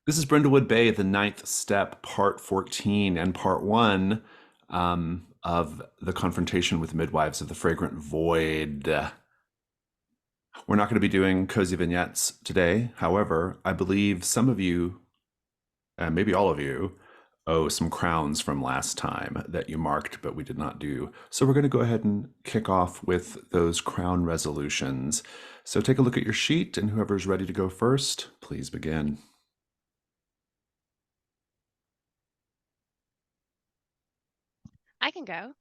This is Brindlewood Bay, the ninth step, part 14, and part one of the confrontation with Midwives of the Fragrant Void. We're not going to be doing cozy vignettes today. However, I believe some of you, maybe all of you, owe some crowns from last time that you marked, but we did not do. So we're going to go ahead and kick off with those crown resolutions. So take a look at your sheet, and whoever's ready to go first, please begin. I can go.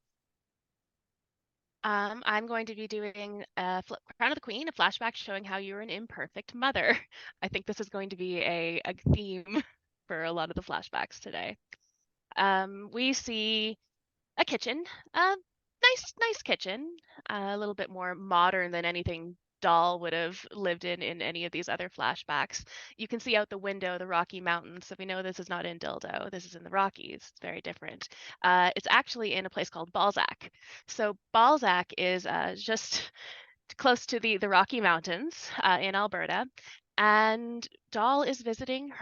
I'm going to be doing Crown of the Queen, a flashback showing how you're an imperfect mother. I think this is going to be a theme for a lot of the flashbacks today. We see a kitchen, a nice kitchen, a little bit more modern than anything Doll would have lived in any of these other flashbacks. You can see out the window the Rocky Mountains, so we know this is not in Dildo. This is in the Rockies. It's very different. It's actually in a place called Balzac. So Balzac is just close to the Rocky Mountains in Alberta. And Doll is visiting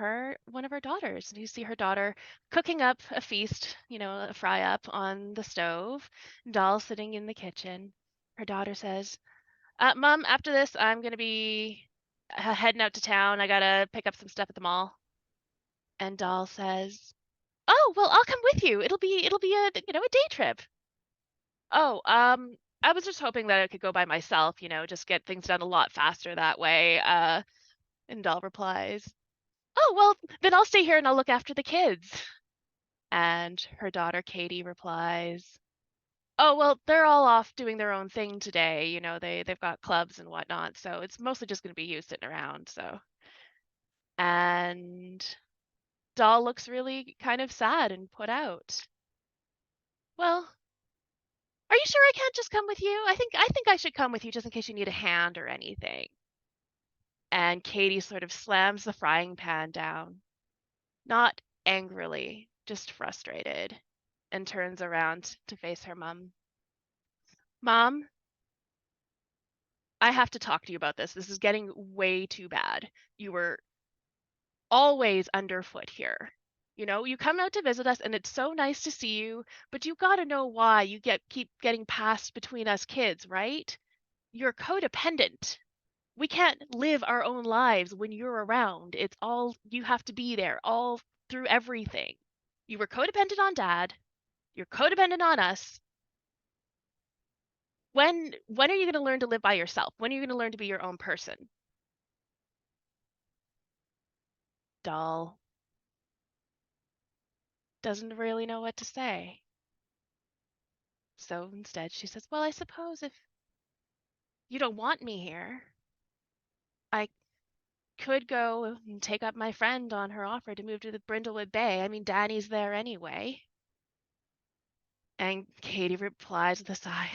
one of her daughters. And you see her daughter cooking up a feast, a fry up on the stove. Doll sitting in the kitchen. Her daughter says, Mom, after this, I'm going to be heading out to town. I got to pick up some stuff at the mall. And Doll says, Oh, well, I'll come with you. It'll be a day trip. Oh, I was just hoping that I could go by myself, just get things done a lot faster that way. And Doll replies, Oh, well, then I'll stay here and I'll look after the kids. And her daughter Katie replies, Oh, well, they're all off doing their own thing today. They've got clubs and whatnot, so it's mostly just gonna be you sitting around, so. And Doll looks really kind of sad and put out. Well, are you sure I can't just come with you? I think I should come with you just in case you need a hand or anything. And Katie sort of slams the frying pan down, not angrily, just frustrated, and turns around to face her mom. Mom, I have to talk to you about this. This is getting way too bad. You were always underfoot here. You come out to visit us and it's so nice to see you, but you got to know why you keep getting passed between us kids, right? You're codependent. We can't live our own lives when you're around. It's all you have to be there all through everything. You were codependent on dad. You're codependent on us. When are you going to learn to live by yourself? When are you going to learn to be your own person? Doll doesn't really know what to say. So instead she says, "Well, I suppose if you don't want me here, I could go and take up my friend on her offer to move to the Brindlewood Bay. I mean, Danny's there anyway." And Katie replies with a sigh.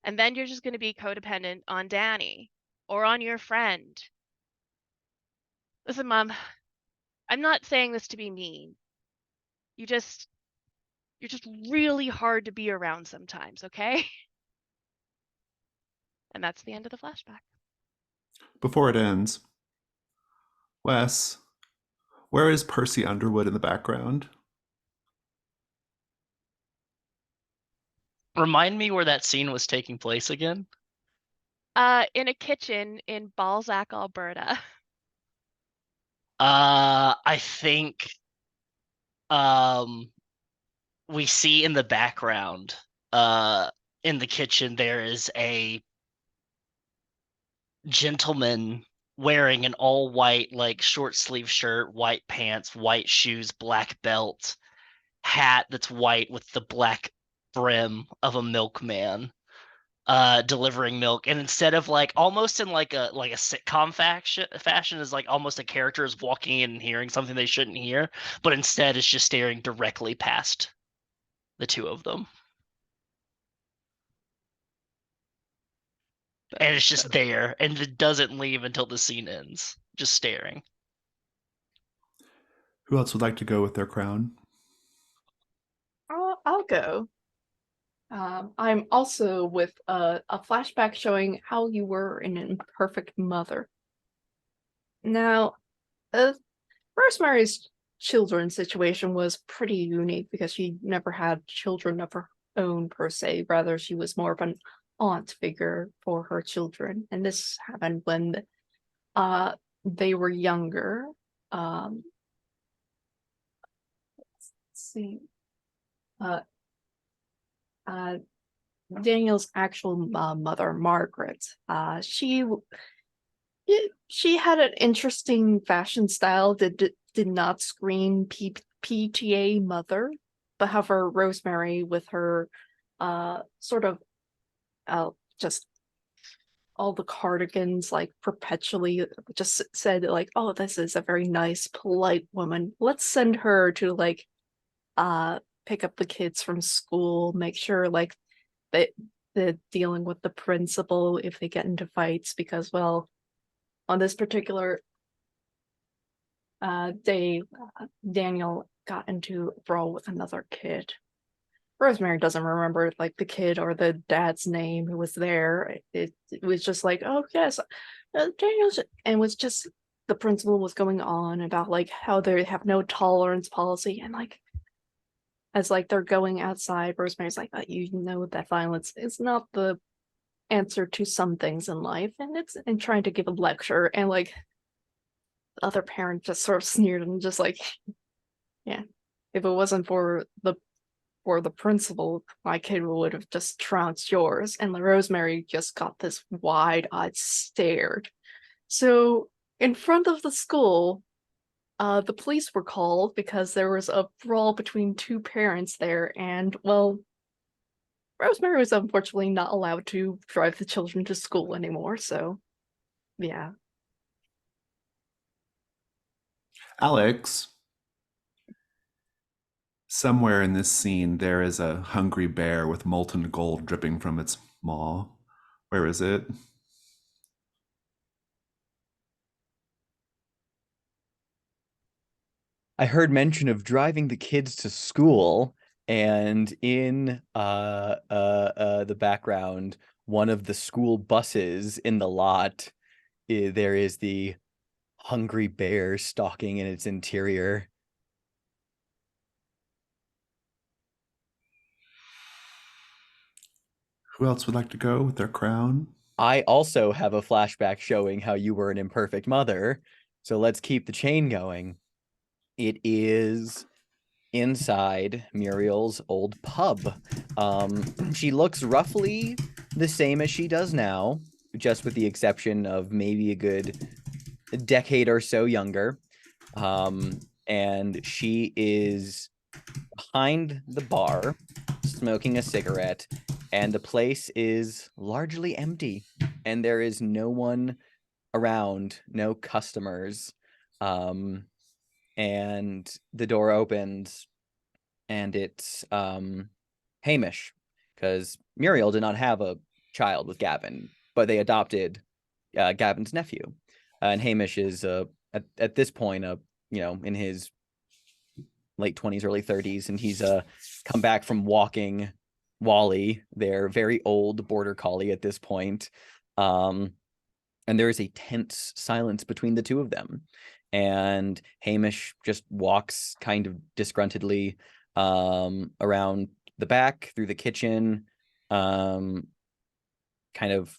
And then you're just going to be codependent on Danny or on your friend. Listen, Mom, I'm not saying this to be mean. You just you're just really hard to be around sometimes, okay? And that's the end of the flashback. Before it ends, Wes, where is Percy Underwood in the background? Remind me where that scene was taking place again. In a kitchen in Balzac, Alberta. I think um we see in the background, in the kitchen, there is a gentleman wearing an all white, like short sleeve shirt, white pants, white shoes, black belt, hat that's white with the black brim of a milkman, delivering milk. And instead of like almost in like a sitcom fashion, is like almost a character is walking in and hearing something they shouldn't hear, but instead is just staring directly past the two of them. And it's just there and it doesn't leave until the scene ends, just staring. Who else would like to go with their crown? I'll go. I'm also with a flashback showing how you were an imperfect mother. Now, uh, Rosemary's children's situation was pretty unique because she never had children of her own per se. Rather, she was more of an aunt figure for her children. And this happened when they were younger. Let's see. Uh, Daniel's actual mother, Margaret, she had an interesting fashion style that did not scream PTA mother, but however, Rosemary with her sort of just all the cardigans like perpetually just said like, oh, this is a very nice, polite woman. Let's send her to like pick up the kids from school, make sure like they're dealing with the principal if they get into fights because, well, on this particular day, Daniel got into a brawl with another kid. Rosemary doesn't remember like the kid or the dad's name who was there. It was just like, oh yes, Daniel's, and was just the principal was going on about like how they have no tolerance policy, and like as like they're going outside, Rosemary's like, you know that violence is not the answer to some things in life, and it's and trying to give a lecture, and like the other parent just sort of sneered and just like, yeah, if it wasn't for the principal, my kid would have just trounced yours. And Rosemary just got this wide-eyed stare. So in front of the school, the police were called because there was a brawl between two parents there, and well, Rosemary was unfortunately not allowed to drive the children to school anymore, so yeah. Alex, somewhere in this scene, there is a hungry bear with molten gold dripping from its maw. Where is it? I heard mention of driving the kids to school, and in the background, one of the school buses in the lot, there is the hungry bear stalking in its interior. Who else would like to go with their crown? I also have a flashback showing how you were an imperfect mother, so let's keep the chain going. It is inside Muriel's old pub. She looks roughly the same as she does now, just with the exception of maybe a good decade or so younger. And she is behind the bar, smoking a cigarette, and the place is largely empty, and there is no one around, no customers. And the door opens, and it's Hamish, because Muriel did not have a child with Gavin, but they adopted Gavin's nephew, and Hamish is at this point in his late 20s, early 30s, and he's come back from walking Wally, their very old border collie at this point. And there is a tense silence between the two of them. And Hamish just walks kind of disgruntledly around the back through the kitchen, kind of,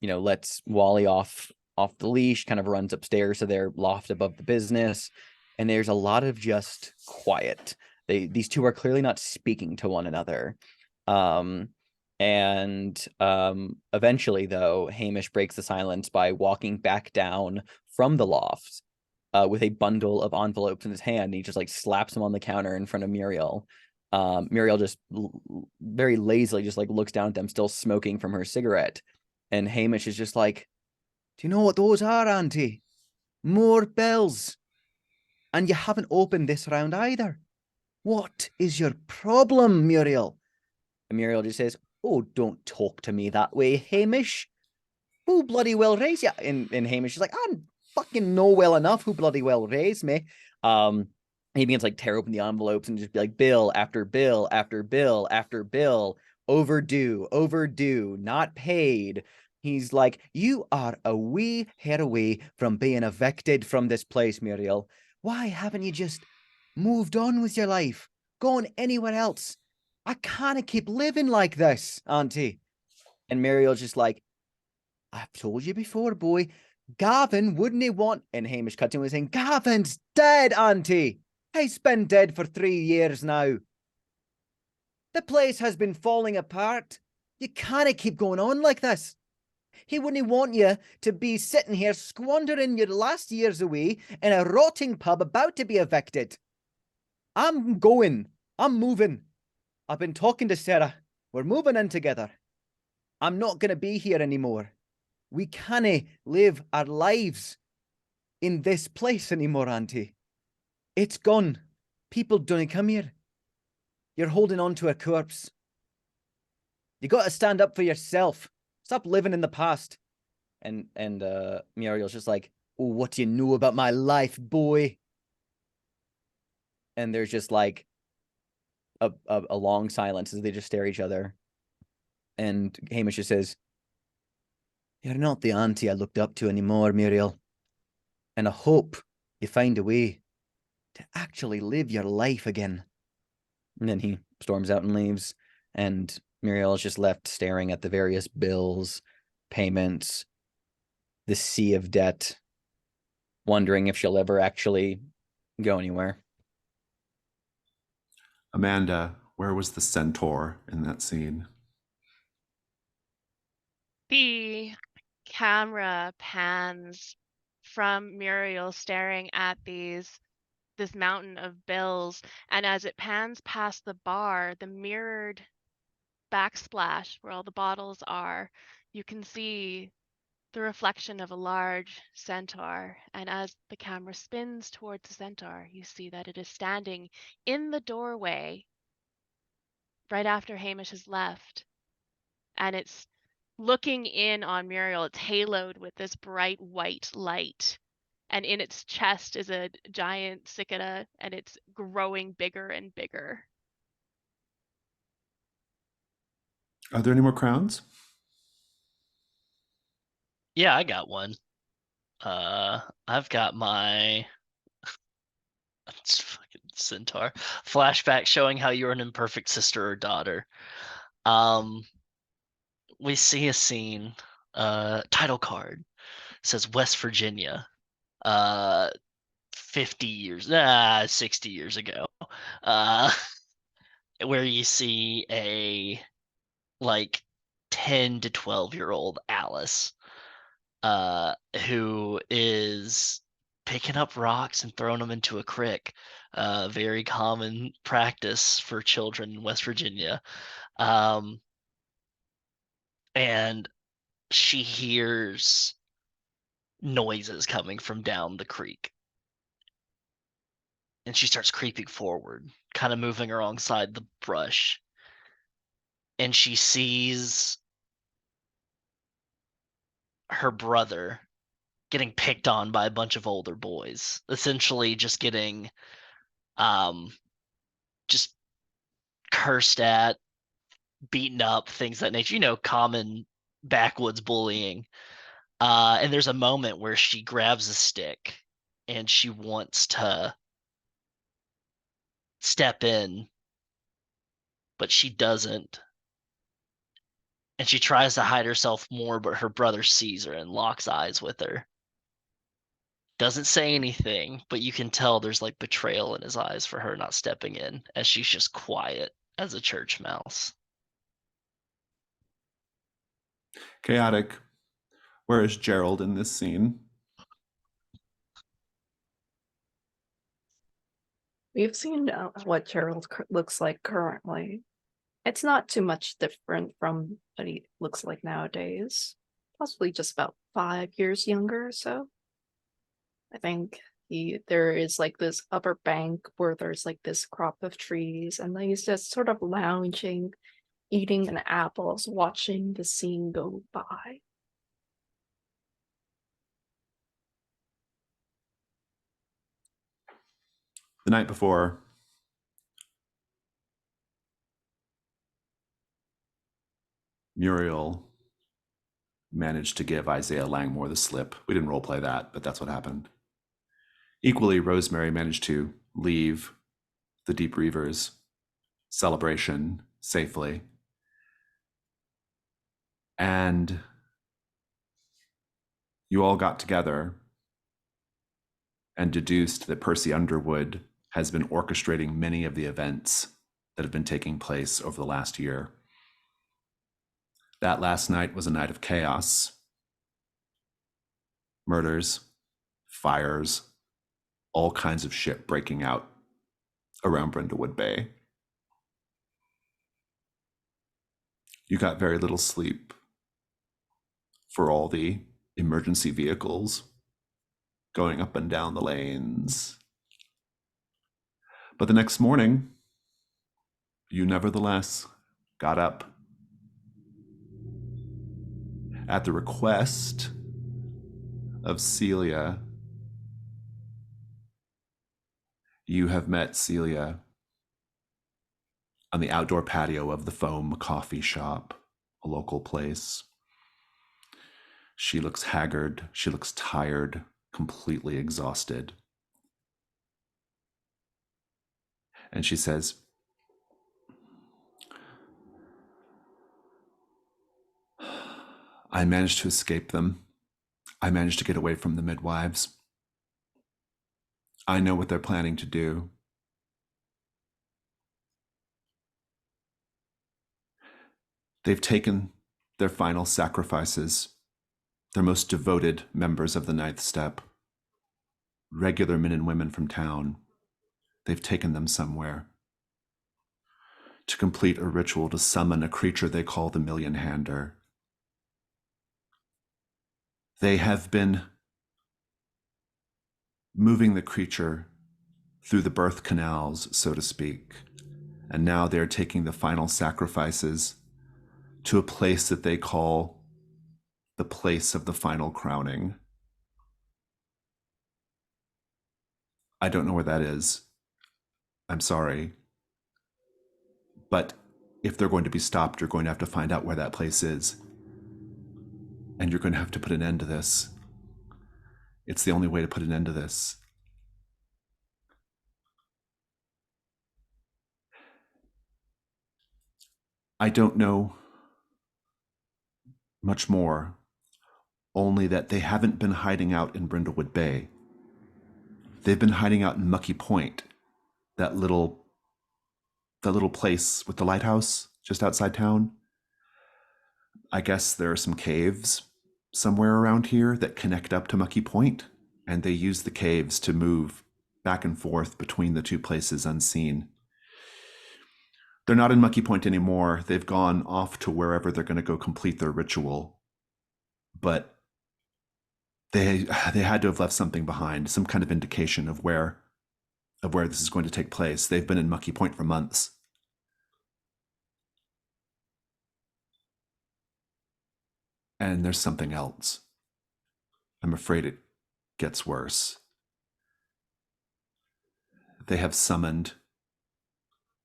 lets Wally off the leash, kind of runs upstairs to their loft above the business. And there's a lot of just quiet. These two are clearly not speaking to one another. Eventually, though, Hamish breaks the silence by walking back down from the loft with a bundle of envelopes in his hand. And he just like slaps them on the counter in front of Muriel. Muriel just very lazily just like looks down at them, still smoking from her cigarette. And Hamish is just like, "Do you know what those are, Auntie? More bells. And you haven't opened this round either. What is your problem, Muriel?" And Muriel just says, "Oh, don't talk to me that way, Hamish. Who bloody well raised you?" And Hamish is like, "I fucking know well enough who bloody well raised me." He begins like tear open the envelopes and just be like, bill after bill after bill after bill, overdue, not paid. He's like, "You are a wee hair away from being evicted from this place, Muriel. Why haven't you just moved on with your life? Gone anywhere else? I can't keep living like this, Auntie. And Muriel's just like, I've told you before, boy. Gavin wouldn't he want? And Hamish cut in with saying, Gavin's dead, Auntie. He's been dead for 3 years now. The place has been falling apart. You can't keep going on like this. He wouldn't want you to be sitting here squandering your last years away in a rotting pub about to be evicted. I'm going. I'm moving. I've been talking to Sarah. We're moving in together. I'm not going to be here anymore. We can't live our lives in this place anymore, Auntie. It's gone. People don't come here. You're holding on to a corpse. You got to stand up for yourself. Stop living in the past. And Muriel's just like, oh, what do you know about my life, boy? And there's just like a long silence as they just stare at each other. And Hamish just says, you're not the auntie I looked up to anymore, Muriel. And I hope you find a way to actually live your life again. And then he storms out and leaves. And Muriel is just left staring at the various bills, payments, the sea of debt, wondering if she'll ever actually go anywhere. Amanda, where was the centaur in that scene? The camera pans from Muriel staring at this mountain of bills, and as it pans past the bar, the mirrored backsplash where all the bottles are, you can see the reflection of a large centaur. And as the camera spins towards the centaur, you see that it is standing in the doorway right after Hamish has left. And it's looking in on Muriel. It's haloed with this bright white light. And in its chest is a giant cicada, and it's growing bigger and bigger. Are there any more crowns? Yeah, I got one. I've got my it's fucking centaur flashback showing how you're an imperfect sister or daughter. We see a scene, title card says West Virginia, 60 years ago, where you see a like 10 to 12-year-old Alice, who is picking up rocks and throwing them into a creek. Very common practice for children in West Virginia. And she hears noises coming from down the creek. And she starts creeping forward, kind of moving alongside the brush. And she sees her brother getting picked on by a bunch of older boys, essentially just getting just cursed at, beaten up, things that nature, common backwoods bullying. And there's a moment where she grabs a stick and she wants to step in, but she doesn't. And she tries to hide herself more, but her brother sees her and locks eyes with her. Doesn't say anything, but you can tell there's like betrayal in his eyes for her not stepping in, as she's just quiet as a church mouse. Chaotic. Where is Gerald in this scene? We've seen what Gerald looks like currently. It's not too much different from what he looks like nowadays. Possibly just about 5 years younger or so. I think there is like this upper bank where there's like this crop of trees, and then he's just sort of lounging, eating an apples, watching the scene go by. The night before, Muriel managed to give Isaiah Langmore the slip. We didn't roleplay that, but that's what happened. Equally, Rosemary managed to leave the Deep Reavers celebration safely. And you all got together and deduced that Percy Underwood has been orchestrating many of the events that have been taking place over the last year. That last night was a night of chaos, murders, fires, all kinds of shit breaking out around Brindlewood Bay. You got very little sleep for all the emergency vehicles going up and down the lanes. But the next morning, you nevertheless got up. At the request of Celia, you have met Celia on the outdoor patio of the Foam Coffee Shop, a local place. She looks haggard. She looks tired, completely exhausted. And she says, I managed to escape them. I managed to get away from the midwives. I know what they're planning to do. They've taken their final sacrifices, their most devoted members of the ninth step, regular men and women from town. They've taken them somewhere to complete a ritual to summon a creature they call the Million Hander. They have been moving the creature through the birth canals, so to speak, and now they're taking the final sacrifices to a place that they call the place of the final crowning. I don't know where that is. I'm sorry. But if they're going to be stopped, you're going to have to find out where that place is. And you're going to have to put an end to this. It's the only way to put an end to this. I don't know much more, only that they haven't been hiding out in Brindlewood Bay. They've been hiding out in Mucky Point, that little place with the lighthouse just outside town. I guess there are some caves somewhere around here that connect up to Mucky Point, and they use the caves to move back and forth between the two places unseen. They're not in Mucky Point anymore. They've gone off to wherever they're going to go complete their ritual. But they had to have left something behind, some kind of indication of where this is going to take place. They've been in Mucky Point for months. And there's something else. I'm afraid it gets worse. They have summoned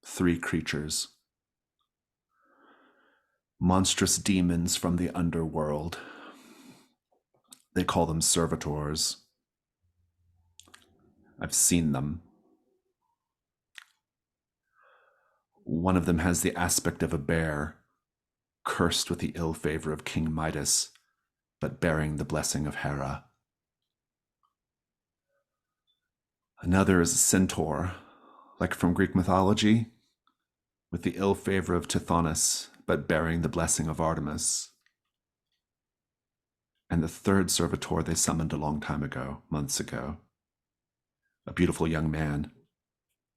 3 creatures. Monstrous demons from the underworld. They call them servitors. I've seen them. One of them has the aspect of a bear, cursed with the ill favor of King Midas, but bearing the blessing of Hera. Another is a centaur, like from Greek mythology, with the ill favor of Tithonus, but bearing the blessing of Artemis. And the third servitor they summoned a long time ago, months ago. A beautiful young man.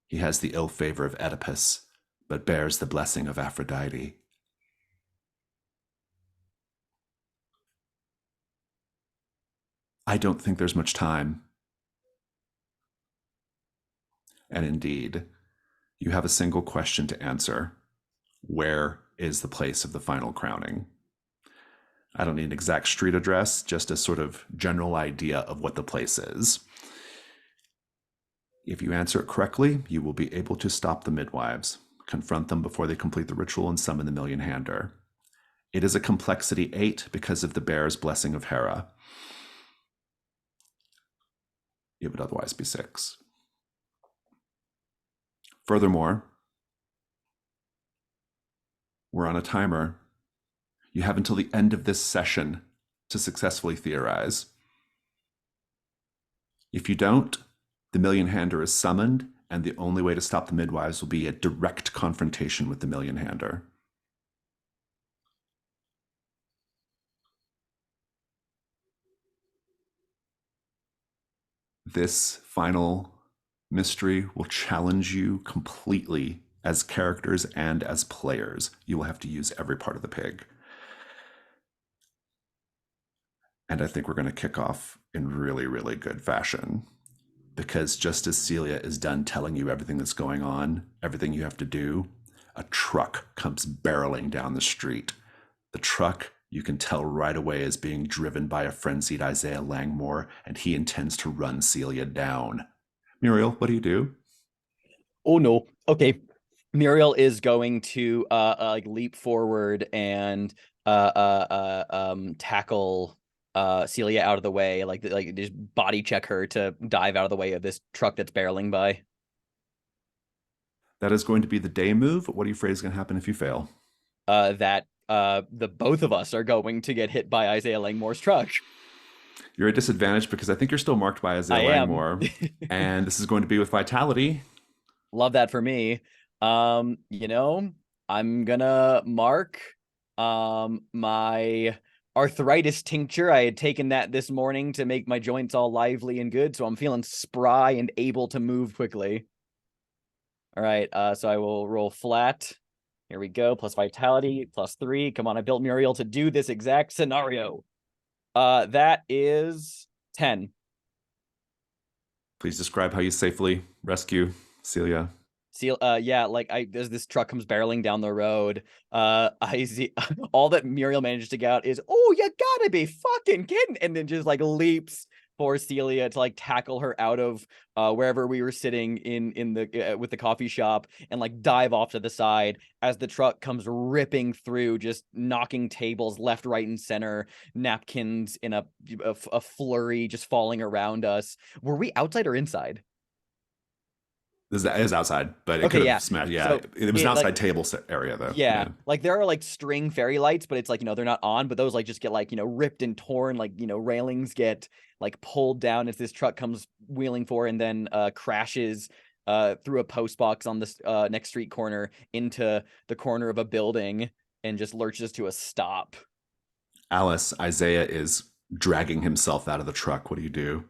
He has the ill favor of Oedipus, but bears the blessing of Aphrodite. I don't think there's much time. And indeed, you have a single question to answer. Where is the place of the final crowning? I don't need an exact street address, just a sort of general idea of what the place is. If you answer it correctly, you will be able to stop the midwives, confront them before they complete the ritual, and summon the Million Hander. It is a complexity 8 because of the bear's blessing of Hera. It would otherwise be 6. Furthermore, we're on a timer. You have until the end of this session to successfully theorize. If you don't, the Million Hander is summoned, and the only way to stop the Midwives will be a direct confrontation with the Million Hander. This final mystery will challenge you completely as characters and as players. You will have to use every part of the pig. And I think we're going to kick off in really, really good fashion. Because just as Celia is done telling you everything that's going on, everything you have to do, a truck comes barreling down the street. The truck, you can tell right away, is being driven by a frenzied Isaiah Langmore, and he intends to run Celia down. Muriel, what do you do? Oh no. Okay. Muriel is going to like leap forward and tackle Celia out of the way, like just body check her to dive out of the way of this truck that's barreling by. That is going to be the day move. What are you afraid is going to happen if you fail? That the both of us are going to get hit by Isaiah Langmore's truck. You're at disadvantage because I think you're still marked by Isaiah Langmore. And this is going to be with vitality. Love that for me. You know, I'm gonna mark my arthritis tincture. I had taken that this morning to make my joints all lively and good, so I'm feeling spry and able to move quickly. All right, so I will roll flat. Here we go, plus vitality, +3. Come on, I built Muriel to do this exact scenario. That is 10. Please describe how you safely rescue Celia. Yeah, like as this truck comes barreling down the road, I see all that Muriel manages to get out is, "Oh, you gotta be fucking kidding!" and then just like leaps for Celia to like tackle her out of wherever we were sitting in the with the coffee shop and like dive off to the side as the truck comes ripping through, just knocking tables left, right, and center, napkins in a flurry just falling around us. Were we outside or inside? This is outside, but it Okay, could yeah. have smashed. Yeah, So it was an outside like, table area, though. yeah, like there are like string fairy lights, but it's like, they're not on, but those like just get like, ripped and torn, like, railings get like pulled down as this truck comes wheeling forward and then crashes through a post box on this next street corner into the corner of a building and just lurches to a stop. Alice, Isaiah is dragging himself out of the truck. What do you do?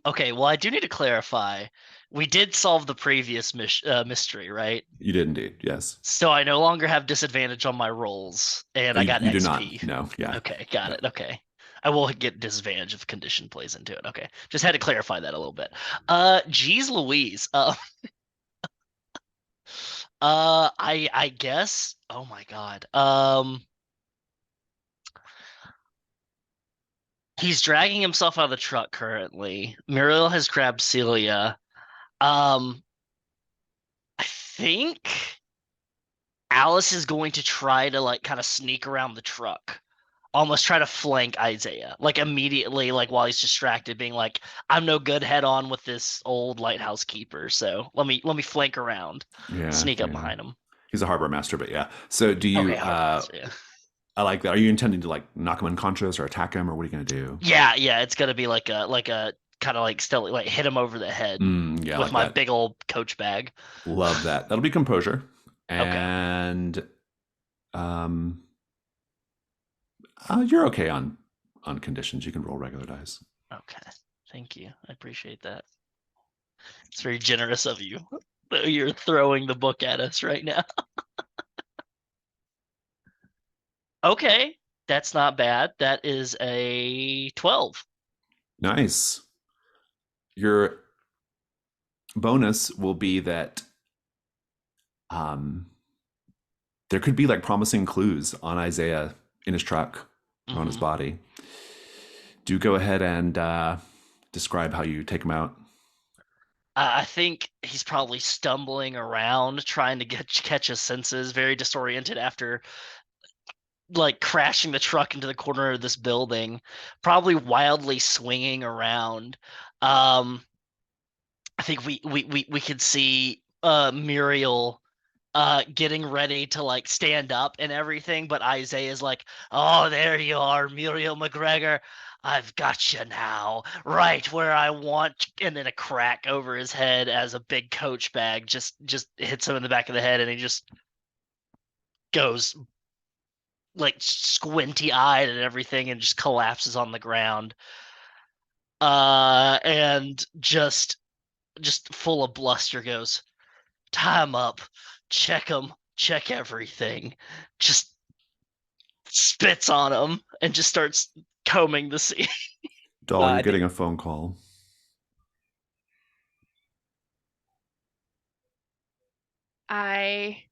Okay, well, I do need to clarify. We did solve the previous mystery, right? You did indeed, yes. So I no longer have disadvantage on my rolls, and I got you XP. do not. No, yeah. Okay, got it. Okay. I will get disadvantage if condition plays into it. Okay. Just had to clarify that a little bit. Geez Louise. I guess. Oh my God. He's dragging himself out of the truck currently. Muriel has grabbed Celia. I think Alice is going to try to like kind of sneak around the truck, almost try to flank Isaiah, like immediately, like while he's distracted, being like, "I'm no good head on with this old lighthouse keeper, so let me flank around, sneak up behind him." He's a harbor master, but yeah. So do you? Okay, master, yeah. I like that. Are you intending to like knock him unconscious or attack him, or what are you gonna do? Yeah, it's gonna be like a kind of like still like hit him over the head with like my that. big old coach bag. Love that. That'll be composure. And you're okay on conditions. You can roll regular dice. Okay, thank you. I appreciate that. It's very generous of you. You're throwing the book at us right now. Okay, that's not bad. That is a 12. Nice. Your bonus will be that there could be like promising clues on Isaiah in his truck or on his body. Do go ahead and describe how you take him out. I think he's probably stumbling around, trying to catch his senses, very disoriented after like crashing the truck into the corner of this building, probably wildly swinging around. I think we could see Muriel getting ready to like stand up and everything, but Isaiah is like, "Oh, there you are, Muriel McGregor. I've got you now, right where I want." And then a crack over his head as a big coach bag just hits him in the back of the head, and he just goes like squinty eyed and everything, and just collapses on the ground. And just full of bluster goes, "Time up, check them, check everything." Just spits on him and just starts combing the scene. Doll, I you're think- getting a phone call. I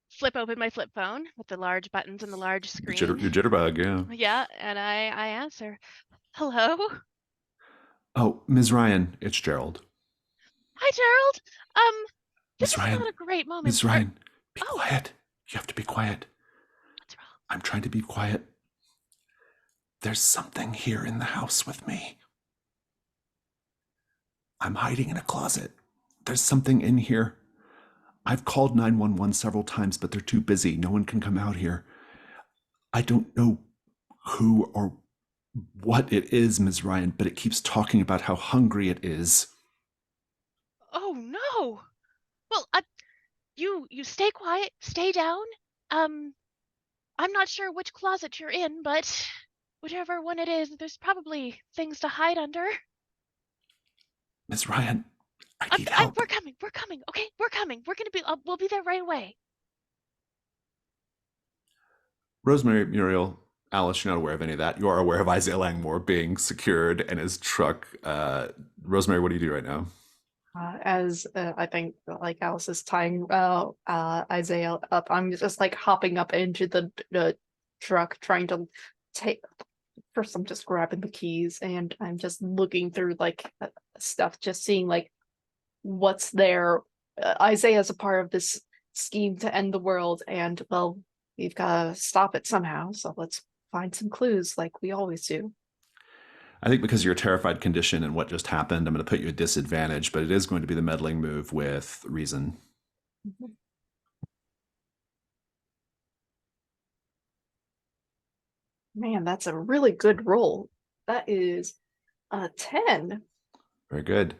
flip open my flip phone with the large buttons and the large Your screen. jitterbug, yeah. Yeah, and I answer. Hello? Oh, Ms. Ryan, it's Gerald. Hi, Gerald. This Ms. is Ryan, not a great moment. Ms. Ryan, be Oh. quiet. You have to be quiet. What's wrong? I'm trying to be quiet. There's something here in the house with me. I'm hiding in a closet. There's something in here. I've called 911 several times, but they're too busy. No one can come out here. I don't know who or what it is, Ms. Ryan, but it keeps talking about how hungry it is. Oh no. Well, you stay quiet, stay down. I'm not sure which closet you're in, but whichever one it is, there's probably things to hide under. Ms. Ryan, I need help. We're coming. Okay, we're coming. We'll be there right away. Rosemary, Muriel, Alice, you're not aware of any of that. You are aware of Isaiah Langmore being secured and his truck. Rosemary, what do you do right now? As I think like Alice is tying Isaiah up, I'm just like hopping up into the truck, trying to take. First, I'm just grabbing the keys, and I'm just looking through like stuff, just seeing like what's there. Isaiah's a part of this scheme to end the world, and well, we've got to stop it somehow. So let's find some clues, like we always do. I think because of your terrified condition and what just happened, I'm going to put you at disadvantage, but it is going to be the meddling move with reason. Mhm. Man, that's a really good roll. That is a 10. Very good.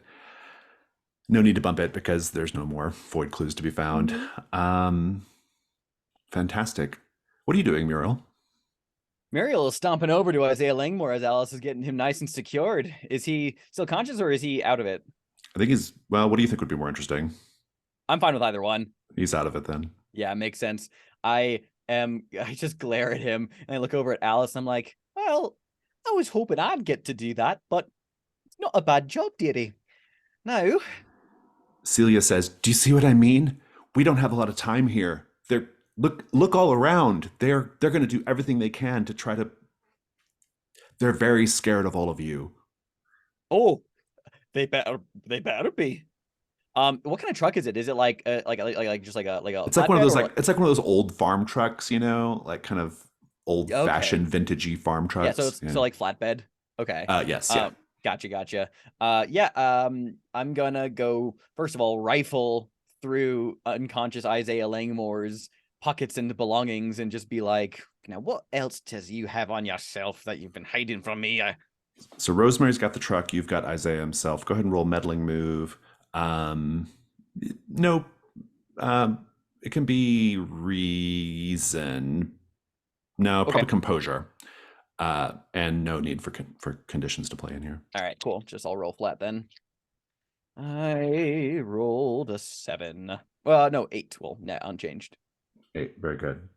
No need to bump it because there's no more void clues to be found. Fantastic. What are you doing, Muriel? Muriel is stomping over to Isaiah Langmore as Alice is getting him nice and secured. Is he still conscious or is he out of it? I think he's, well, what do you think would be more interesting? I'm fine with either one. He's out of it then. Yeah, makes sense. I just glare at him and I look over at Alice and I'm like, well, I was hoping I'd get to do that, but it's not a bad job, dearie. Now, Celia says, do you see what I mean? We don't have a lot of time here. Look all around. They're going to do everything they can to try to. They're very scared of all of you. oh, they better be. What kind of truck is it? Is it like just like a It's like one of flatbed those or it's like one of those old farm trucks, you know, like kind of old-fashioned vintagey farm trucks. Yeah, so like flatbed. Okay. Yes, yeah. Gotcha. I'm gonna go first of all rifle through unconscious Isaiah Langmore's pockets and belongings and just be like, now what else does you have on yourself that you've been hiding from me? So Rosemary's got the truck. You've got Isaiah himself. Go ahead and roll meddling move. No, it can be reason. No, probably composure. And no need for conditions to play in here. All right, cool. Just I'll roll flat then. I rolled a 7. Well, no, 8. Well, net unchanged. 8, very good.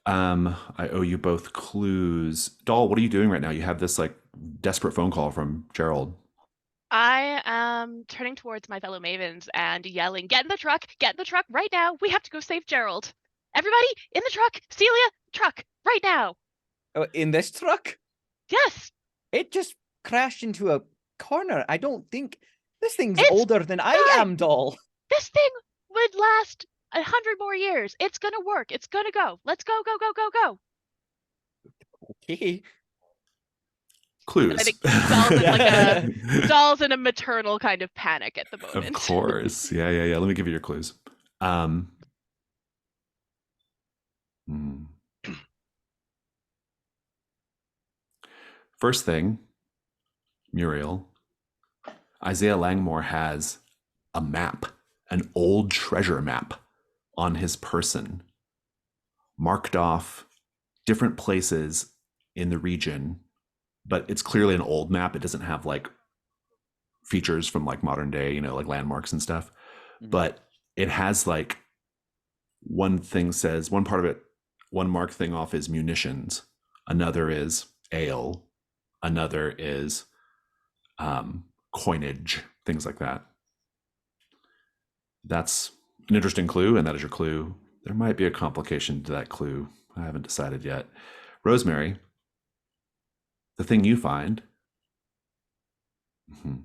I owe you both clues. Doll, what are you doing right now? You have this like desperate phone call from Gerald. I am turning towards my fellow mavens and yelling, get in the truck right now. We have to go save Gerald. Everybody in the truck, Celia, truck right now. Oh, in this truck? Yes. It just crashed into a corner. I don't think this thing's It's older than I fine. am, Doll. This thing would last 100 more years. It's gonna work. It's gonna go. Let's go, go, go, go, go. Okay. Clues. I think Doll's in a maternal kind of panic at the moment. Of course. Yeah. Let me give you your clues. Hmm. First thing, Muriel, Isaiah Langmore has a map, an old treasure map on his person, marked off different places in the region, but it's clearly an old map. It doesn't have like features from like modern day, like landmarks and stuff. Mm-hmm. But it has like one part of it, one marked thing off is munitions. Another is ale. Another is coinage, things like that. That's an interesting clue, and that is your clue. There might be a complication to that clue. I haven't decided yet. Rosemary, the thing you find. Mm-hmm.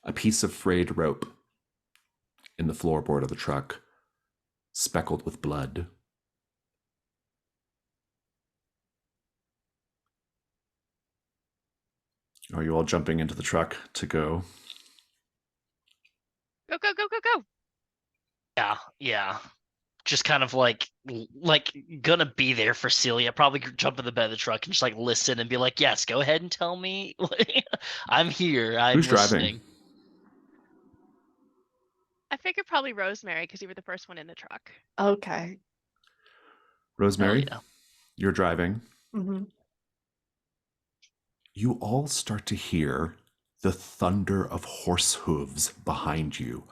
A piece of frayed rope in the floorboard of the truck, speckled with blood. Are you all jumping into the truck to go? Go, go, go, go, go. Yeah. Just kind of like gonna be there for Celia. Probably jump in the bed of the truck and just like listen and be like, yes, go ahead and tell me. I'm here. I'm Who's listening. Driving? I figured probably Rosemary because you were the first one in the truck. Okay. Rosemary, yeah. You're driving. Mm-hmm. You all start to hear the thunder of horse hooves behind you.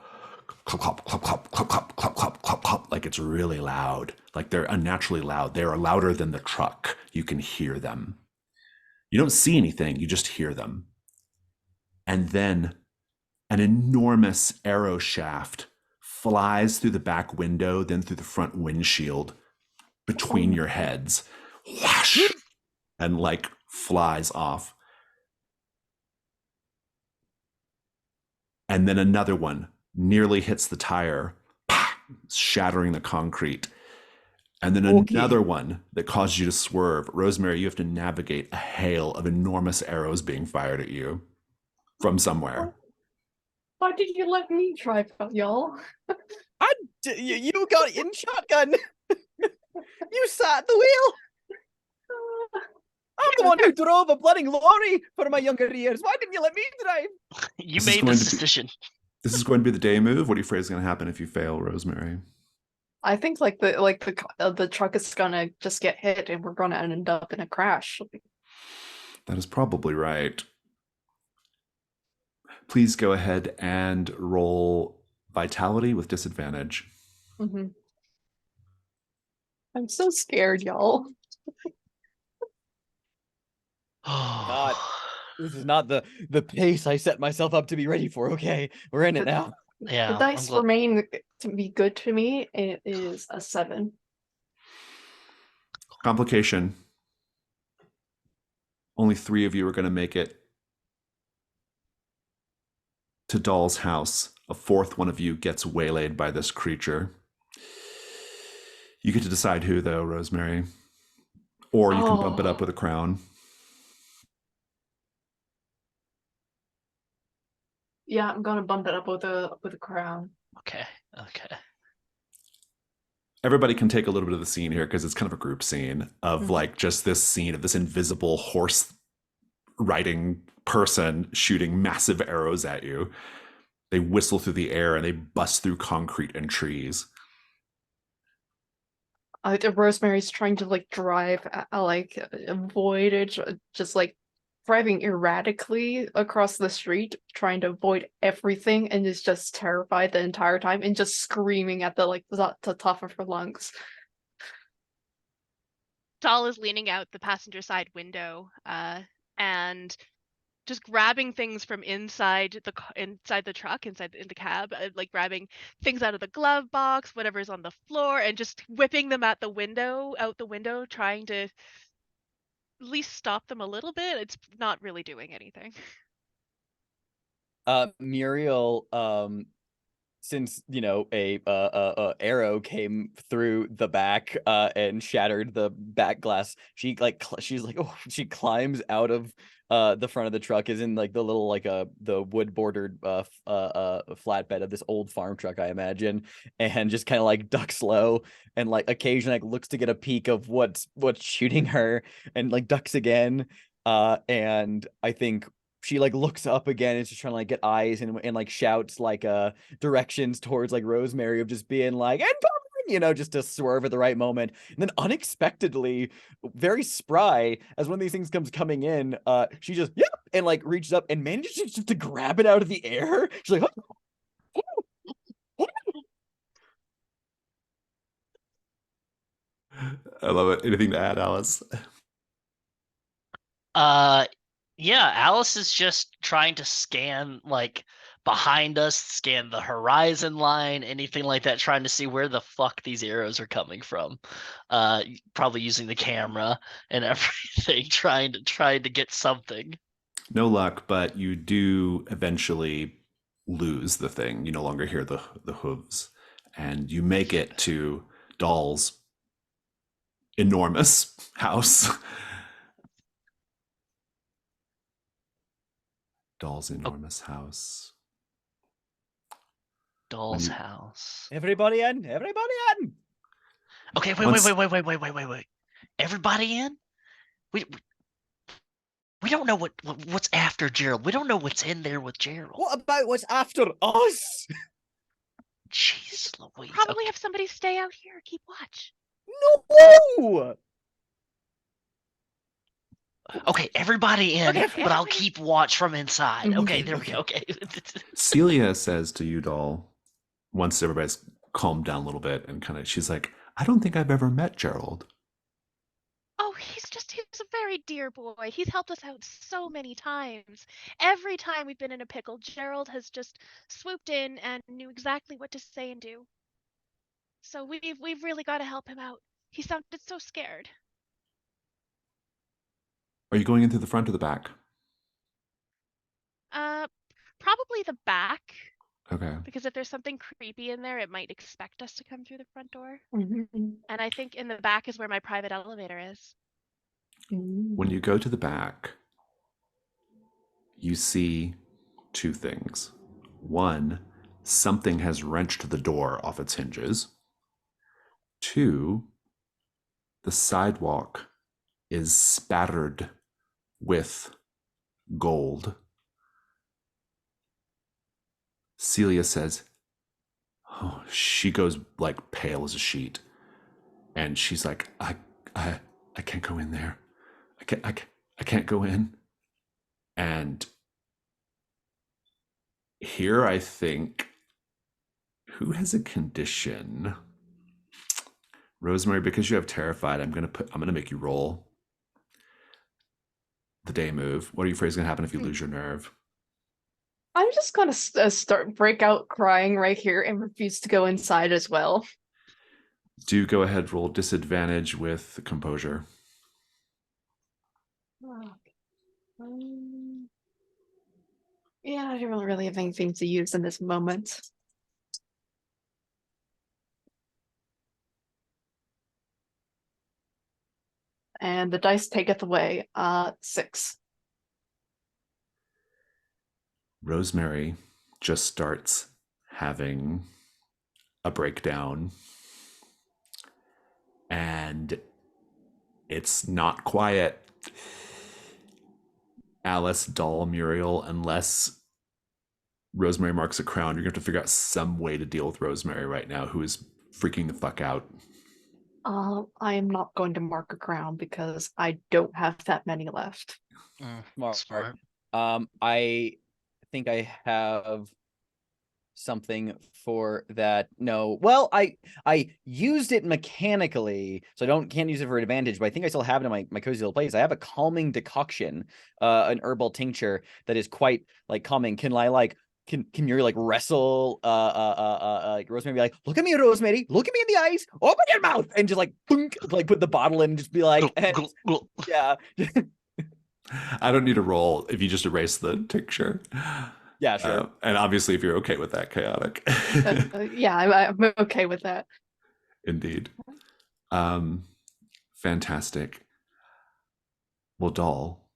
Clop, clop, clop, clop, clop, clop, clop, clop, clop, clop, like it's really loud. Like they're unnaturally loud. They are louder than the truck. You can hear them. You don't see anything, you just hear them. And then an enormous arrow shaft flies through the back window, then through the front windshield between your heads. Whoosh! And like flies off. And then another one nearly hits the tire, shattering the concrete. And then another one that caused you to swerve. Rosemary, you have to navigate a hail of enormous arrows being fired at you from somewhere. Why did you let me drive, y'all? You got in shotgun. You sat at the wheel. I'm the one who drove a bloody lorry for my younger years. Why didn't you let me drive? You made this decision. This is going to be the day move. What do you afraid is going to happen if you fail, Rosemary? I think the truck is gonna just get hit and we're gonna end up in a crash. That is probably right. Please go ahead and roll vitality with disadvantage. Mm-hmm. I'm so scared, y'all. God, this is not the pace I set myself up to be ready for. Okay, we're in it now. Yeah, the dice remain to be good to me. It is a 7. Complication. Only 3 of you are going to make it to Doll's house. A 4th one of you gets waylaid by this creature. You get to decide who, though, Rosemary. Or you can bump it up with a crown. Yeah, I'm gonna bump it up with a crown. Okay. Everybody can take a little bit of the scene here because it's kind of a group scene of like just this scene of this invisible horse riding person shooting massive arrows at you. They whistle through the air and they bust through concrete and trees. Rosemary's trying to like drive, avoid it, just like driving erratically across the street, trying to avoid everything, and is just terrified the entire time and just screaming at the top of her lungs. Doll is leaning out the passenger side window and just grabbing things from inside the truck, in the cab, like grabbing things out of the glove box, whatever's on the floor, and just whipping them out the window, trying to at least stop them a little bit. It's not really doing anything. Muriel, since a arrow came through the back and shattered the back glass, she climbs out of the front of the truck, is in like the little the wood bordered flatbed of this old farm truck, I imagine, and just kind of like ducks low and like occasionally like looks to get a peek of what's shooting her, and like ducks again, and I think she like looks up again and she's trying to like get eyes, and like shouts like directions towards like Rosemary of just being like, and just to swerve at the right moment. And then unexpectedly, very spry, as one of these things comes coming in, she just and like reaches up and manages just to grab it out of the air. She's like, I love it. Anything to add, Alice? Yeah, Alice is just trying to scan like behind us, scan the horizon line, anything like that, trying to see where the fuck these arrows are coming from. Probably using the camera and everything, trying to get something. No luck, but you do eventually lose the thing. You no longer hear the hooves, and you make it to Doll's enormous house. Doll's enormous house. Doll's house. everybody in. Okay, wait. Everybody in? We don't know what's after Gerald. We don't know what's in there with Gerald. What about what's after us? Jeez Louise. Probably have somebody stay out here, keep watch. No. Okay, everybody in, Okay, but I'll everybody- keep watch from inside. Okay, there we go. Okay. Celia says to you, Doll, once everybody's calmed down a little bit, and kind of, she's like, I don't think I've ever met Gerald. Oh, he's a very dear boy. He's helped us out so many times. Every time we've been in a pickle, Gerald has just swooped in and knew exactly what to say and do. So we've really got to help him out. He sounded so scared. Are you going in through the front or the back? Probably the back, Okay. because if there's something creepy in there, it might expect us to come through the front door. Mhm. And I think in the back is where my private elevator is. When you go to the back, you see two things. One, something has wrenched the door off its hinges. Two, the sidewalk is spattered with gold. Celia says, oh, she goes like pale as a sheet. And she's like, I can't go in there. I can't go in. And here I think, who has a condition? Rosemary, because you have terrified, I'm gonna make you roll the day move. What are you afraid is gonna happen if you lose your nerve? I'm just gonna break out crying right here and refuse to go inside as well. Do go ahead, roll disadvantage with composure. Yeah, I don't really have anything to use in this moment. And the dice taketh away 6. Rosemary just starts having a breakdown, and it's not quiet. Alice, Doll, Muriel, unless Rosemary marks a crown, you're gonna have to figure out some way to deal with Rosemary right now, who is freaking the fuck out. I am not going to mark a crown because I don't have that many left. Smart. I think I have something for that. No, well, I used it mechanically, so I can't use it for advantage, but I think I still have it in my cozy little place. I have a calming decoction, an herbal tincture that is quite like calming. Can I like can you like wrestle like Rosemary be like, look at me, Rosemary, look at me in the eyes, open your mouth, and just like boink, like put the bottle in and just be like, and, yeah. I don't need a roll if you just erase the tincture. Yeah, sure. And obviously, if you're okay with that, chaotic. Yeah, I'm okay with that. Indeed. Fantastic. Well, doll,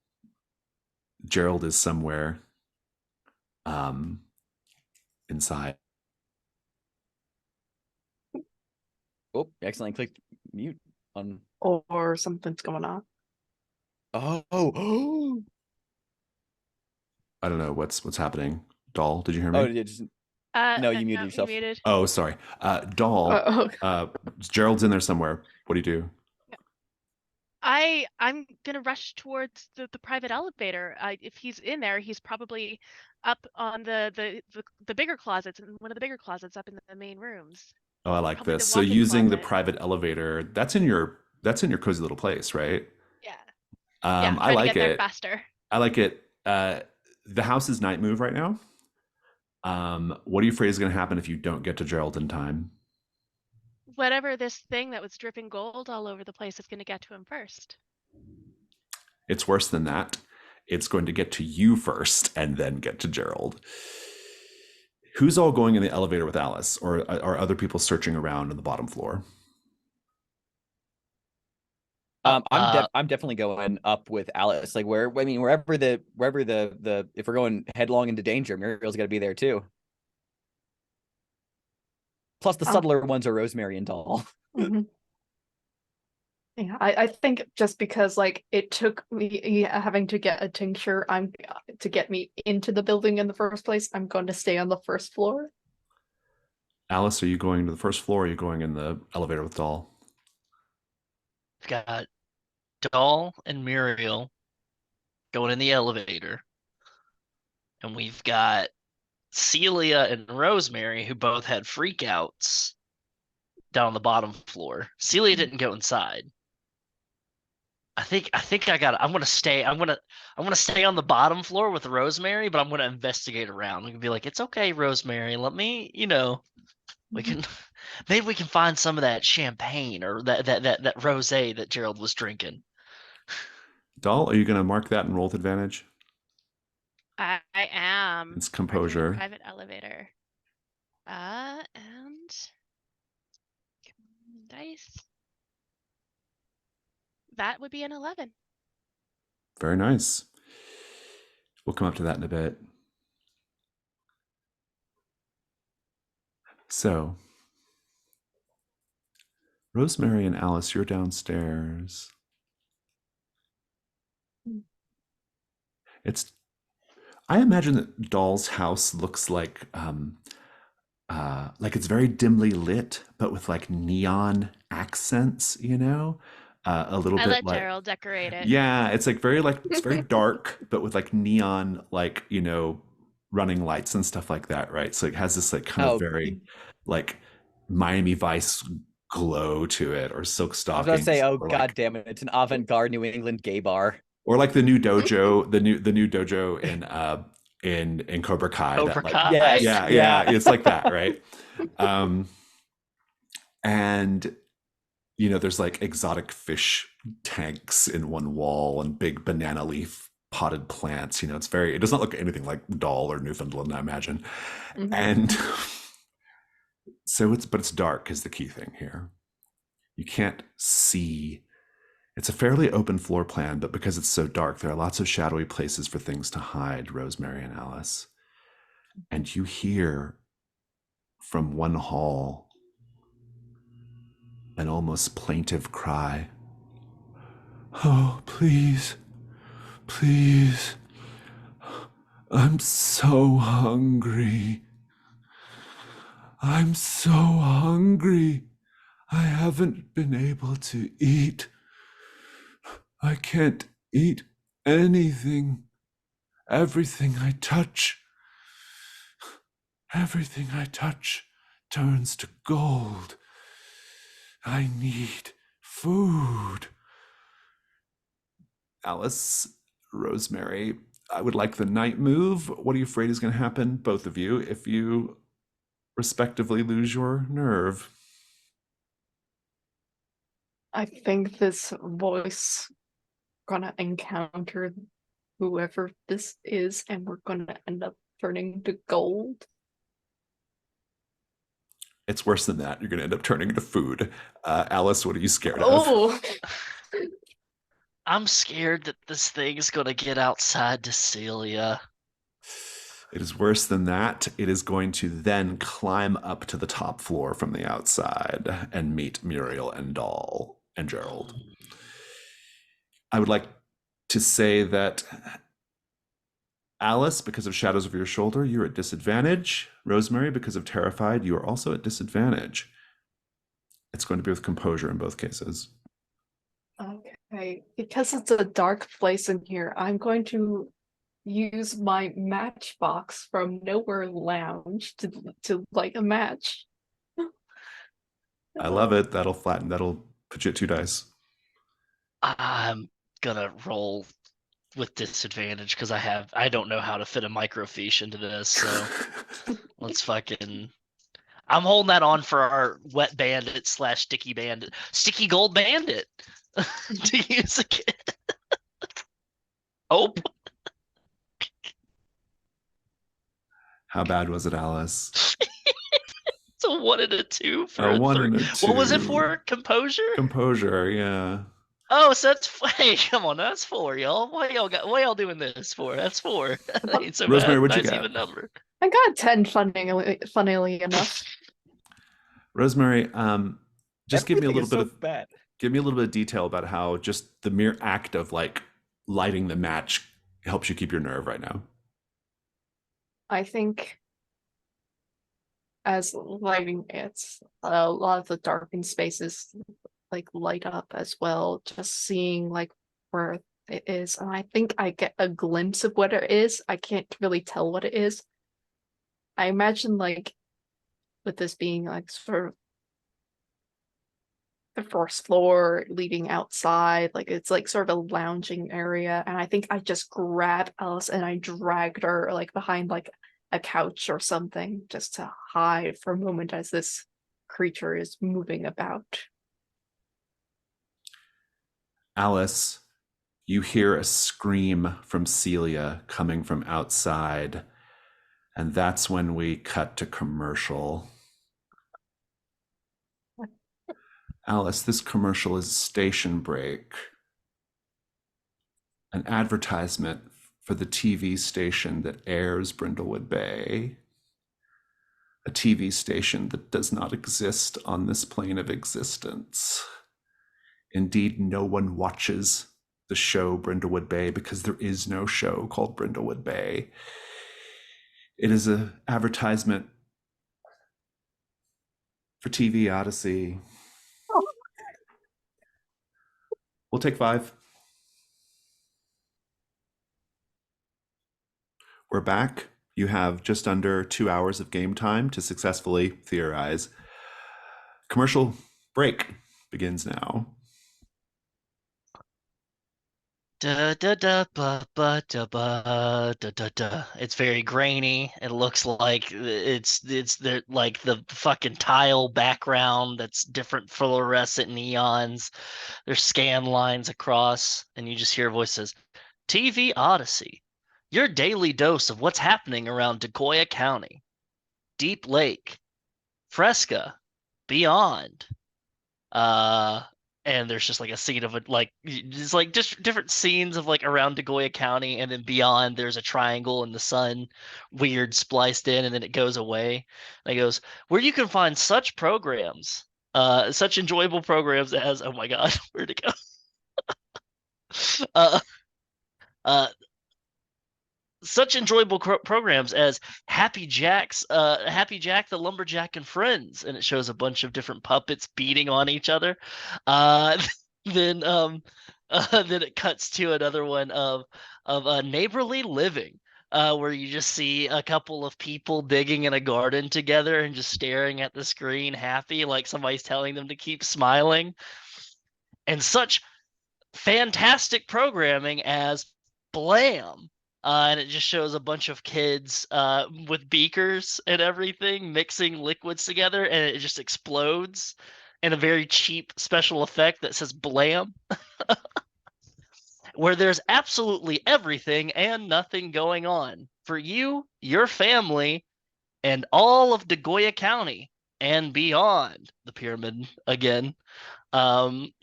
Gerald is somewhere inside. Oh, accidentally clicked mute on. Or something's going on. Oh, I don't know what's happening. Doll, did you hear me? oh, yeah, just no, you muted yourself. You muted. Oh, sorry. Doll, Oh, Gerald's in there somewhere. What do you do? I'm gonna rush towards the private elevator. If he's in there, he's probably up on the bigger closets, in one of the bigger closets up in the main rooms. Oh, I like Probably the this. So walk-in using the closet. private elevator, that's in your cozy little place, right? Yeah. Yeah, I trying to like get there it. faster. I like it. The house is night move right now. What are you afraid is going to happen if you don't get to Gerald in time? Whatever this thing that was dripping gold all over the place is going to get to him first. It's worse than that. It's going to get to you first and then get to Gerald. Who's all going in the elevator with Alice, or are other people searching around on the bottom floor? I'm definitely going up with Alice. Like wherever the if we're going headlong into danger, Muriel's got to be there too. Plus the subtler ones are Rosemary and Doll. mhm. Yeah, I think just because like it took me having to get a tincture, to get me into the building in the first place, I'm going to stay on the first floor. Alice, are you going to the first floor, or are you going in the elevator with Doll? We've got Doll and Muriel going in the elevator. And we've got Celia and Rosemary, who both had freakouts down on the bottom floor. Celia didn't go inside. I think I'm gonna stay on the bottom floor with Rosemary, but I'm gonna investigate around. I'm gonna be like, it's okay, Rosemary, let me, we can maybe we can find some of that champagne or that rosé that Gerald was drinking. Doll, are you going to mark that and roll with advantage? I am. It's marking the composure. private elevator. And dice. That would be an 11. Very nice. We'll come up to that in a bit. So, Rosemary and Alice, you're downstairs. I imagine that Doll's house looks like it's very dimly lit, but with like neon accents, a little I bit let like, Gerald decorate it. yeah, it's very dark, but with like neon, like, running lights and stuff like that, right? So it has this like kind of very like Miami Vice glow to it, or silk I was stockings. about to say, oh or god like, damn it, it's an avant-garde New England gay bar. or like the new dojo, the new dojo in Cobra Kai. Cobra that, like, Kai. Yes. yeah, it's like that, right? And there's like exotic fish tanks in one wall and big banana leaf potted plants. It does not look anything like Doll or Newfoundland, I imagine. Mhm. And so it's dark is the key thing here. You can't see. It's a fairly open floor plan, but because it's so dark, there are lots of shadowy places for things to hide, Rosemary and Alice. And you hear from one hall an almost plaintive cry. Oh, please, please. I'm so hungry. I'm so hungry. I haven't been able to eat. I can't eat anything. Everything I touch turns to gold. I need food. Alice, Rosemary, I would like the night move. What are you afraid is going to happen, both of you, if you respectively lose your nerve. I think this voice gonna encounter whoever this is, and we're gonna end up turning to gold. It's worse than that. You're going to end up turning into food. Alice, what are you scared of? Oh, I'm scared that this thing is gonna get outside to Celia. It is worse than that. It is going to then climb up to the top floor from the outside and meet Muriel and Doll and Gerald. I would like to say that Alice, because of Shadows Over Your Shoulder, you're at disadvantage. Rosemary, because of Terrified, you are also at disadvantage. It's going to be with composure in both cases. okay. Because it's a dark place in here, I'm going to use my matchbox from Nowhere Lounge to light a match. I love it. That'll put you at 2 dice. I'm gonna roll with disadvantage because I don't know how to fit a microfiche into this, so let's fucking. I'm holding that on for our wet bandit / sticky bandit, sticky gold bandit to use again. Oh, How bad was it, Alice? it's a 1 and a 2 for A a 1 3. and a 2. What was it for? Composure? Composure, yeah. Oh, so that's hey, come on, that's 4, y'all. Why y'all doing this for? That's 4. That ain't so Rosemary, bad. what'd you Nice get? even number. I got 10 funnily enough. Rosemary, just give me a Everything little is bit so of bad. give me a little bit of detail about how just the mere act of like lighting the match helps you keep your nerve right now. I think as lighting it's a lot of the darkened spaces like light up as well, just seeing like where it is, and I think I get a glimpse of what it is. I can't really tell what it is. I imagine like with this being like sort of the first floor leading outside, like it's like sort of a lounging area, and I think I just grabbed Alice and I dragged her like behind like a couch or something just to hide for a moment as this creature is moving about. Alice, you hear a scream from Celia coming from outside, and that's when we cut to commercial. Alice, this commercial is Station Break, an advertisement for the TV station that airs Brindlewood Bay, a TV station that does not exist on this plane of existence. Indeed, no one watches the show Brindlewood Bay because there is no show called Brindlewood Bay. It is an advertisement for TV Odyssey. We'll take 5. We're back. You have just under 2 hours of game time to successfully theorize. Commercial break begins now. Da da da ba ba da ba da da da. It's very grainy. It looks like it's the like the fucking tile background that's different fluorescent neons. There's scan lines across, and you just hear voices. TV Odyssey, your daily dose of what's happening around Decoya County, Deep Lake, Fresca, beyond. And there's just like a scene of it, like just like just different scenes of like around Degoya County, and then beyond there's a triangle and the sun weird spliced in, and then it goes away. And it goes where you can find such programs, such enjoyable programs as oh my god, where'd it go? uh, uh, such enjoyable programs as Happy Jack the Lumberjack and Friends, and it shows a bunch of different puppets beating on each other. Then then it cuts to another one of Neighborly Living, where you just see a couple of people digging in a garden together and just staring at the screen, happy, like somebody's telling them to keep smiling. And such fantastic programming as Blam, and it just shows a bunch of kids with beakers and everything mixing liquids together, and it just explodes in a very cheap special effect that says "blam," where there's absolutely everything and nothing going on for you, your family, and all of Dagoya County and beyond. The pyramid again. Um,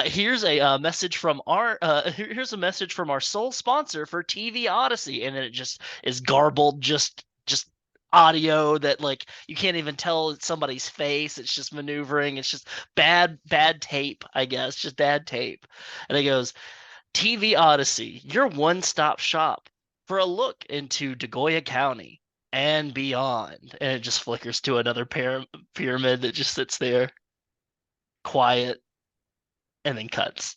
here's a message from our here's a message from our sole sponsor for TV Odyssey, and it just is garbled, just audio that like you can't even tell it's somebody's face. It's just maneuvering. It's just bad tape, I guess, just bad tape. And it goes, TV Odyssey, your one-stop shop for a look into Dagoya County and beyond. And it just flickers to another pyramid that just sits there, quiet, and then cuts.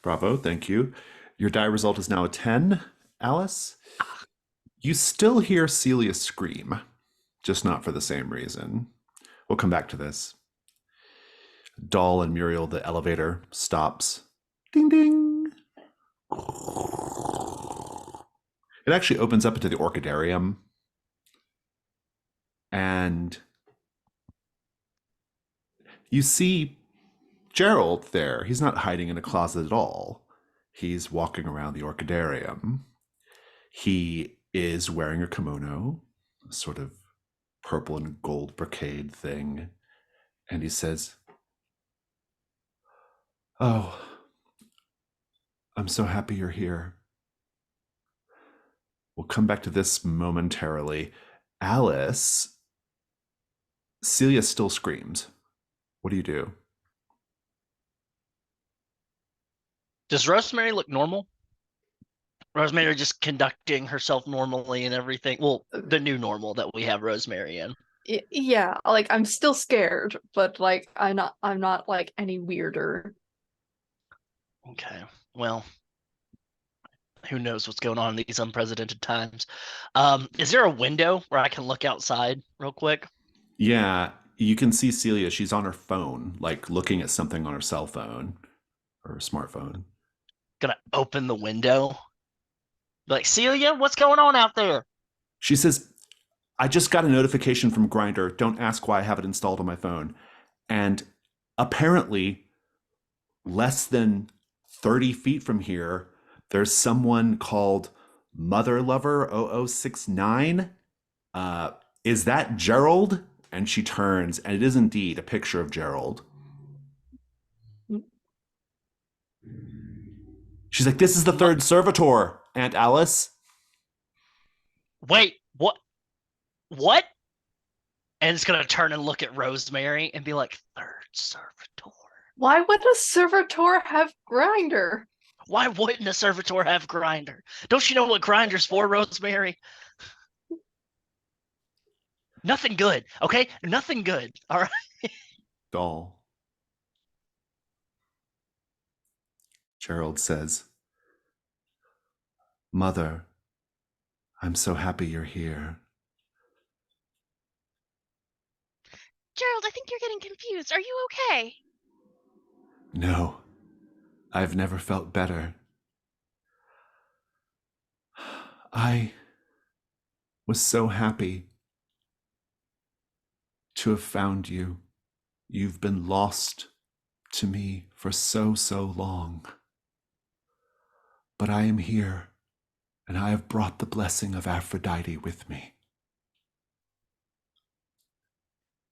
Bravo, thank you. Your die result is now a 10, Alice. You still hear Celia scream, just not for the same reason. We'll come back to this. Doll and Muriel, the elevator stops. Ding, ding. It actually opens up into the orchidarium. And you see Gerald there. He's not hiding in a closet at all. He's walking around the orchidarium. He is wearing a kimono, a sort of purple and gold brocade thing. And he says, "Oh, I'm so happy you're here." We'll come back to this momentarily. Alice, Celia still screams. What do you do? Does Rosemary look normal? Rosemary just conducting herself normally and everything. Well, the new normal that we have Rosemary in. Yeah, like I'm still scared, but like I'm not like any weirder. Okay. Well, who knows what's going on in these unprecedented times. Is there a window where I can look outside real quick? Yeah, you can see Celia. She's on her phone, like looking at something on her cell phone or her smartphone. Gonna open the window. Like, Celia, what's going on out there? She says, "I just got a notification from Grindr. Don't ask why I have it installed on my phone." And apparently, less than 30 feet from here, there's someone called Mother Lover 0069. Is that Gerald? And she turns, and it is indeed a picture of Gerald. She's like, "This is the third servitor, Aunt Alice." Wait, what? What? And it's gonna turn and look at Rosemary and be like, third servitor. Why would a servitor have grinder? Why wouldn't a servitor have grinder? Don't you know what grinder's for, Rosemary? Nothing good, okay? Nothing good. All right. Doll. Gerald says, "Mother, I'm so happy you're here." Gerald, I think you're getting confused. Are you okay? "No, I've never felt better. I was so happy to have found you. You've been lost to me for so long. But I am here, and I have brought the blessing of Aphrodite with me."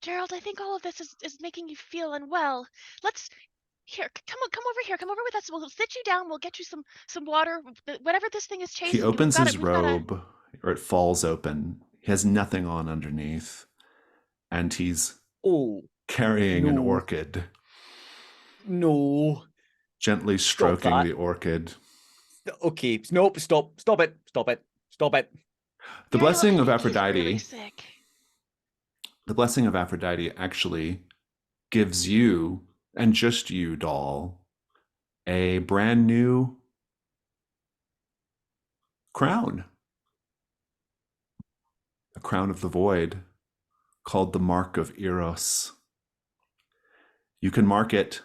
Gerald, I think all of this is making you feel unwell. Let's come over here. Come over with us. We'll sit you down. We'll get you some water. Whatever this thing is chasing He you. opens his We've gotta... robe, or it falls open. He has nothing on underneath, and he's carrying an no. orchid, No. gently stroking that. the orchid. Okay, nope, stop it. The Muriel, blessing I of think he's Aphrodite. really sick. The blessing of Aphrodite actually gives you, and just you, Doll, a brand new crown. A crown of the void called the Mark of Eros. You can mark it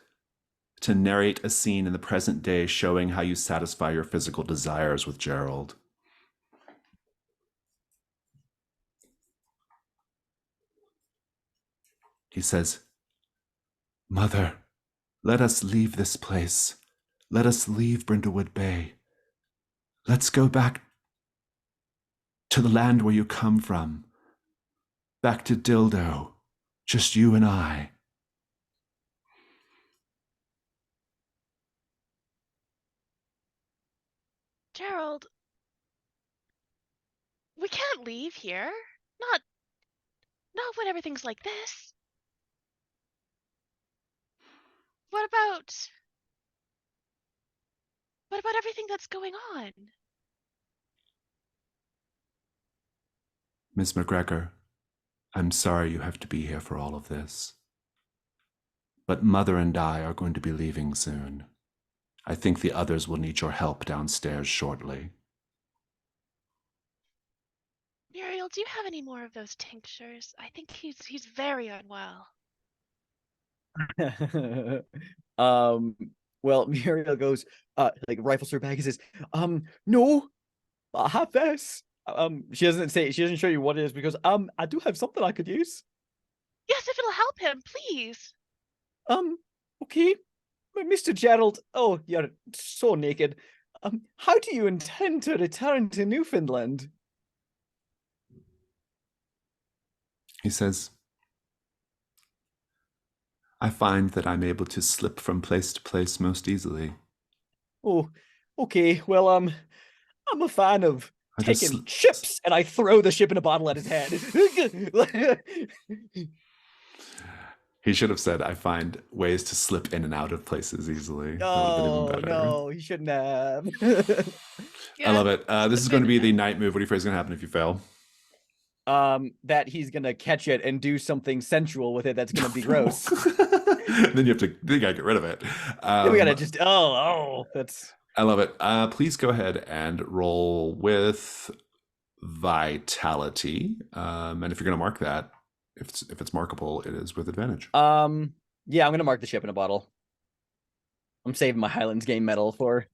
to narrate a scene in the present day showing how you satisfy your physical desires with Gerald. He says, "Mother, let us leave this place. Let us leave Brindlewood Bay. Let's go back to the land where you come from. Back to Dildo. Just you and I." Gerald, we can't leave here. Not when everything's like this. What about everything that's going on? Miss McGregor, I'm sorry you have to be here for all of this. But Mother and I are going to be leaving soon. I think the others will need your help downstairs shortly. Muriel, do you have any more of those tinctures? I think he's very unwell. Well, Muriel goes, like rifles her bag and says, no, I have this. She doesn't show you what it is because, I do have something I could use. Yes, if it'll help him, please. Okay. Mr. Gerald, oh, you're so naked. How do you intend to return to Newfoundland? He says, "I find that I'm able to slip from place to place most easily. Oh, okay. Well, I'm a fan of I just taking ships, and I throw the ship in a bottle at his head. He should have said, "I find ways to slip in and out of places easily." That would have been even Oh better. no, he shouldn't have. I love it. This is going to be the night move. What do you afraid is going to happen if you fail? That he's gonna catch it and do something sensual with it that's gonna be gross. Then you gotta get rid of it. Then we gotta just that's. I love it. Please go ahead and roll with vitality. And if you're gonna mark that, if it's markable, it is with advantage. Yeah, I'm gonna mark the ship in a bottle. I'm saving my Highlands game medal for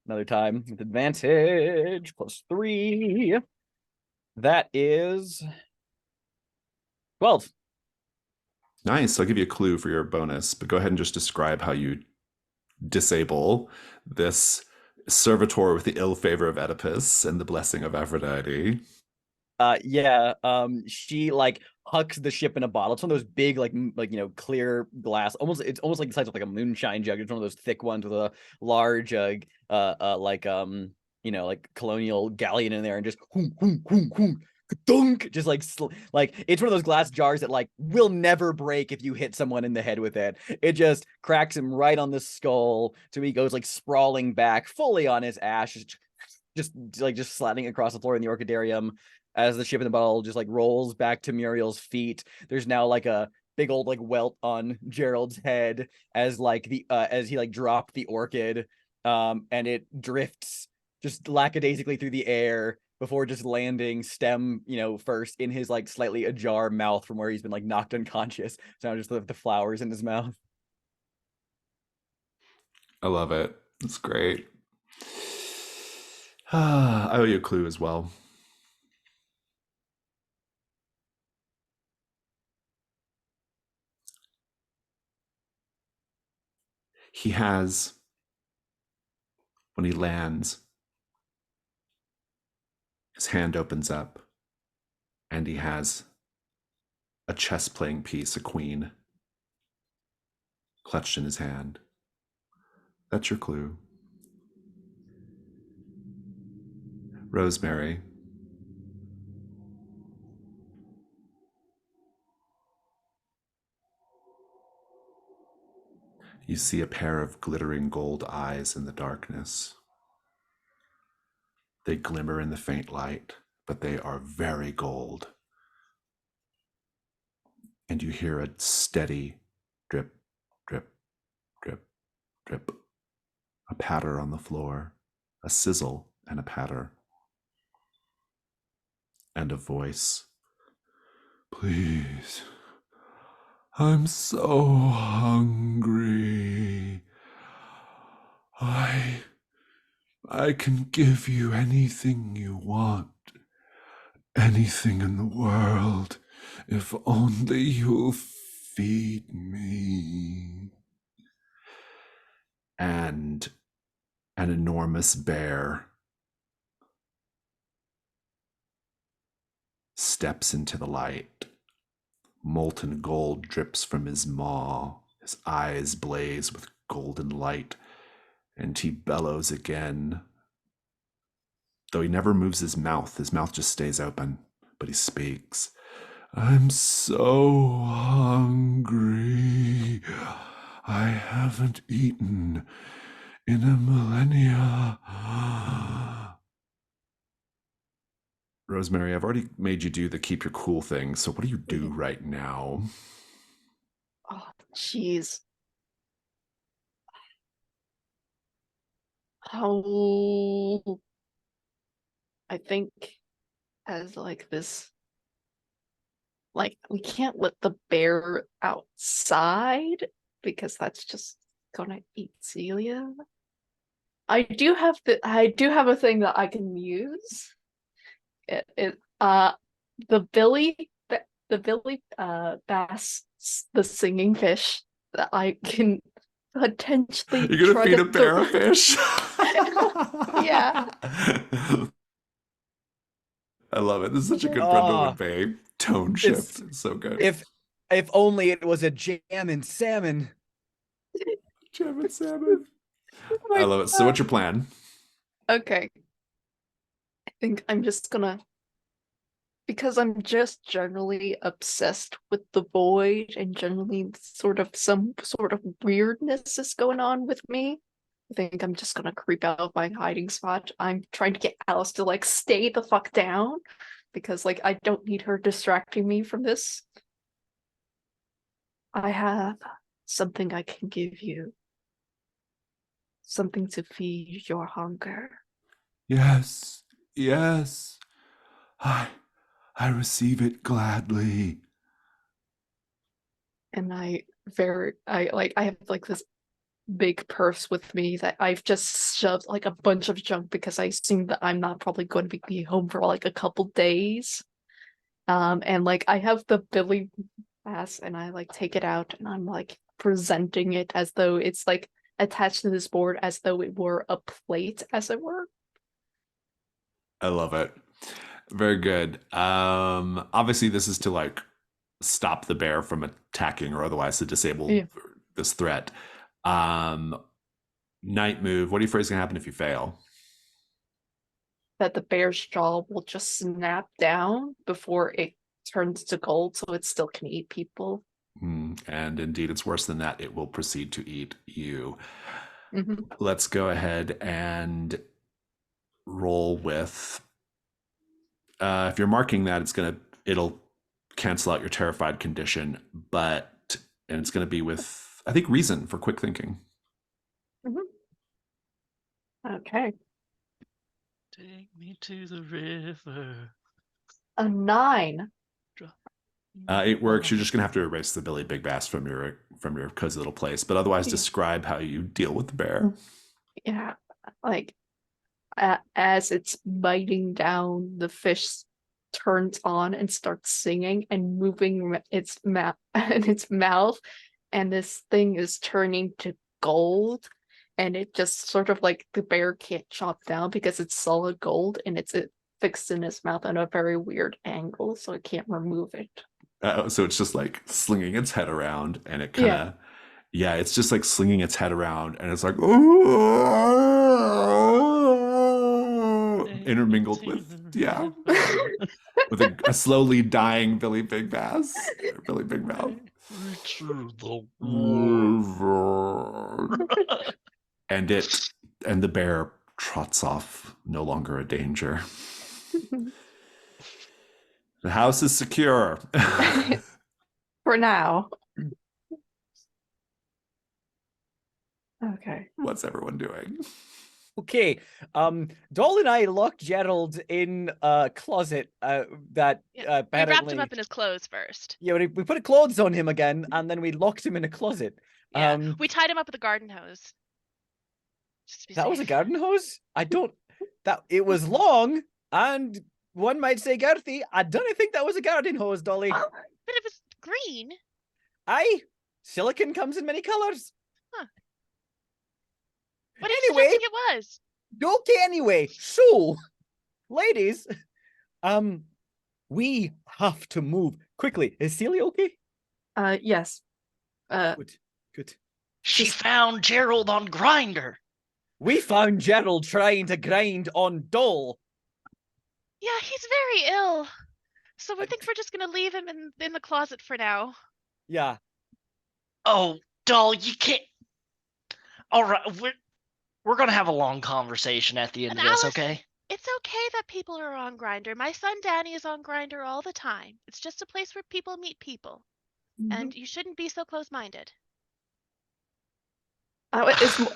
another time with advantage +3. That is 12. Nice. I'll give you a clue for your bonus, but go ahead and just describe how you disable this servitor with the ill favor of Oedipus and the blessing of Aphrodite. She like hucks the ship in a bottle. It's one of those big, like clear glass. It's almost like the size of like a moonshine jug. It's one of those thick ones with a large like colonial galleon in there, and just dunk, just like it's one of those glass jars that like will never break if you hit someone in the head with it. It just cracks him right on the skull, so he goes like sprawling back, fully on his ass, just sliding across the floor in the orchidarium. As the ship in the bottle just like rolls back to Muriel's feet, there's now like a big old like welt on Gerald's head as like as he like dropped the orchid, and it drifts just lackadaisically through the air before just landing stem first in his like slightly ajar mouth from where he's been like knocked unconscious. So now just the flowers in his mouth. I love it. It's great. I owe you a clue as well. He has, when he lands, his hand opens up and he has a chess playing piece, a queen, clutched in his hand. That's your clue. Rosemary. You see a pair of glittering gold eyes in the darkness. They glimmer in the faint light, but they are very gold. And you hear a steady drip, drip, drip, drip. A patter on the floor, a sizzle and a patter. And a voice. "Please, I'm so hungry. I can give you anything you want. Anything in the world, if only you'll feed me. And an enormous bear steps into the light. Molten gold drips from his maw. His eyes blaze with golden light, and he bellows again. Though he never moves his mouth just stays open, but he speaks. I'm so hungry. I haven't eaten in a millennia. Rosemary, I've already made you do the keep your cool thing, so what do you do right now? Oh, jeez. Oh, I think as like this, like we can't let the bear outside because that's just gonna eat Celia. I do have a thing that I can use. The Billy bass, the singing fish that I can potentially You're gonna try feed to a bear a fish? Yeah. I love it. This is such a good Oh, Brindlewood Bay tone shift. it's- It's so good. If only it was a jam and salmon. Jam and salmon. Oh my I love it. So God. what's your plan? Okay. I think I'm just gonna, because I'm just generally obsessed with the void and generally some sort of weirdness is going on with me. I think I'm just gonna creep out of my hiding spot. I'm trying to get Alice to like stay the fuck down because like I don't need her distracting me from this. I have something I can give you. Something to feed your hunger. Yes. Yes. I receive it gladly. And I have like this big purse with me that I've just shoved like a bunch of junk because I assume that I'm not probably going to be home for like a couple days. And like I have the Billy pass and I like take it out and I'm like presenting it as though it's like attached to this board as though it were a plate, as it were. I love it. Very good. Obviously this is to like stop the bear from attacking or otherwise to disable this threat. Night move. What do you afraid is gonna happen if you fail? That the bear's jaw will just snap down before it turns to gold so it still can eat people. And indeed, it's worse than that. It will proceed to eat you. Mm-hmm. Let's go ahead and roll with. If you're marking that, it'll cancel out your terrified condition, and it's gonna be with I think reason for quick thinking. Mm-hmm. Okay. Take me to the river. A 9. It works. You're just gonna have to erase the Billy Big Bass from your cozy little place, but otherwise describe how you deal with the bear. Yeah, like as it's biting down, the fish turns on and starts singing and moving its mouth and this thing is turning to gold, and it just sort of like the bear can't chop down because it's solid gold and it's fixed in its mouth at a very weird angle, so it can't remove it. So it's just like slinging its head around, and it kind of, it's just like slinging its head around, and it's like intermingled with with a slowly dying Billy Big Bass, Billy Big Mouth. And the bear trots off, no longer a danger. The house is secure. For now. Okay. What's everyone doing? Okay. Doll and I locked Gerald in a closet that We apparently wrapped him up in his clothes first. Yeah, we put clothes on him again, and then we locked him in a closet. Yeah, we tied him up with a garden hose. Just be That was a safe. garden hose? I don't. That it was long, and one might say girthy. I don't think that was a garden hose, Dolly. But it was green. Aye, silicon comes in many colors. What are you Anyway, suggesting it was? okay. Anyway, so, ladies, we have to move quickly. Is Celia okay? Yes. Good, good. She found Gerald on Grinder. We found Gerald trying to grind on Dole. Yeah, he's very ill. So we think we're just gonna leave him in the closet for now. Yeah. Oh, doll, you can't. All right, we're gonna have a long conversation at the end And of this, Alice, okay? it's okay that people are on Grinder. My son Danny is on Grinder all the time. It's just a place where people meet people. And you shouldn't be so close-minded.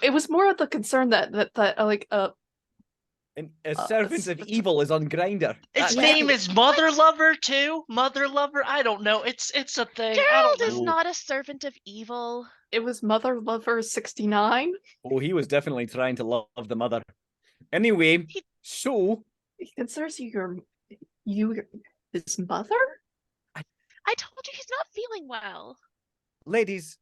It was more of the concern that like And a servant of evil is on Grinder. Its Yeah. name is Mother Lover too. Mother Lover. I don't know. It's a thing. I Gerald don't is know. not a servant of evil. it was Mother Lover 69. Oh, he was definitely trying to love the mother. Anyway, He- so He considers you his mother? I told you he's not feeling well. ladies,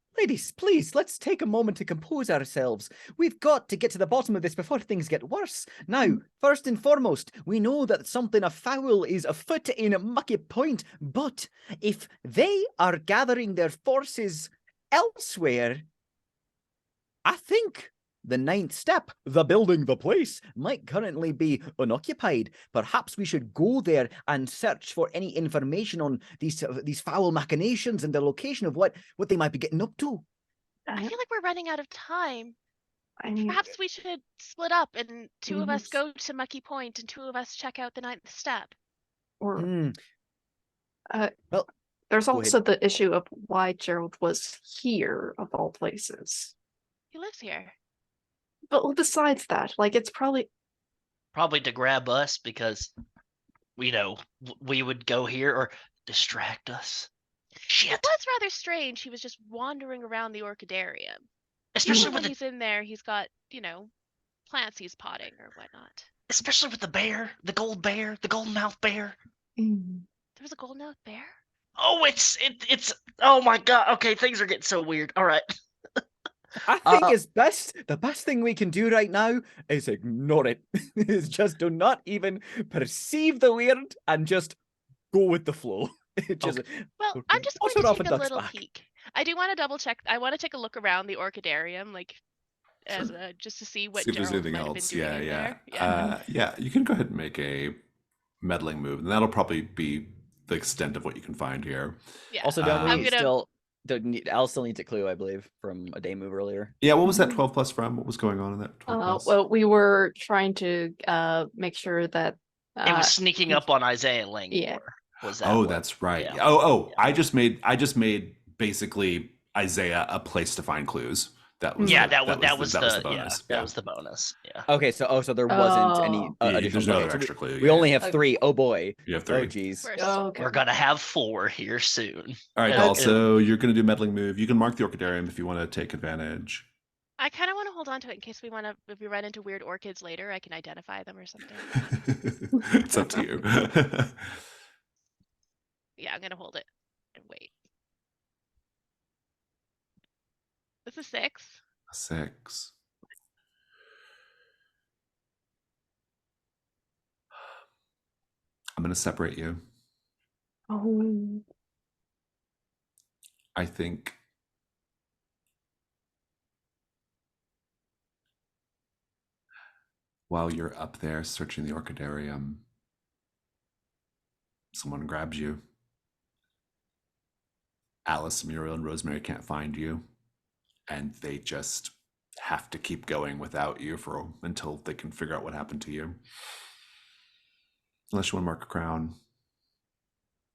please, let's take a moment to compose ourselves. We've got to get to the bottom of this before things get worse. Now, first and foremost, we know that something afoul is afoot in Mucky Point, but if they are gathering their forces elsewhere, I think the ninth step, the building the place, might currently be unoccupied. Perhaps we should go there and search for any information on these foul machinations and the location of what they might be getting up to. I feel like we're running out of time. I mean, Perhaps we should split up and two of us go to Mucky Point and two of us check out the ninth step. or Well, there's go also ahead. the issue of why Gerald was here of all places. He lives here. But besides that, like it's probably Probably to grab us because, we would go here or distract us. It Shit. was rather strange. He was just wandering around the orchidarium. Especially Usually with when the he's in there, he's got, plants he's potting or whatnot. bear, the gold bear, the golden mouth bear. There was a golden-mouthed bear? Oh, it's oh my god. Okay, things are getting so weird. All right. I think the best thing we can do right now is ignore it. Is just do not even perceive the weird and just go with the flow. Just, Well, okay, I'm just toss going her to off take and a ducks little back. peek. I do want to double check. I want to take a look around the orchidarium, as just to see what See if there's Gerald anything might have else. been doing Yeah, in yeah. there. Yeah, you can go ahead and make a meddling move, and that'll probably be the extent of what you can find here. Yeah. Also, don't I'm we gonna- still Al still needs a clue, I believe, from a day move earlier. Yeah, what was that 12 plus from? What was going on in that 12 plus? well, we were trying to make sure that It was sneaking up on Isaiah Langmore. yeah. Was that? Oh, what- that's right. yeah. Oh, I just made basically Isaiah a place to find clues. That was Yeah, the, that was the bonus. that was the bonus. Yeah. Okay, so there wasn't any Yeah, additional. there's no okay, other so extra clue. we yeah. only have Okay. 3. Oh boy. You have Oh 3. geez. First. Okay. We're gonna have 4 here soon. All right, Uh, Doll. So you're going to do meddling move. You can mark the orchidarium if you want to take advantage. I kind of want to hold on to it in case if we run into weird orchids later, I can identify them or something. It's up to you. Yeah, I'm gonna hold it and wait. This is 6. 6. I'm going to separate you. Oh, I think while you're up there searching the orchidarium, someone grabs you. Alice, Muriel, and Rosemary can't find you, and they just have to keep going without you until they can figure out what happened to you. Unless you want to mark a crown.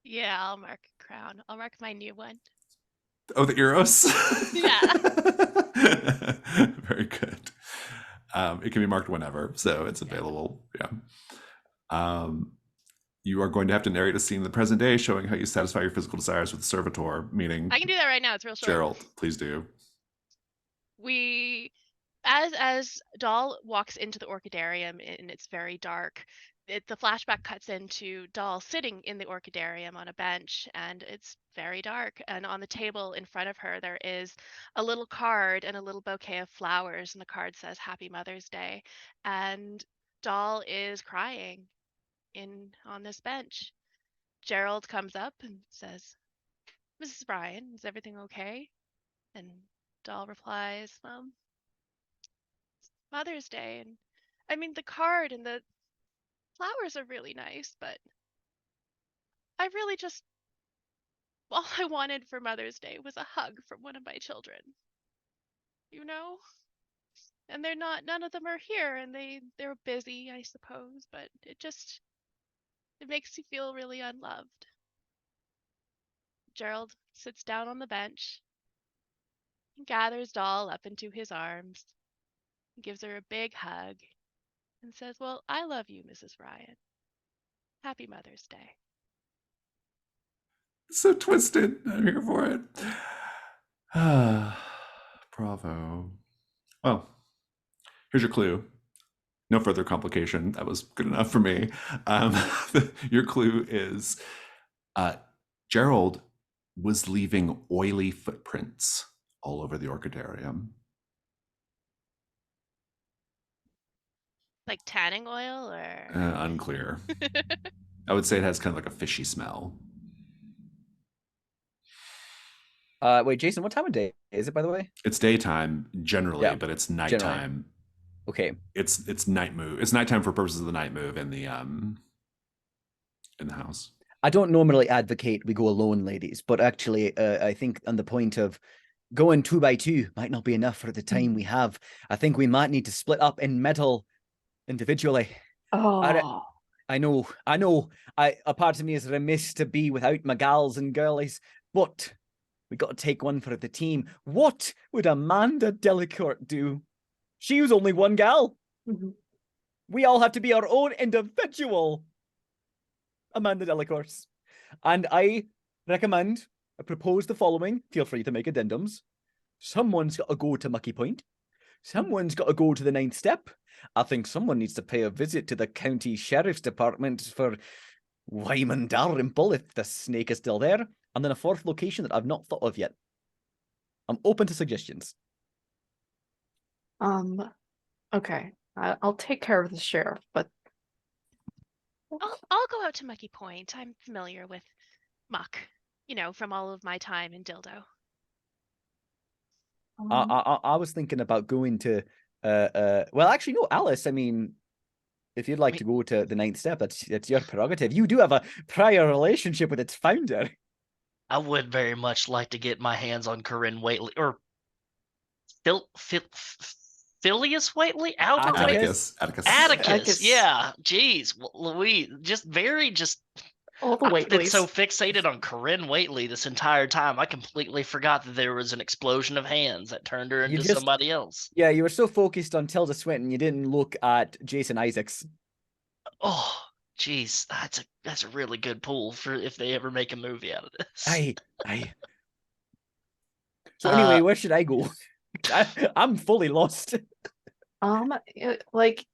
Yeah, I'll mark a crown. I'll mark my new one. Oh, the Eros? Yeah. Very good. It can be marked whenever, so it's available. Yeah. You are going to have to narrate a scene in the present day showing how you satisfy your physical desires with the servitor, meaning I can do that right now. It's real short. Gerald. Please do. We As Doll walks into the orchidarium and it's very dark, the flashback cuts into Doll sitting in the orchidarium on a bench, and it's very dark. And on the table in front of her, there is a little card and a little bouquet of flowers, and the card says "Happy Mother's Day." And Doll is crying on this bench. Gerald comes up and says, "Mrs. Bryan, is everything okay?" And Doll replies, Mother's Day, and I mean the card and the flowers are really nice, but I really just all I wanted for Mother's Day was a hug from one of my children. You know? And none of them are here, and they're busy, I suppose, but it makes you feel really unloved. Gerald sits down on the bench and gathers Doll up into his arms and gives her a big hug and says, "Well, I love you, Mrs. Ryan. Happy Mother's Day." So twisted. I'm here for it. Bravo. Well, here's your clue. No further complication. That was good enough for me. Your clue is Gerald was leaving oily footprints all over the orchidarium. Like tanning oil or Unclear. I would say it has kind of like a fishy smell. Wait, Jason, what time of day is it, by the way? It's daytime generally, Yeah, but it's nighttime. Okay. It's night move. It's nighttime for purposes of the night move in the house. I don't normally advocate we go alone, ladies, but actually, I think on the point of going 2 by 2 might not be enough for the time we have. I think we might need to split up in metal individually. Oh, I know. A part of me is remiss to be without my gals and girlies, but we got to take one for the team. What would Amanda Delacourt do? She was only one gal. Mhm. We all have to be our own individual Amanda Delacourts. And I propose the following. Feel free to make addendums. Someone's got to go to Mucky Point. Someone's got to go to the 9th step. I think someone needs to pay a visit to the county sheriff's department for Wyman Dalrymple, if the snake is still there. And then a 4th location that I've not thought of yet. I'm open to suggestions. Okay. I'll take care of the sheriff, but I'll go out to Mucky Point. I'm familiar with Muck, from all of my time in Dildo. I was thinking about going to well, actually no, Alice, I mean, if you'd like to go to the 9th step, that's your prerogative. You do have a prior relationship with its founder. I would very much like to get my hands on Corinne Waitley, or Phileas Waitley? Albert Waitley? Atticus. Yeah. Jeez. Louise, all the I've been Waitleys. so fixated on Corinne Waitley this entire time. I completely forgot that there was an explosion of hands that turned her into somebody else. Yeah, you were so focused on Tilda Swinton, you didn't look at Jason Isaacs. Oh, jeez, that's a really good pull for if they ever make a movie out of this. Aye. So anyway, where should I go? I'm fully lost. Like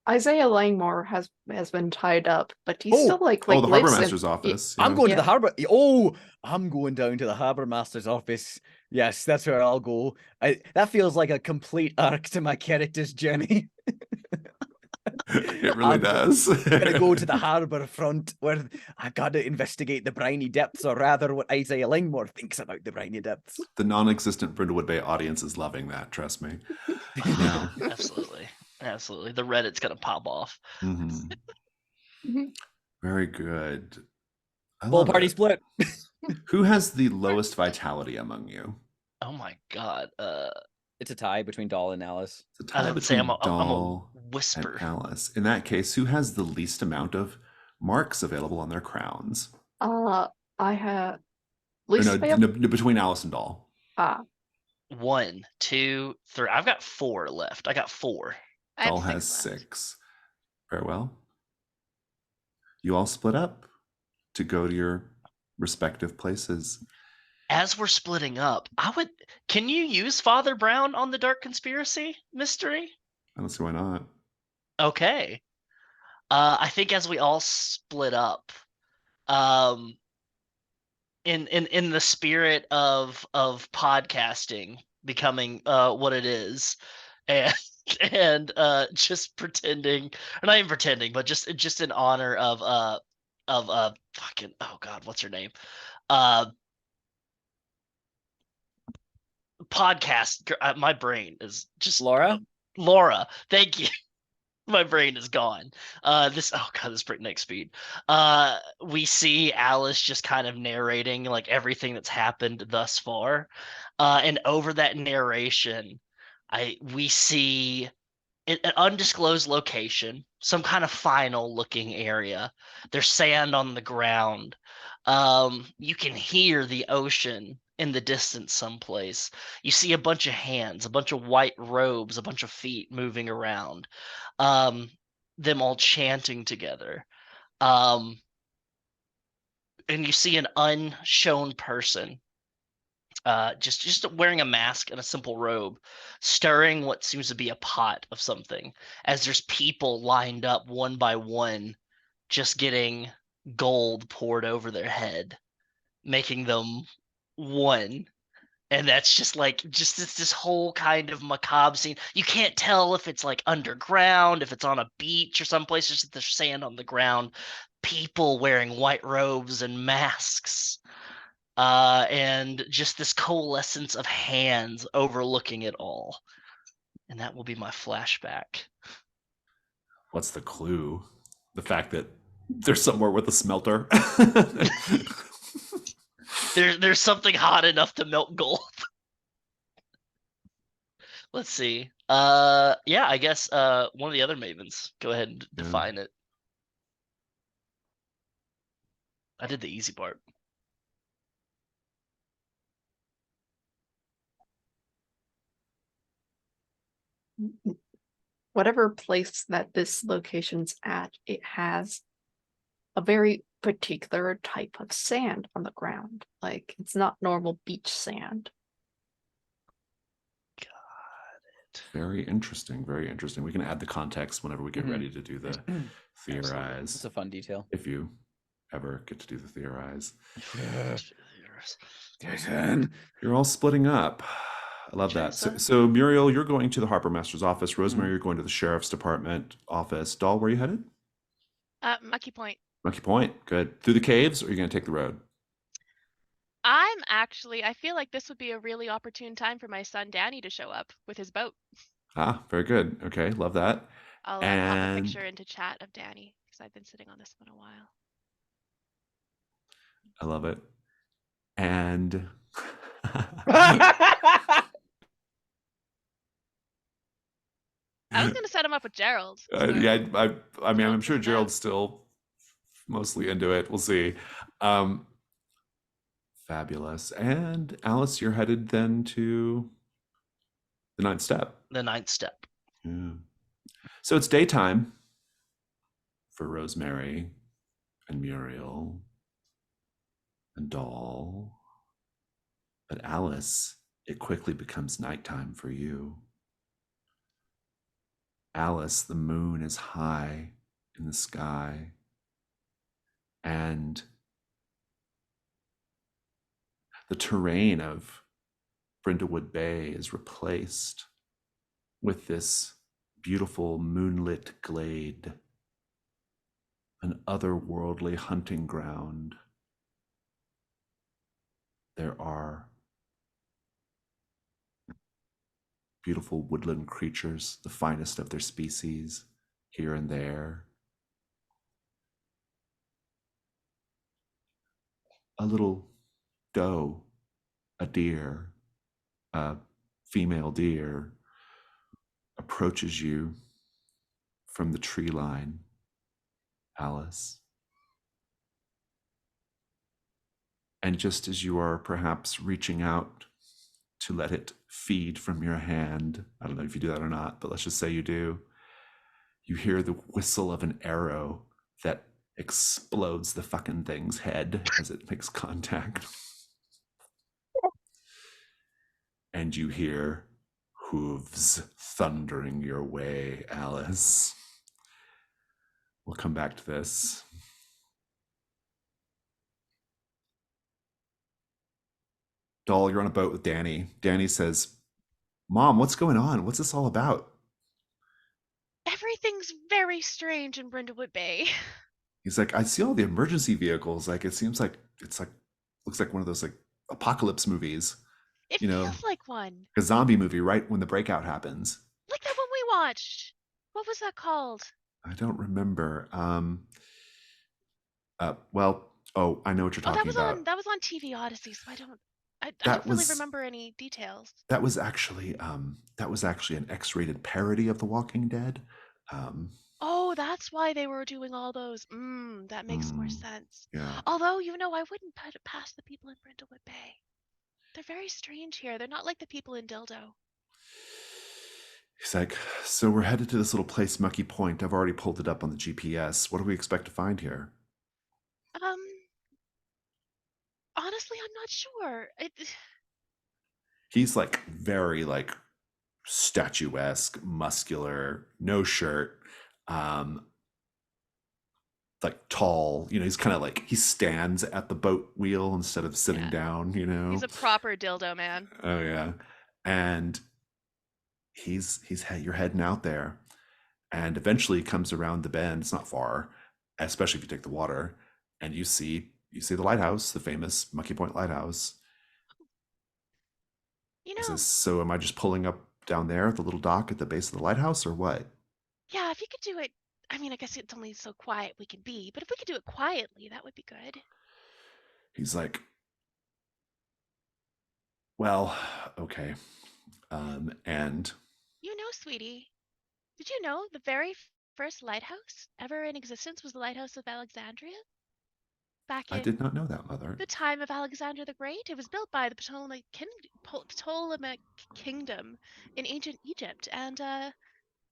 Isaiah Langmore has been tied up, but he's still like the harbor lives master's office. I'm going to the harbor. Oh, I'm going down to the harbor master's office. Yes, that's where I'll go. That feels like a complete arc to my character's journey. It really does. I'm gonna go to the harbor front where I've got to investigate the briny depths, or rather what Isaiah Langmore thinks about the briny depths. The non-existent Brindlewood Bay audience is loving that, trust me. Yeah. Absolutely. The Reddit's gonna pop off. Mm-hmm. Very good. Full party split. Who has the lowest vitality among you? Oh my god. It's a tie between Doll and Alice. It's a tie between Doll I'm a whisper. and Alice. In that case, who has the least amount of marks available on their crowns? I have between Alice and Doll. 1, 2, 3. I've got 4 left. I got 4. Doll has 6. Very well. You all split up to go to your respective places. as we're splitting up, can you use Father Brown on the Dark Conspiracy mystery? I don't see why not. Okay. I think as we all split up, um, in the spirit of podcasting becoming what it is, and and just pretending, or not even pretending, but just in honor of fucking, oh god, what's her name? Podcast. My brain is just Laura? Laura. Thank you. My brain is gone. This breakneck speed. We see Alice just kind of narrating like everything that's happened thus far, and over that narration, we see an undisclosed location, some kind of final looking area. There's sand on the ground. You can hear the ocean in the distance someplace. You see a bunch of hands, a bunch of white robes, a bunch of feet moving around, them all chanting together. And you see an unshown person, just wearing a mask and a simple robe, stirring what seems to be a pot of something, as there's people lined up one by one, just getting gold poured over their head, making them one. And that's just this whole kind of macabre scene. You can't tell if it's like underground, if it's on a beach or someplace. Just there's sand on the ground, people wearing white robes and masks, and just this coalescence of hands overlooking it all. And that will be my flashback. What's the clue? The fact that there's somewhere with a smelter. There's something hot enough to melt gold. Let's see. Yeah, I guess one of the other mavens. Go ahead and define it. I did the easy part. Whatever place that this location's at, it has a very particular type of sand on the ground. Like, it's not normal beach sand. Got it. Very interesting. Very interesting. We can add the context whenever we get ready to do the theorize. It's a fun detail. If you ever get to do the theorize. Jason. You're all splitting up. I love that. So Muriel, you're going to the Harbor Master's office. Rosemary, you're going to the Sheriff's Department office. Doll, where are you headed? Mucky Point. Monkey Point. Good. Through the caves, or are you going to take the road? I feel like this would be a really opportune time for my son Danny to show up with his boat. Ah, very good. Okay, love that. I'll pop a And picture into chat of Danny because I've been sitting on this one a while. I love it. And I was gonna set him up with Gerald. yeah, I mean, I'm sure Gerald's Gerald's still mostly into it. We'll see. Fabulous. And Alice, you're headed then to the ninth step. The ninth step. Yeah. So it's daytime for Rosemary and Muriel and Doll. But Alice, it quickly becomes nighttime for you. Alice, the moon is high in the sky, and the terrain of Brindlewood Bay is replaced with this beautiful moonlit glade, an otherworldly hunting ground. There are beautiful woodland creatures, the finest of their species, here and there. A little doe, a deer, a female deer, approaches you from the tree line, Alice. And just as you are perhaps reaching out to let it feed from your hand, I don't know if you do that or not, but let's just say you do, you hear the whistle of an arrow that explodes the fucking thing's head as it makes contact. and you hear hooves thundering your way, Alice. We'll come back to this. Doll, you're on a boat with Danny. Danny says, Mom, what's going on? What's this all about? Everything's very strange in Brindlewood Bay. He's like, I see all the emergency vehicles. Like, it seems like it's like, looks like one of those like apocalypse movies, It you know, feels like one. a zombie movie right when the breakout happens. Like that one we watched. What was that called? I don't remember. Well, oh, I know what you're Oh, talking about. that was on TV Odyssey, so I That don't really was remember any details. that was actually an X-rated parody of The Walking Dead. Oh, that's why they were doing all those. That makes more Mm, sense. yeah. Although, I wouldn't put it past the people in Brindlewood Bay. They're very strange here. They're not like the people in Dildo. He's like, so we're headed to this little place, Mucky Point. I've already pulled it up on the GPS. What do we expect to find here? Honestly, I'm not sure. He's like very like statuesque, muscular, no shirt, like tall. He's kind of like he stands at the boat wheel instead of sitting Yeah. down. He's a proper dildo man. Oh yeah, and you're heading out there, and eventually he comes around the bend. It's not far, especially if you take the water, and you see the lighthouse, the famous Mucky Point Lighthouse. He says, so am I just pulling up down there at the little dock at the base of the lighthouse, or what? Yeah, if you could do it. I mean, I guess it's only so quiet we can be, but if we could do it quietly, that would be good. He's like, well, okay. And Sweetie, did you know the very first lighthouse ever in existence was the Lighthouse of Alexandria? Back I in did not know that, Mother. the time of Alexander the Great. It was built by the Ptolemaic Kingdom in ancient Egypt, and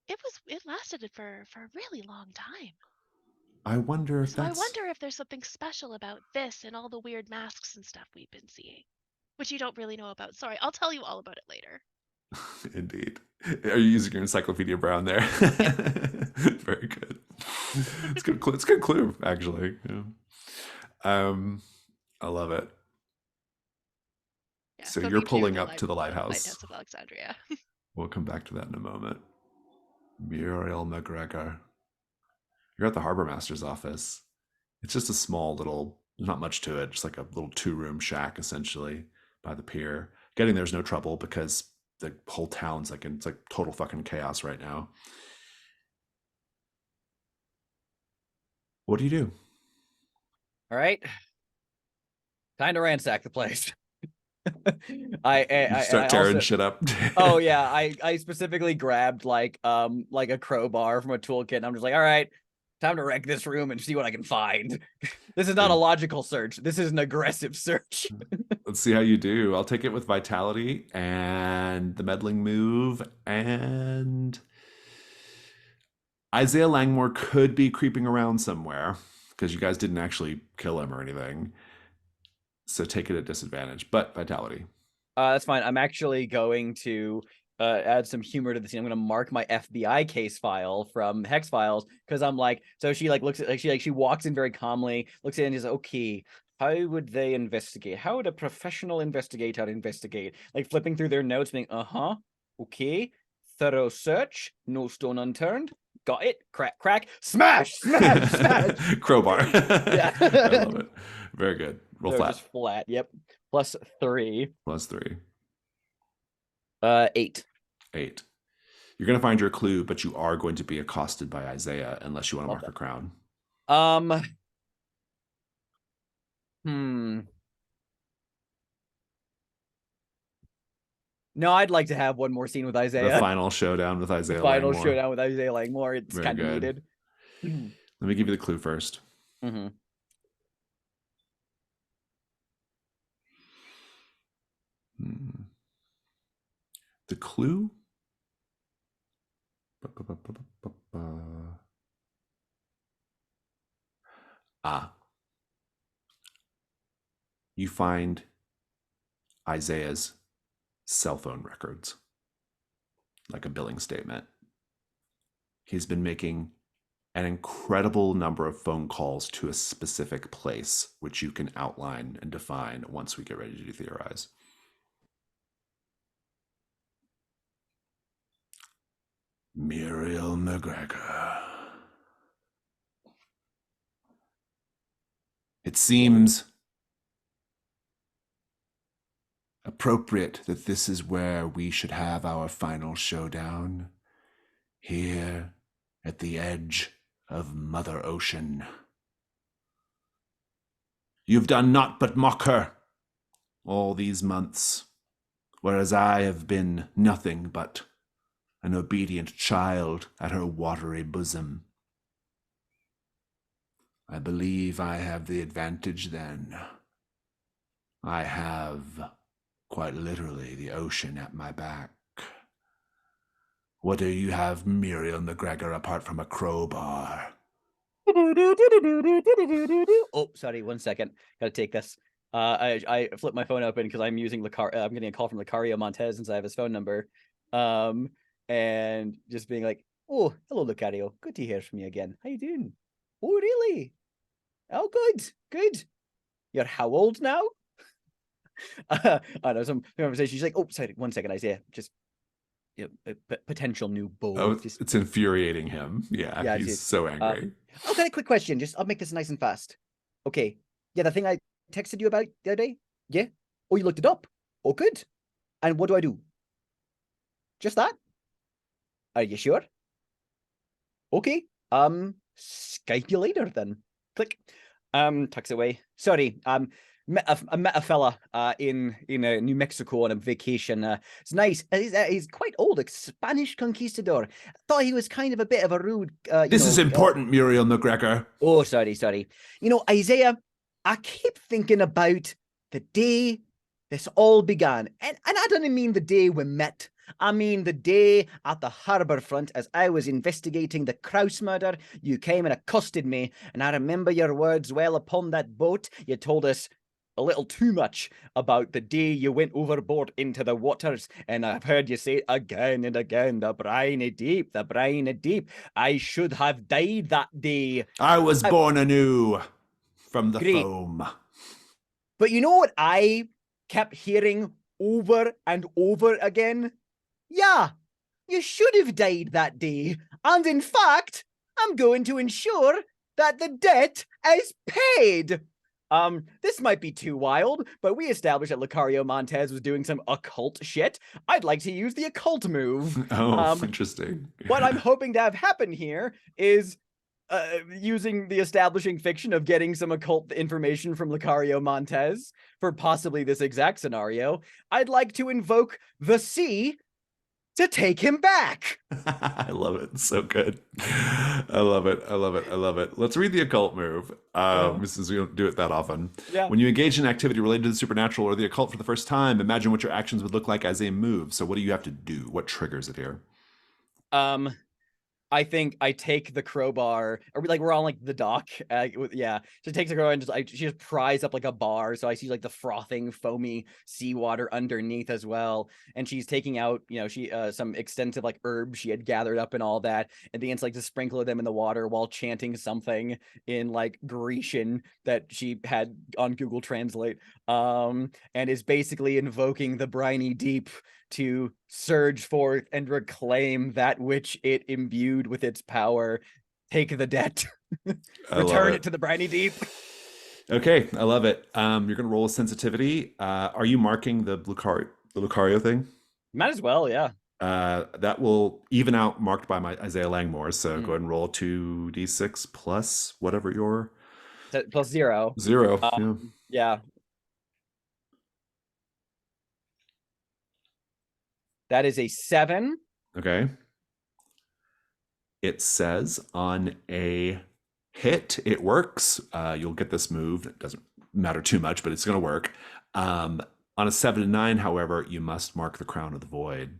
it lasted for a really long time. I wonder if So I wonder if there's something special about this and all the weird masks and stuff we've been seeing, which you don't really know about. Sorry, I'll tell you all about it later. Indeed. Are you using your Encyclopedia Brown there? Yep. Very good. It's good. It's a good clue, actually. Yeah. I love it. Yeah, so go you're be pulling clearly up to the lighthouse. Lighthouse of Alexandria. We'll come back to that in a moment. Muriel McGregor. You're at the harbor master's office. It's just a small little, there's not much to it, just like a little 2-room shack essentially by the pier. Getting there's no trouble because the whole town's it's like total fucking chaos right now. What do you do? All right. Time to ransack the place. You start tearing shit up. Oh yeah, I specifically grabbed like a crowbar from a toolkit, and I'm just like, all right, time to wreck this room and see what I can find. This is not a logical search. This is an aggressive search. Let's see how you do. I'll take it with vitality and the meddling move, and Isaiah Langmore could be creeping around somewhere because you guys didn't actually kill him or anything. So take it at disadvantage, but vitality. That's fine. I'm actually going to add some humor to the scene. I'm going to mark my FBI case file from Hex Files because I'm like, so she like looks at she walks in very calmly, looks at it and is okay. How would they investigate? How would a professional investigator investigate? Like flipping through their notes, being okay, thorough search, no stone unturned. Got it. Crack, crack, smash, smash, smash. Crowbar. Yeah. I love it. Very good. Roll flat. Just flat. Yep. +3. +3. 8. 8. You're going to find your clue, but you are going to be accosted by Isaiah unless you want to mark a crown. No, I'd like to have one more scene with Isaiah. The final showdown with Isaiah Langmore. Langmore. It's kind of needed. Let me give you the clue first. Mm-hmm. The clue? You find Isaiah's cell phone records, like a billing statement. He's been making an incredible number of phone calls to a specific place, which you can outline and define once we get ready to theorize. Muriel McGregor. It seems appropriate that this is where we should have our final showdown, here at the edge of Mother Ocean. You've done naught but mock her all these months, whereas I have been nothing but an obedient child at her watery bosom. I believe I have the advantage then. I have, quite literally, the ocean at my back. What do you have, Muriel McGregor, apart from a crowbar? Oh, sorry, 1 second. Gotta take this. I flipped my phone open because I'm using I'm getting a call from Lucario Montez since I have his phone number. And just being like, oh, hello, Lucario. Good to hear from you again. How you doing? Oh, really? Oh, good. You're how old now? I know some conversation. She's like, oh, sorry, 1 second, Isaiah. Just potential new beau. Oh, it's infuriating him. Yeah, he's dude. so angry. Okay, a quick question. I'll make this nice and fast. Okay. Yeah, the thing I texted you about the other day? Yeah? Oh, you looked it up? Oh, good. And what do? Just that? Are you sure? Okay. Skype you later then. Click. Tucks away. Sorry. I met a fella in New Mexico on a vacation. It's nice. He's quite old, a Spanish conquistador. Thought he was kind of a bit of a rude. This is important, Muriel McGregor. Oh, sorry. Isaiah, I keep thinking about the day this all began, and I don't mean the day we met. I mean the day at the harbour front as I was investigating the Kraus murder. You came and accosted me, and I remember your words well upon that boat. You told us a little too much about the day you went overboard into the waters, and I've heard you say again and again, the briny deep. I should have died that day. I was born anew from the Great. foam. But you know what I kept hearing over and over again? Yeah, you should have died that day. And in fact, I'm going to ensure that the debt is paid. This might be too wild, but we established that Lucario Montez was doing some occult shit. I'd like to use the occult move. Oh, interesting. What I'm hoping to have happen here is using the establishing fiction of getting some occult information from Lucario Montez for possibly this exact scenario. I'd like to invoke the sea to take him back. I love it. It's so good. I love it. Let's read the occult move. Since we don't do it that often. Yeah. When you engage in activity related to the supernatural or the occult for the first time, imagine what your actions would look like as a move. So what do you have to do? What triggers it here? I think I take the crowbar, or we're on like the dock. She takes the crowbar and she just pries up like a bar, so I see like the frothing, foamy seawater underneath as well. And she's taking out, some extensive like herbs she had gathered up and all that, and begins like to sprinkle them in the water while chanting something in like Grecian that she had on Google Translate. And is basically invoking the briny deep to surge forth and reclaim that which it imbued with its power. Take the debt. Return it to the briny deep. Okay, I love it. You're gonna roll a sensitivity. Are you marking the Lucario thing? Might as well, yeah. That will even out marked by my Isaiah Langmore. So go ahead and roll 2d6 plus whatever your plus 0. 0. Yeah. That is a 7. Okay. It says on a hit, it works. You'll get this move. It doesn't matter too much, but it's going to work. On a 7 to 9, however, you must mark the Crown of the Void.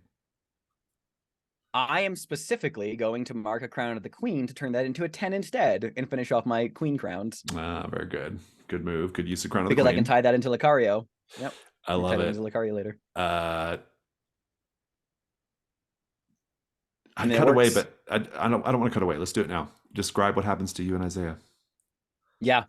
I am specifically going to mark a Crown of the Queen to turn that into a 10 instead and finish off my Queen crowns. Very good. Good move. Good use of Crown of the Queen. Because I can tie that into Lucario. Yep. I love it. Into Lucario later. I'd it cut away, works. but I don't want to cut away. Let's do it now. Describe what happens to you and Isaiah. Yeah.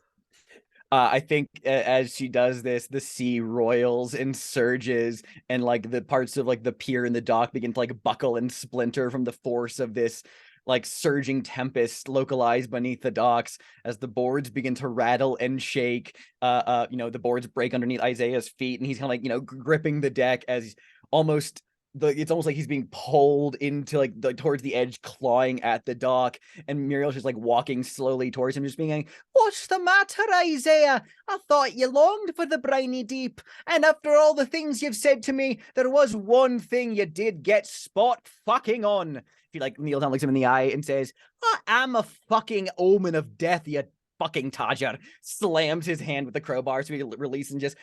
I think as she does this, the sea roils and surges, and like the parts of like the pier and the dock begin to like buckle and splinter from the force of this like surging tempest localized beneath the docks as the boards begin to rattle and shake. The boards break underneath Isaiah's feet, and he's kind of like, gripping the deck as almost it's almost like he's being pulled into like towards the edge, clawing at the dock, and Muriel's just like walking slowly towards him, just being like, "What's the matter, Isaiah? I thought you longed for the briny deep, and after all the things you've said to me, there was one thing you did get spot fucking on." He like kneels down, looks him in the eye, and says, "I am a fucking omen of death, you fucking Tajar." Slams his hand with the crowbar so he releases and just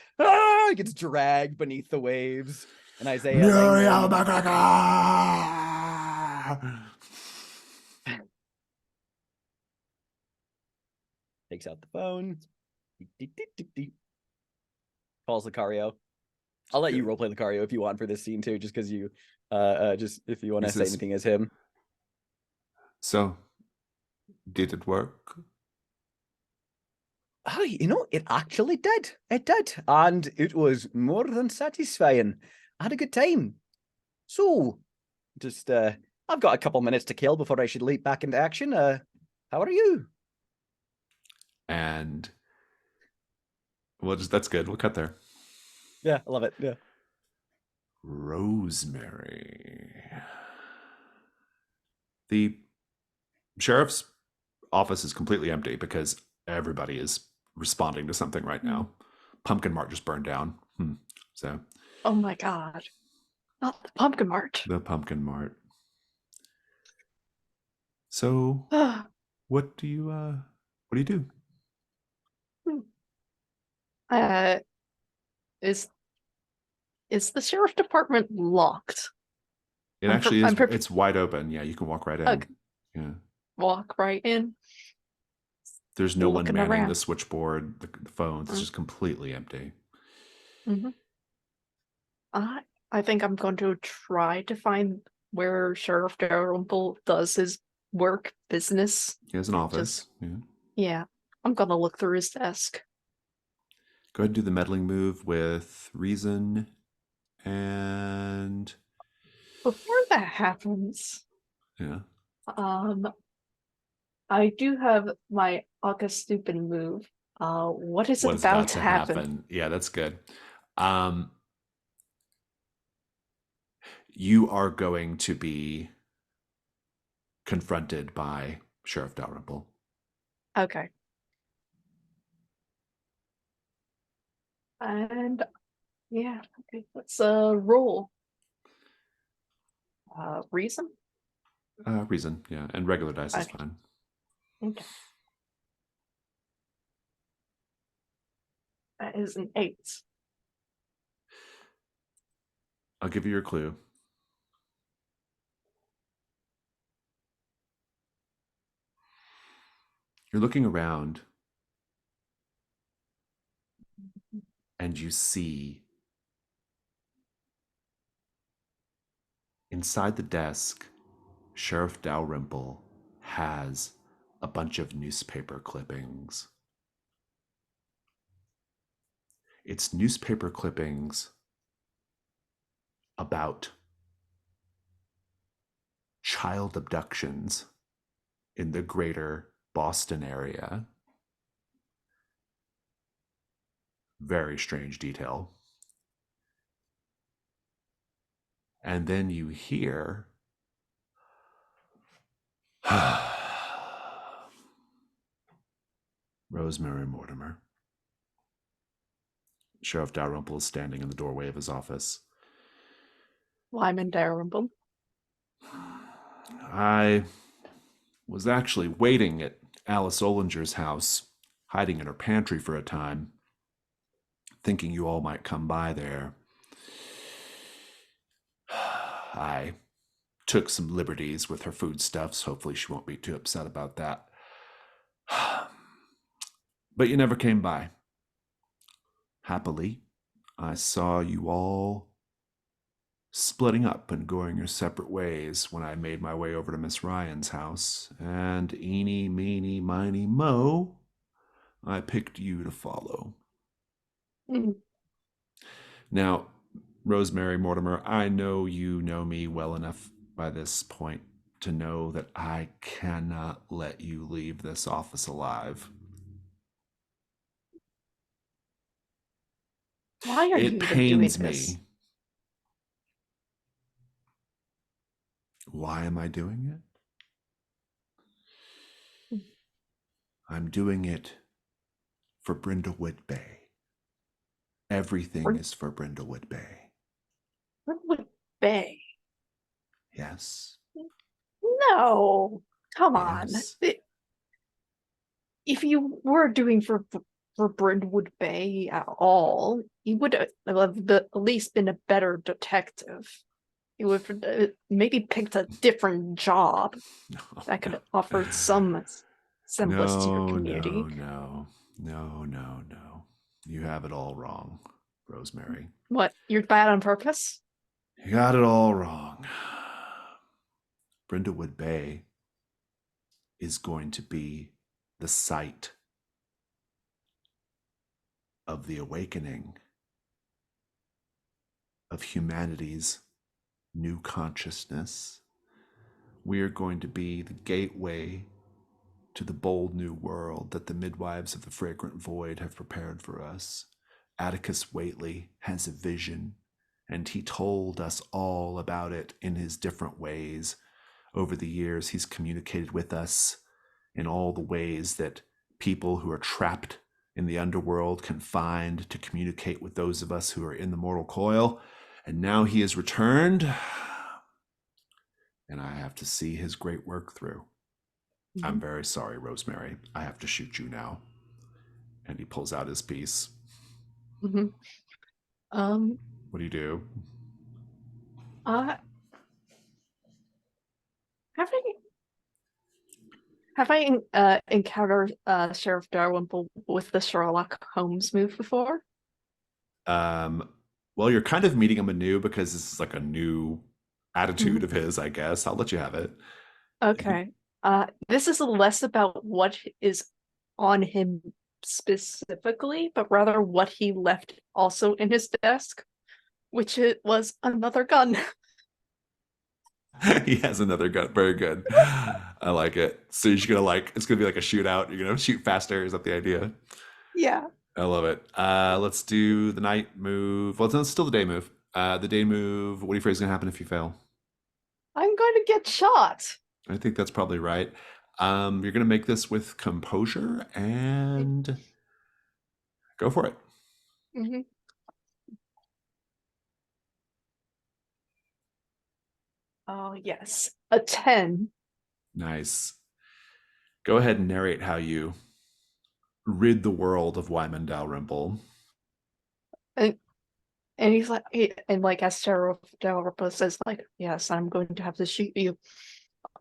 gets dragged beneath the waves. And Isaiah Muriel like, McGregor! takes out the phone, calls Lucario. I'll let you roleplay Lucario if you want for this scene too, just because you, just if you want to say anything as him. So, did it work? Oh, it actually did. It did, and it was more than satisfying. I had a good time. So, just I've got a couple minutes to kill before I should leap back into action. How are you? And that's good. We'll cut there. Yeah, I love it. Yeah. Rosemary. The sheriff's office is completely empty because everybody is responding to something right now. Pumpkin Mart just burned down. So. Oh my god. Not the Pumpkin Mart. The Pumpkin Mart. So, what do you do? Is the sheriff department locked? It actually is. It's wide open. Yeah, you can walk right in. Okay. Yeah. Walk right in. There's no one manning around. the switchboard, the phones. It's just completely empty. Mm-hmm. I think I'm going to try to find where Sheriff Dalrymple does his work business. He has an office. Yeah. I'm going to look through his desk. Go ahead and do the meddling move with reason. And before that happens, yeah. I do have my August stupid move. What is about to happen? Yeah, that's good. You are going to be confronted by Sheriff Dalrymple. Okay. And yeah, okay, let's roll. Reason? Reason, yeah, and regular dice is fine. Okay. That is an 8. I'll give you your clue. You're looking around and you see inside the desk, Sheriff Dalrymple has a bunch of newspaper clippings. It's newspaper clippings about child abductions in the greater Boston area. Very strange detail. And then you hear Rosemary Mortimer. Sheriff Dalrymple is standing in the doorway of his office. Lyman Dalrymple. I was actually waiting at Alice Ollinger's house, hiding in her pantry for a time, thinking you all might come by there. I took some liberties with her foodstuffs. Hopefully she won't be too upset about that. But you never came by. Happily, I saw you all splitting up and going your separate ways when I made my way over to Miss Ryan's house. And eeny, meeny, miny, mo, I picked you to follow. Mm. Now, Rosemary Mortimer, I know you know me well enough by this point to know that I cannot let you leave this office alive. Why are you It even doing pains this? me. Why am I doing it? I'm doing it for Brindlewood Bay. Everything is for Brindlewood Bay. Brindlewood Bay? Yes. No, come on. Yes. If you were doing for Brindlewood Bay at all, you would have at least been a better detective. You would have maybe picked a different job that could offer some semblance to your community. No. You have it all wrong, Rosemary. What, you're bad on purpose? You got it all wrong. Brindlewood Bay is going to be the site of the awakening of humanity's new consciousness. We are going to be the gateway to the bold new world that the Midwives of the Fragrant Void have prepared for us. Atticus Whately has a vision, and he told us all about it in his different ways. Over the years, he's communicated with us in all the ways that people who are trapped in the underworld can find to communicate with those of us who are in the mortal coil. And now he has returned, and I have to see his great work through. Mm-hmm. I'm very sorry, Rosemary. I have to shoot you now. And he pulls out his piece. Mm-hmm. What do you do? Have I encountered Sheriff Dalrymple with the Sherlock Holmes move before? Well, you're kind of meeting him anew because this is like a new attitude of his, I guess. I'll let you have it. Okay. This is less about what is on him specifically, but rather what he left also in his desk, which it was another gun. He has another gun. Very good. I like it. So you're just gonna it's gonna be like a shootout. You're gonna shoot faster. Is that the idea? Yeah. I love it. Let's do the night move. Well, it's still the day move. The day move. What do you afraid is gonna happen if you fail? I'm going to get shot. I think that's probably right. You're gonna make this with composure and go for it. Mm-hmm. Oh, yes. A 10. Nice. Go ahead and narrate how you rid the world of Wyman Dalrymple. And he's like, as Sheriff Dalrymple says, like, yes, I'm going to have to shoot you.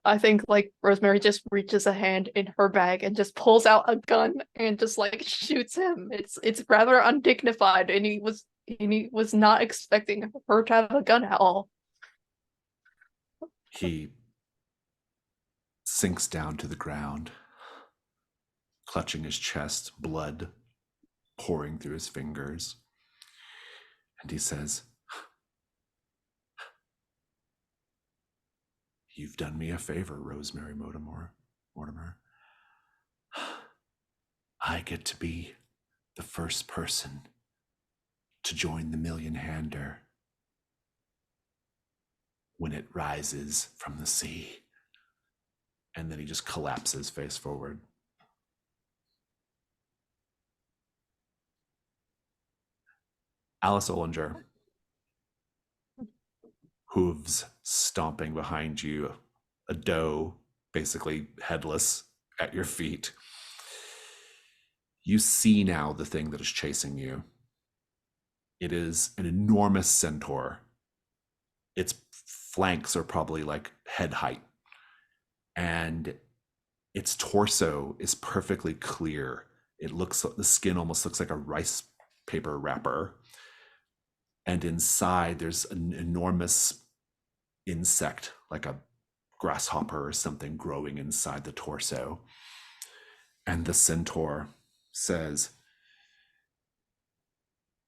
I think like Rosemary just reaches a hand in her bag and just pulls out a gun and just like shoots him. It's rather undignified, and he was not expecting her to have a gun at all. He sinks down to the ground, clutching his chest, blood pouring through his fingers. And he says, "You've done me a favor, Rosemary Mortimer. I get to be the first person to join the Million Hander when it rises from the sea." And then he just collapses face forward. Alice Ollinger, hooves stomping behind you, a doe basically headless at your feet. You see now the thing that is chasing you. It is an enormous centaur. Its flanks are probably like head height, and its torso is perfectly clear. The skin almost looks like a rice paper wrapper. and inside there's an enormous insect, like a grasshopper or something, growing inside the torso. And the centaur says,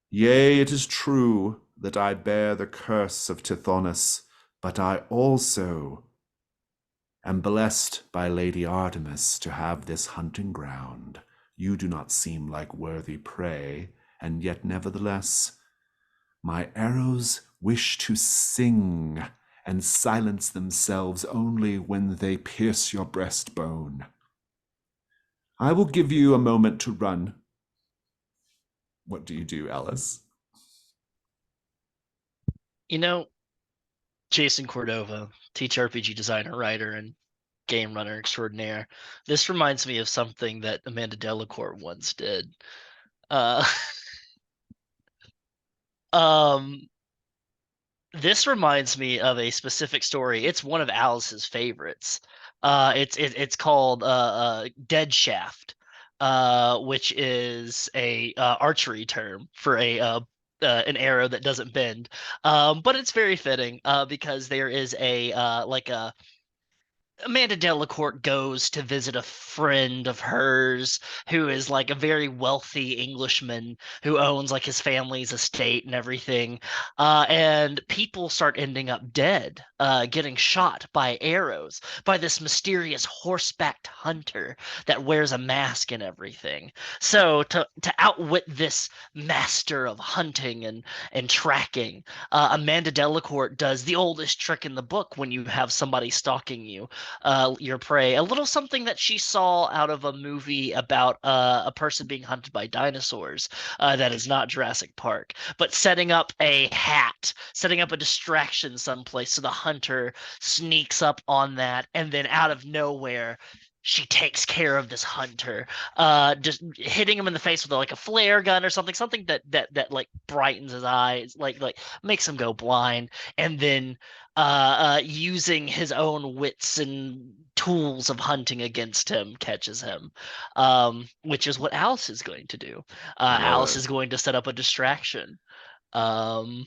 "Yea, it is true that I bear the curse of Tithonus, but I also am blessed by Lady Artemis to have this hunting ground. You do not seem like worthy prey, and yet nevertheless, my arrows wish to sing and silence themselves only when they pierce your breastbone. I will give you a moment to run." What do you do, Alice? You know, Jason Cordova, TTRPG designer, writer, and game runner extraordinaire. This reminds me of something that Amanda Delacour once did. Uh, um, this reminds me of a specific story. It's one of Alice's favorites. It's called Dead Shaft, which is a archery term for a an arrow that doesn't bend. But it's very fitting because there is a like a Amanda Delacour goes to visit a friend of hers who is like a very wealthy Englishman who owns like his family's estate and everything. And people start ending up dead, getting shot by arrows by this mysterious horsebacked hunter that wears a mask and everything. So to outwit this master of hunting and tracking, Amanda Delacour does the oldest trick in the book when you have somebody stalking you, your prey. A little something that she saw out of a movie about a person being hunted by dinosaurs that is not Jurassic Park, but setting up a hat, setting up a distraction someplace so the hunter sneaks up on that, and then out of nowhere, she takes care of this hunter, just hitting him in the face with like a flare gun or something that like brightens his eyes, like makes him go blind, and then using his own wits and tools of hunting against him, catches him, which is what Alice is going to do. Alice it. is going to set up a distraction, um,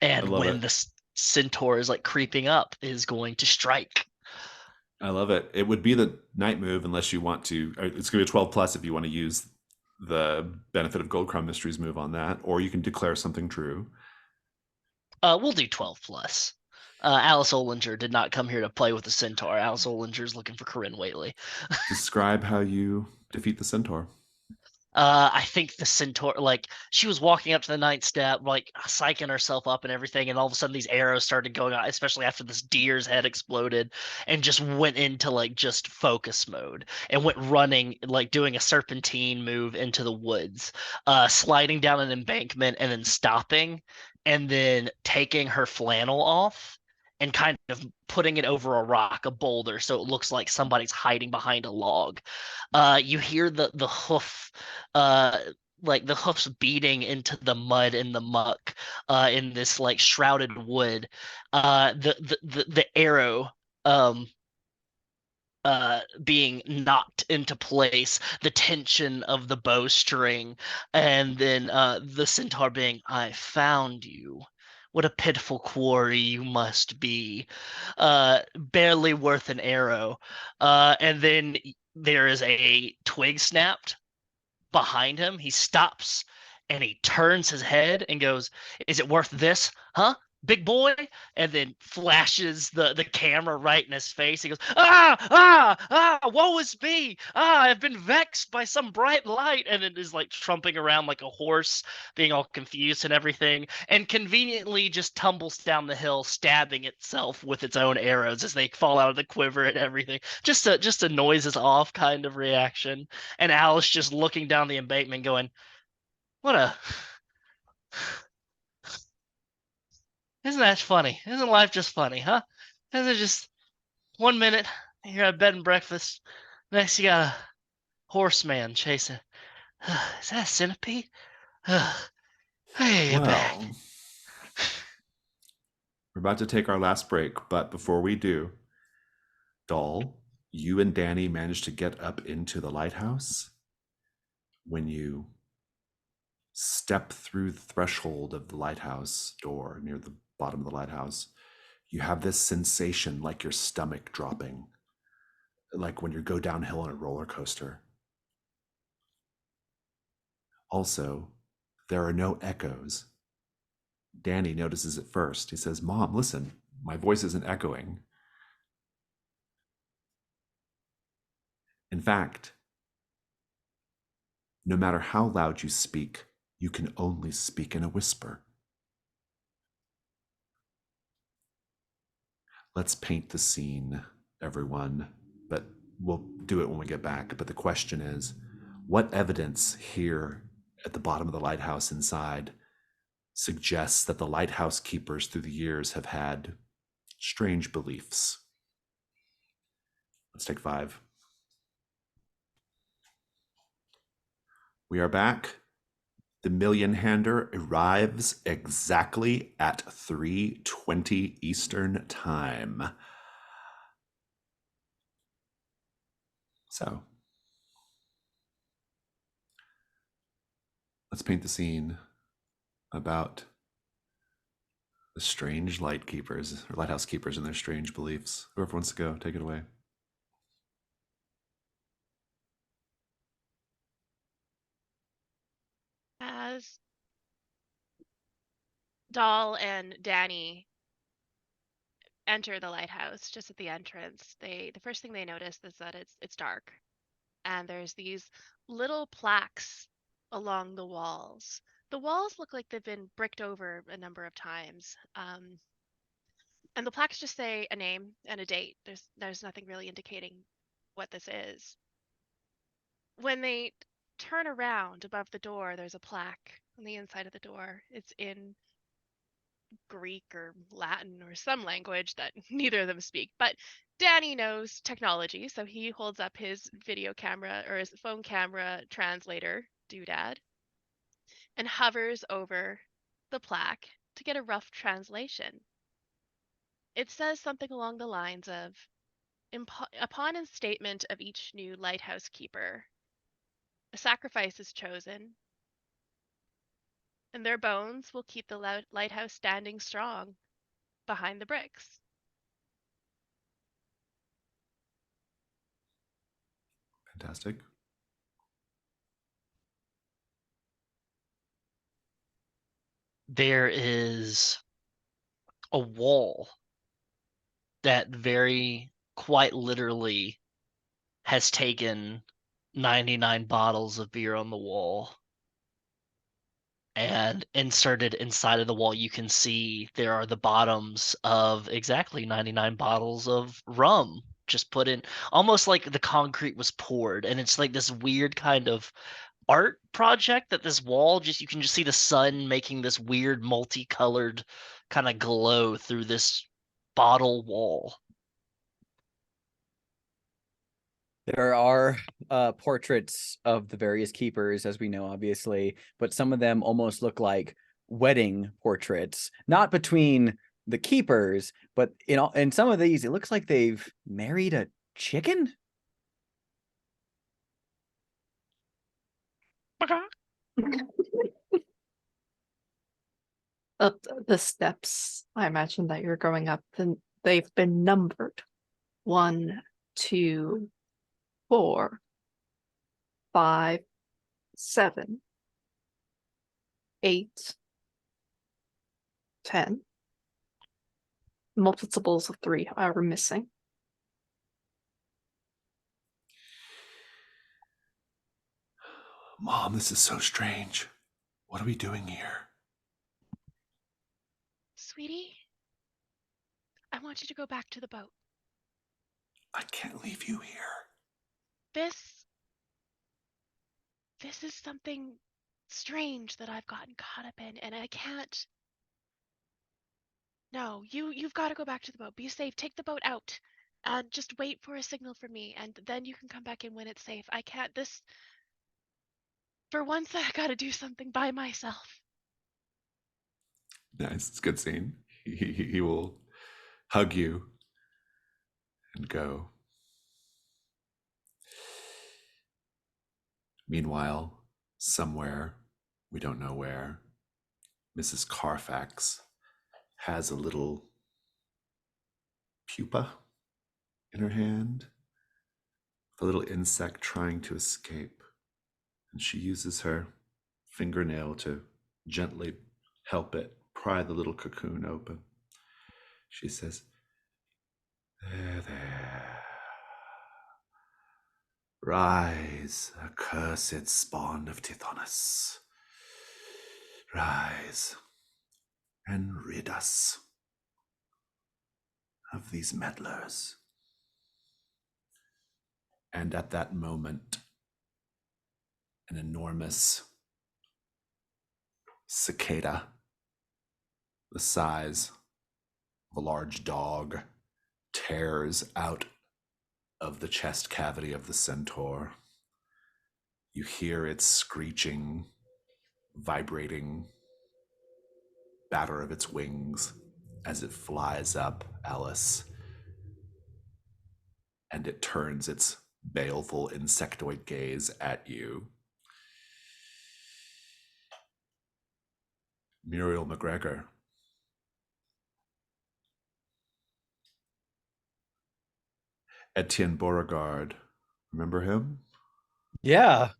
I and love when it. the centaur is like creeping up, is going to strike. I love it. It would be the night move unless you want to. It's going to be a 12 plus if you want to use the benefit of Gold Crown Mysteries move on that, or you can declare something true. We'll do 12 plus. Alice Ollinger did not come here to play with the centaur. Alice Ollinger is looking for Corinne Whaley. Describe how you defeat the centaur. I think the centaur, like, she was walking up to the ninth step, like psyching herself up and everything, and all of a sudden these arrows started going out, especially after this deer's head exploded, and just went into like just focus mode and went running, like doing a serpentine move into the woods, sliding down an embankment and then stopping, and then taking her flannel off and kind of putting it over a rock, a boulder, so it looks like somebody's hiding behind a log. You hear the hoof, uh, like the hoofs beating into the mud and the muck, in this like shrouded wood. The arrow, um, being knocked into place, the tension of the bowstring, and then the centaur being, "I found you. What a pitiful quarry you must be. Barely worth an arrow." And then there is a twig snapped behind him. He stops and he turns his head and goes, "Is it worth this, huh, big boy?" And then flashes the camera right in his face. He goes, woe is me. I've been vexed by some bright light. And it is like trumping around like a horse, being all confused and everything, and conveniently just tumbles down the hill, stabbing itself with its own arrows as they fall out of the quiver and everything. Just a noises off kind of reaction. And Alice just looking down the embankment going, "What a isn't that funny? Isn't life just funny, huh? Isn't it just 1 minute you're at bed and breakfast, next you got a horseman chasing. Is that a centipede? Hey, you're back." Well, we're about to take our last break, but before we do, Doll, you and Danny managed to get up into the lighthouse when you step through the threshold of the lighthouse door near the bottom of the lighthouse, you have this sensation like your stomach dropping, like when you go downhill on a roller coaster. Also, there are no echoes. Danny notices it first. He says, "Mom, listen, my voice isn't echoing." In fact, no matter how loud you speak, you can only speak in a whisper. Let's paint the scene, everyone, but we'll do it when we get back. But the question is, what evidence here at the bottom of the lighthouse inside suggests that the lighthouse keepers through the years have had strange beliefs? Let's take 5. We are back. The Million Hander arrives exactly at 3:20 Eastern Time. So, let's paint the scene about the strange light keepers, or lighthouse keepers, and their strange beliefs. Whoever wants to go, take it away. As Doll and Danny enter the lighthouse, just at the entrance, the first thing they notice is that it's dark, and there's these little plaques along the walls. The walls look like they've been bricked over a number of times, and the plaques just say a name and a date. There's nothing really indicating what this is. When they turn around above the door, there's a plaque on the inside of the door. It's in Greek or Latin or some language that neither of them speak. But Danny knows technology, so he holds up his video camera or his phone camera translator doodad and hovers over the plaque to get a rough translation. It says something along the lines of, upon instatement of each new lighthouse keeper, a sacrifice is chosen, and their bones will keep the lighthouse standing strong behind the bricks. Fantastic. There is a wall that very quite literally has taken 99 bottles of beer on the wall and inserted inside of the wall. You can see there are the bottoms of exactly 99 bottles of rum just put in, almost like the concrete was poured. And it's like this weird kind of art project that this wall, just you can just see the sun making this weird multicolored kind of glow through this bottle wall. There are portraits of the various keepers, as we know, obviously, but some of them almost look like wedding portraits, not between the keepers, but in some of these, it looks like they've married a chicken. The steps, I imagine that you're going up, and they've been numbered. 1, 2, 4, 5, 7, 8, 10. Multiples of 3 are missing. Mom, this is so strange. What are we doing here? Sweetie, I want you to go back to the boat. I can't leave you here. This is something strange that I've gotten caught up in, and I can't. No, you've got to go back to the boat. Be safe. Take the boat out. And just wait for a signal from me, and then you can come back in when it's safe. I can't. For once, I got to do something by myself. Nice. It's a good scene. He will hug you and go. Meanwhile, somewhere We don't know where. Mrs. Carfax has a little pupa in her hand, the little insect trying to escape. And she uses her fingernail to gently help it pry the little cocoon open. She says, "There, there. Rise, accursed spawn of Tithonus. Rise and rid us of these meddlers." And at that moment, an enormous cicada, the size of a large dog, tears out of the chest cavity of the centaur. You hear its screeching, vibrating batter of its wings as it flies up, Alice, and it turns its baleful insectoid gaze at you. Muriel McGregor. Etienne Beauregard. Remember him? Yeah.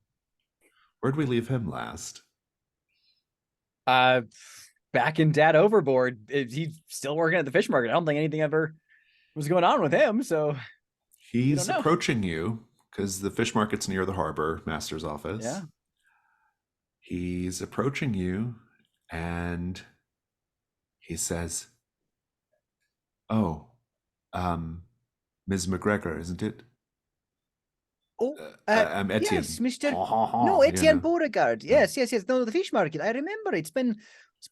Where'd we leave him last? Back in Dad Overboard. He's still working at the fish market. I don't think anything ever was going on with him, so He's don't know. approaching you because the fish market's near the harbor master's office. Yeah. He's approaching you and he says, "Oh, Ms. McGregor, isn't it?" Oh, I'm Etienne. yes, Mr. No, No, Etienne Beauregard. Yes. No, the fish market. I remember. It's been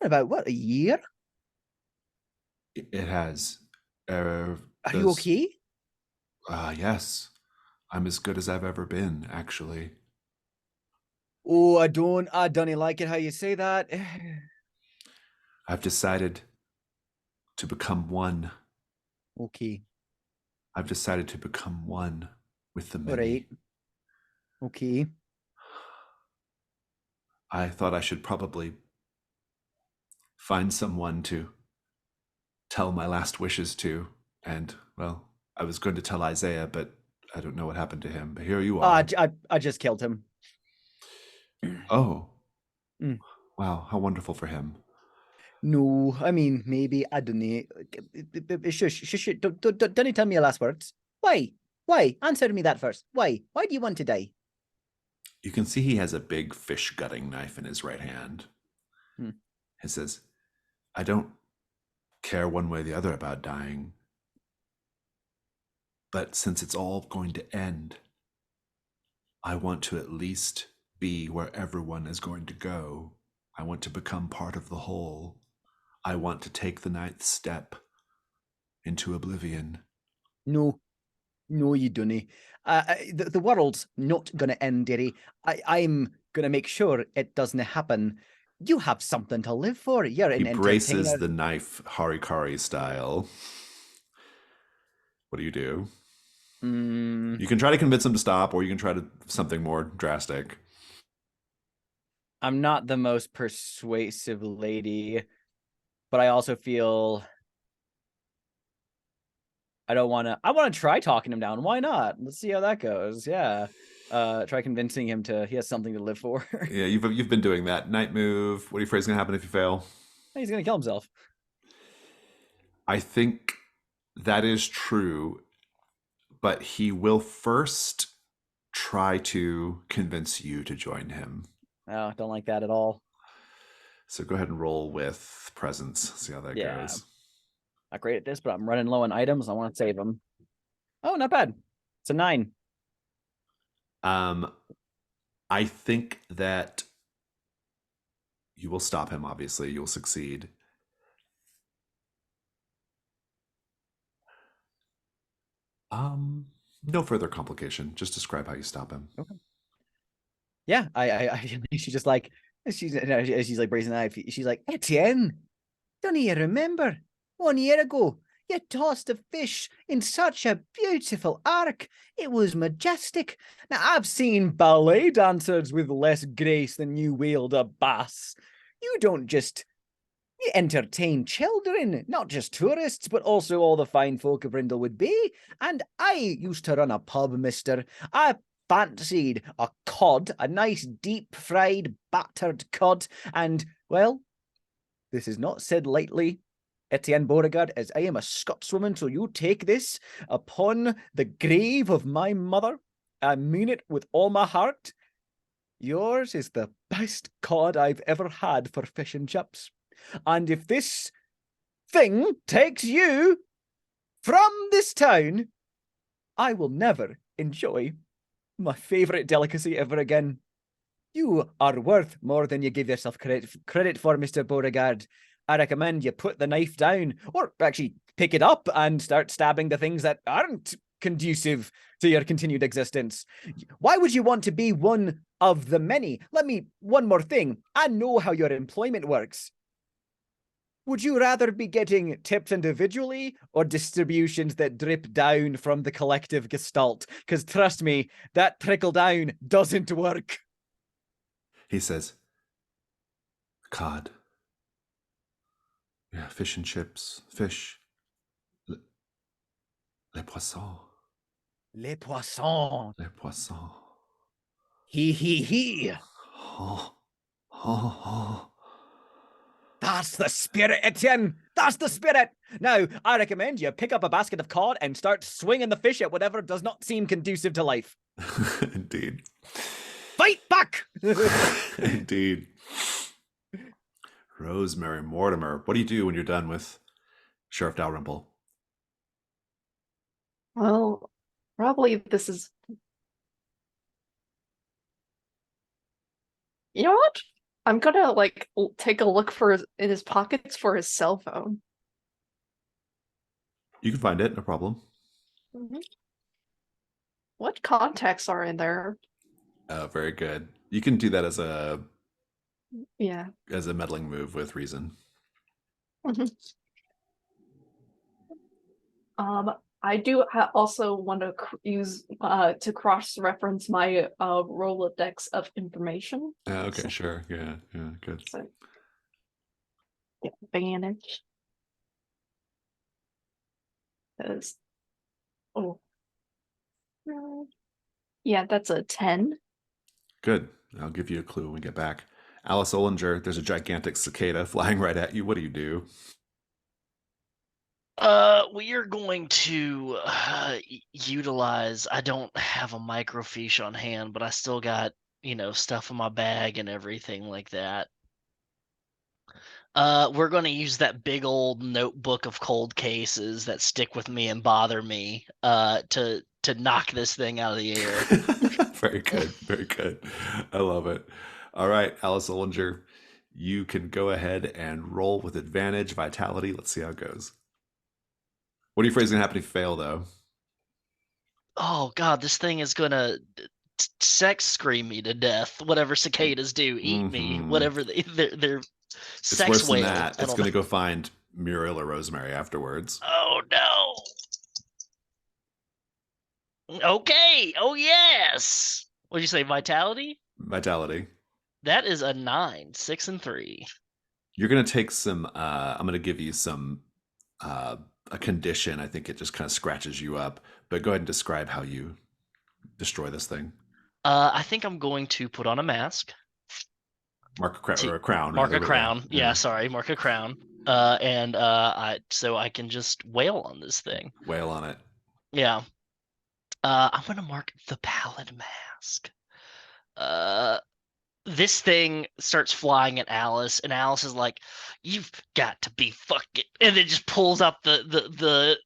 about what, a year? It has. Are you okay? Yes. I'm as good as I've ever been, actually. Oh, I don't like it how you say that. I've decided to become one. Okay. I've decided to become one with the many. All right. Okay. I thought I should probably find someone to tell my last wishes to. And, well, I was going to tell Isaiah, but I don't know what happened to him. But here you are. I just killed him. Oh. Mm. Wow, how wonderful for him. No, I mean, maybe, I don't know. Shush. Don't tell me your last words. Why? Answer me that first. Why do you want to die? You can see he has a big fish gutting knife in his right hand. He says, "I don't care one way or the other about dying. But since it's all going to end, I want to at least be where everyone is going to go. I want to become part of the whole. I want to take the 9th step into oblivion." No, you don't. The world's not going to end, dearie. I'm going to make sure it doesn't happen. You have something to live for. You're an He braces entertainer. the knife harikari style. What do you do? You can try to convince him to stop, or you can try to something more drastic. I'm not the most persuasive lady, but I also feel I want to try talking him down. Why not? Let's see how that goes. Yeah. Try convincing him he has something to live for. Yeah, you've been doing that. Night move. What are you afraid is going to happen if you fail? He's going to kill himself. I think that is true, but he will first try to convince you to join him. Oh, don't like that at all. So go ahead and roll with presence. See how that goes. Not great at this, but I'm running low on items. I want to save them. Oh, not bad. It's a 9. I think that you will stop him, obviously. You'll succeed. No further complication. Just describe how you stop him. Okay. Yeah, she's just like, she's like raising the knife. She's like, Etienne, don't you remember 1 year ago You tossed a fish in such a beautiful arc. It was majestic. Now, I've seen ballet dancers with less grace than you wield a bass. You don't just... You entertain children, not just tourists, but also all the fine folk of Brindlewood Bay. And I used to run a pub, mister. I fancied a cod, a nice deep-fried, battered cod, and, well, this is not said lightly, Etienne Beauregard, as I am a Scotswoman, so you take this upon the grave of my mother. I mean it with all my heart. Yours is the best cod I've ever had for fish and chips. And if this thing takes you from this town, I will never enjoy my favourite delicacy ever again. You are worth more than you give yourself credit for, Mr. Beauregard. I recommend you put the knife down, or actually pick it up and start stabbing the things that aren't conducive to your continued existence. Why would you want to be one of the many? One more thing. I know how your employment works. Would you rather be getting tips individually or distributions that drip down from the collective gestalt? Because trust me, that trickle down doesn't work. He says, cod. Yeah, fish and chips. Fish. Les poissons. Les poissons. Les poissons. He. Oh, oh, oh. That's the spirit, Etienne. That's the spirit. Now, I recommend you pick up a basket of cod and start swinging the fish at whatever does not seem conducive to life. Indeed. Fight back! Indeed. Rosemary Mortimer, what do you do when you're done with Sheriff Dalrymple? Well, probably this is... You know what? I'm gonna, like, take a look in his pockets for his cell phone. You can find it, no problem. What contacts are in there? Very good. You can do that as a meddling move with reason. I do also want to use to cross-reference my Rolodex of information. Okay, so, sure. Yeah, good. So, yeah, advantage. Yeah, that's a 10. Good. I'll give you a clue when we get back. Alice Ollinger, there's a gigantic cicada flying right at you. What do you do? We are going to utilize. I don't have a microfiche on hand, but I still got, stuff in my bag and everything like that. We're going to use that big old notebook of cold cases that stick with me and bother me to knock this thing out of the air. Very good. Very good. I love it. All right, Alice Ollinger, you can go ahead and roll with advantage, vitality. Let's see how it goes. What are you afraid is going to happen if you fail, though? Oh, God, this thing is going to sex scream me to death. Whatever cicadas do, eat me. Whatever they're sex it's worse whale. than that. It's going to go find Muriel or Rosemary afterwards. Oh, no. Okay. Oh, yes. What'd you say, vitality? Vitality. That is a 9, 6 and 3. You're going to take some, I'm going to give you some, a condition. I think it just kind of scratches you up, but go ahead and describe how you destroy this thing. I think I'm going to put on a mask. Mark a crown. Mark a crown. Yeah, sorry. Mark a crown. So I can just wail on this thing. Wail on it. Yeah. I'm going to mark the pallid mask. This thing starts flying at Alice, and Alice is like, "You've got to be fucking," and then just pulls up the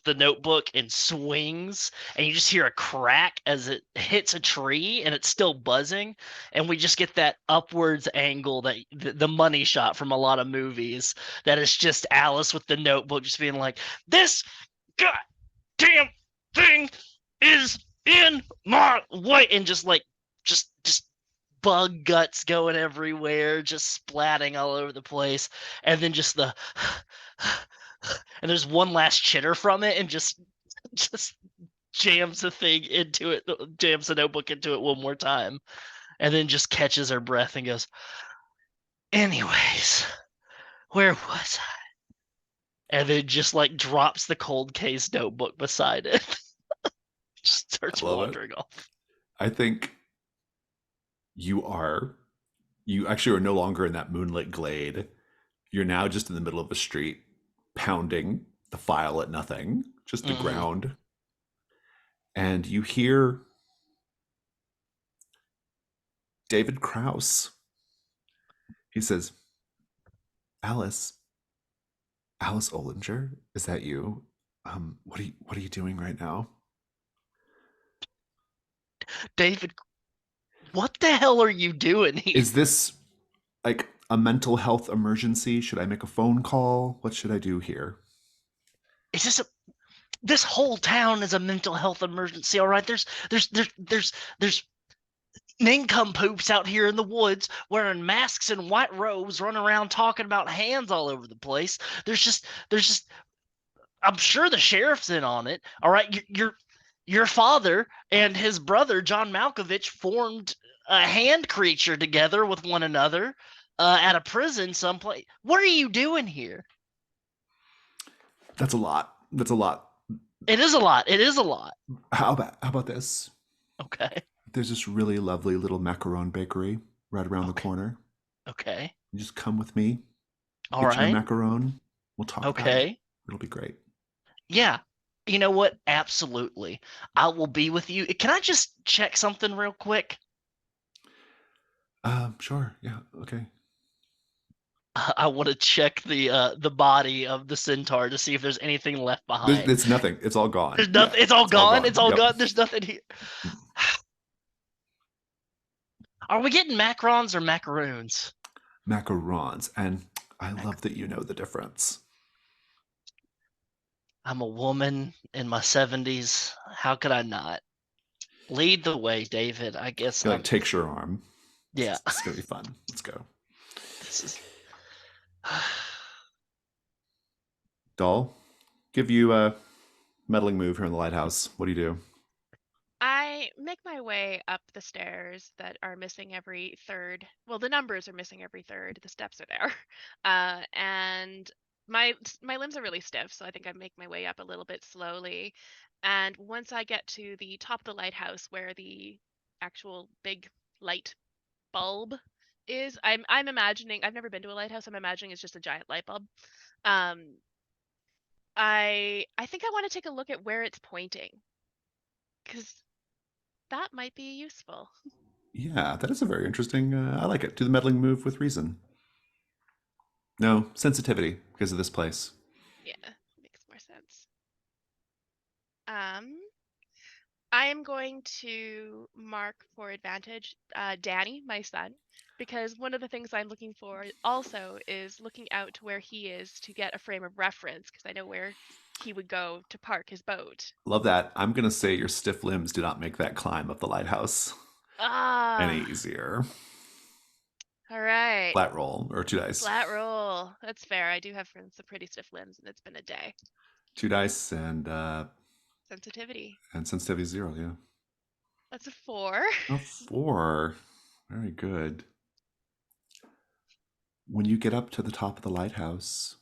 notebook and swings, and you just hear a crack as it hits a tree, and it's still buzzing, and we just get that upwards angle, that the money shot from a lot of movies, that is just Alice with the notebook just being like, "This goddamn thing is in my way," and just bug guts going everywhere, just splatting all over the place, and then just and there's one last chitter from it, and just jams the thing into it, jams the notebook into it one more time, and then just catches her breath and goes, anyways, where was I? And then just like drops the cold case notebook beside it. Just starts I love it. wandering off. I think you actually are no longer in that moonlit glade. You're now just in the middle of a street, pounding the file at nothing, just the ground. And you hear David Krause. He says, Alice Ollinger, is that you? What are you doing right now? David, what the hell are you doing here? Is this like a mental health emergency? Should I make a phone call? What should I do here? Is this whole town is a mental health emergency, all right? There's nincompoops out here in the woods wearing masks and white robes running around talking about hands all over the place. There's just I'm sure the sheriff's in on it. All right, your father and his brother John Malkovich formed a hand creature together with one another at a prison someplace. What are you doing here? That's a lot. It is a lot. How about this? Okay. There's this really lovely little macaron bakery right around the corner. Okay. You just come with me. All get right. your macaron. We'll talk about it. Okay. It'll be great. Yeah. You know what? Absolutely. I will be with you. Can I just check something real quick? Sure. Yeah. Okay. I want to check the body of the centaur to see if there's anything left behind. It's nothing. It's all gone. There's nothing. Yeah, it's all gone. It's all Yep. gone. There's nothing here. Are we getting macarons or macaroons? Macarons. And I love that you know the difference. I'm a woman in my 70s. How could I not? Lead the way, David. I guess. He like takes your arm. Yeah. It's gonna be fun. Let's go. This is. Doll, give you a meddling move here in the lighthouse. What do you do? I make my way up the stairs that are missing every third. Well, the numbers are missing every third. The steps are there, and my limbs are really stiff, so I think I make my way up a little bit slowly. And once I get to the top of the lighthouse, where the actual big light bulb is, I'm imagining. I've never been to a lighthouse. I'm imagining it's just a giant light bulb. I think I want to take a look at where it's pointing, because that might be useful. Yeah, that is a very interesting. I like it. Do the meddling move with reason. No, sensitivity because of this place. Yeah, makes more sense. I am going to mark for advantage Danny, my son, because one of the things I'm looking for also is looking out to where he is to get a frame of reference, because I know where he would go to park his boat. Love that. I'm going to say your stiff limbs do not make that climb up the lighthouse any easier. All right. Flat roll or 2 dice. Flat roll. That's fair. I do have some pretty stiff limbs, and it's been a day. 2 dice and Sensitivity. And sensitivity 0, yeah. That's a 4. A 4. Very good. When you get up to the top of the lighthouse,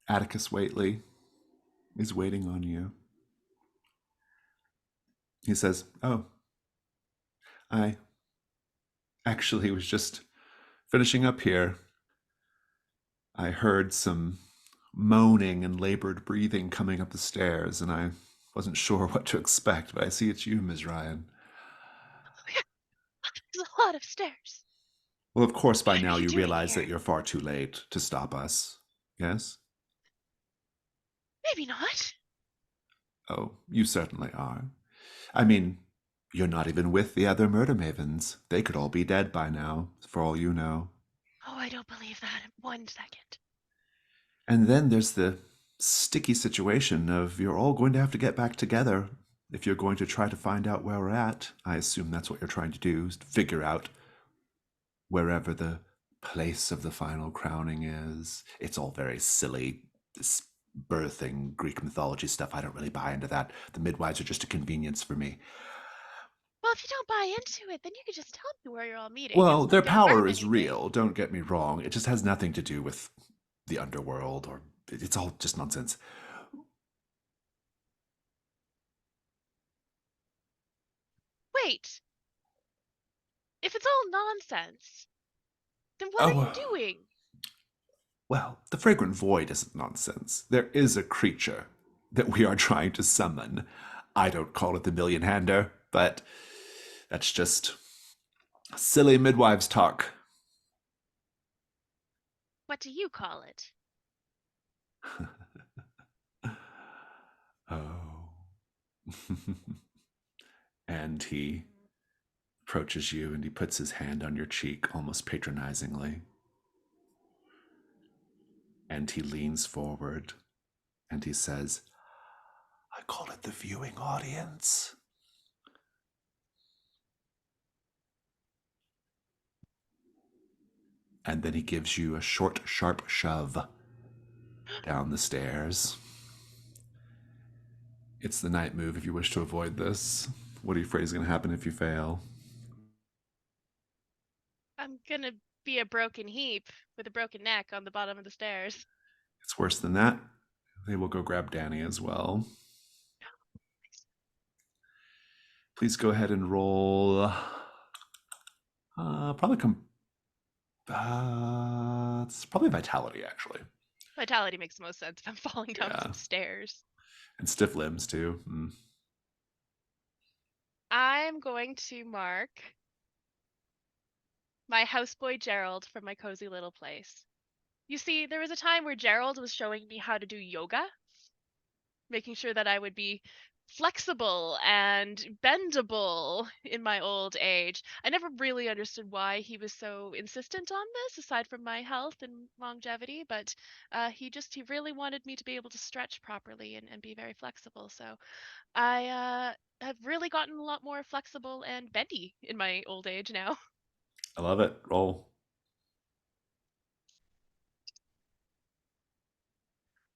Atticus Waitley is waiting on you. He says, "Oh, I actually was just finishing up here. I heard some moaning and labored breathing coming up the stairs, and I wasn't sure what to expect, but I see it's you, Ms. Ryan." There's a lot of stairs. Well, of course, by What are now you you doing realize here? that you're far too late to stop us. Yes? Maybe not. Oh, you certainly are. I mean, you're not even with the other murder mavens. They could all be dead by now, for all you know. Oh, I don't believe that. 1 second. And then there's the sticky situation of you're all going to have to get back together if you're going to try to find out where we're at. I assume that's what you're trying to do, is to figure out wherever the place of the final crowning is. It's all very silly, this birthing Greek mythology stuff. I don't really buy into that. The midwives are just a convenience for me. Well, if you don't buy into it, then you could just tell me where you're all meeting. Well, It's their not gonna harm power is anything. real, don't get me wrong. It just has nothing to do with the underworld, or it's all just nonsense. Wait, if it's all nonsense, then what are you doing? Well, the Fragrant Void isn't nonsense. There is a creature that we are trying to summon. I don't call it the Million Hander, but that's just silly midwives talk. What do you call it? Oh. And he approaches you and he puts his hand on your cheek almost patronizingly. And he leans forward and he says, I call it the viewing audience. And then he gives you a short, sharp shove down the stairs. It's the night move if you wish to avoid this. What are you afraid is going to happen if you fail? I'm gonna be a broken heap with a broken neck on the bottom of the stairs. It's worse than that. They will go grab Danny as well. Please go ahead and roll. It's probably vitality, actually. Vitality makes the most sense if I'm falling down Yeah. some stairs. And stiff limbs, too. I'm going to mark my houseboy Gerald from my cozy little place. You see, there was a time where Gerald was showing me how to do yoga, making sure that I would be flexible and bendable in my old age. I never really understood why he was so insistent on this, aside from my health and longevity, but he really wanted me to be able to stretch properly and be very flexible. So I have really gotten a lot more flexible and bendy in my old age now. I love it. Roll.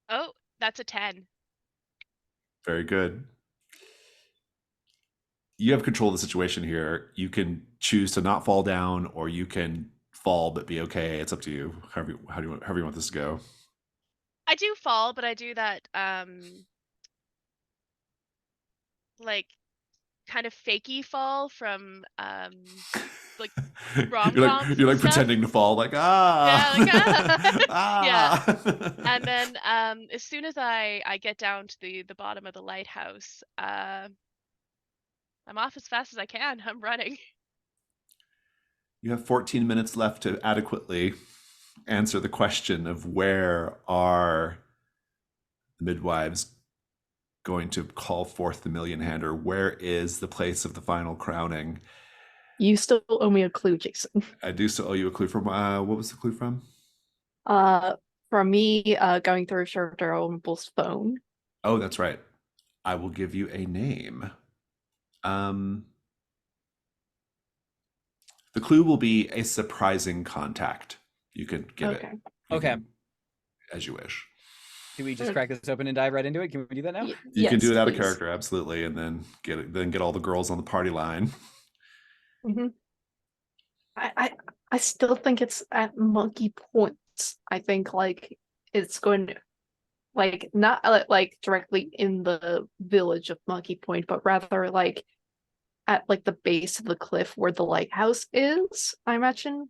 Oh, that's a 10. Very good. You have control of the situation here. You can choose to not fall down, or you can fall but be okay. It's up to you. However you want this to go. I do fall, but I do that like kind of fakey fall from like rom-coms you're like and stuff. pretending to fall, like ah, Yeah, like ah. yeah. And then as soon as I get down to the bottom of the lighthouse, I'm off as fast as I can. I'm running. You have 14 minutes left to adequately answer the question of where are the midwives going to call forth the Million Hander. Where is the place of the final crowning? You still owe me a clue, Jason. I do still owe you a clue from what was the clue from? From me going through Sherdarable's phone. Oh, that's right. I will give you a name. The clue will be a surprising contact. You can give it. Okay. As you wish. Do we just crack this open and dive right into it? Can we do that now? You can do it out of please. character, absolutely, and then get all the girls on the party line. Mm-hmm. I still think it's at Monkey Point. I think like it's going to, like, not like directly in the village of Monkey Point, but rather like at like the base of the cliff where the lighthouse is, I imagine.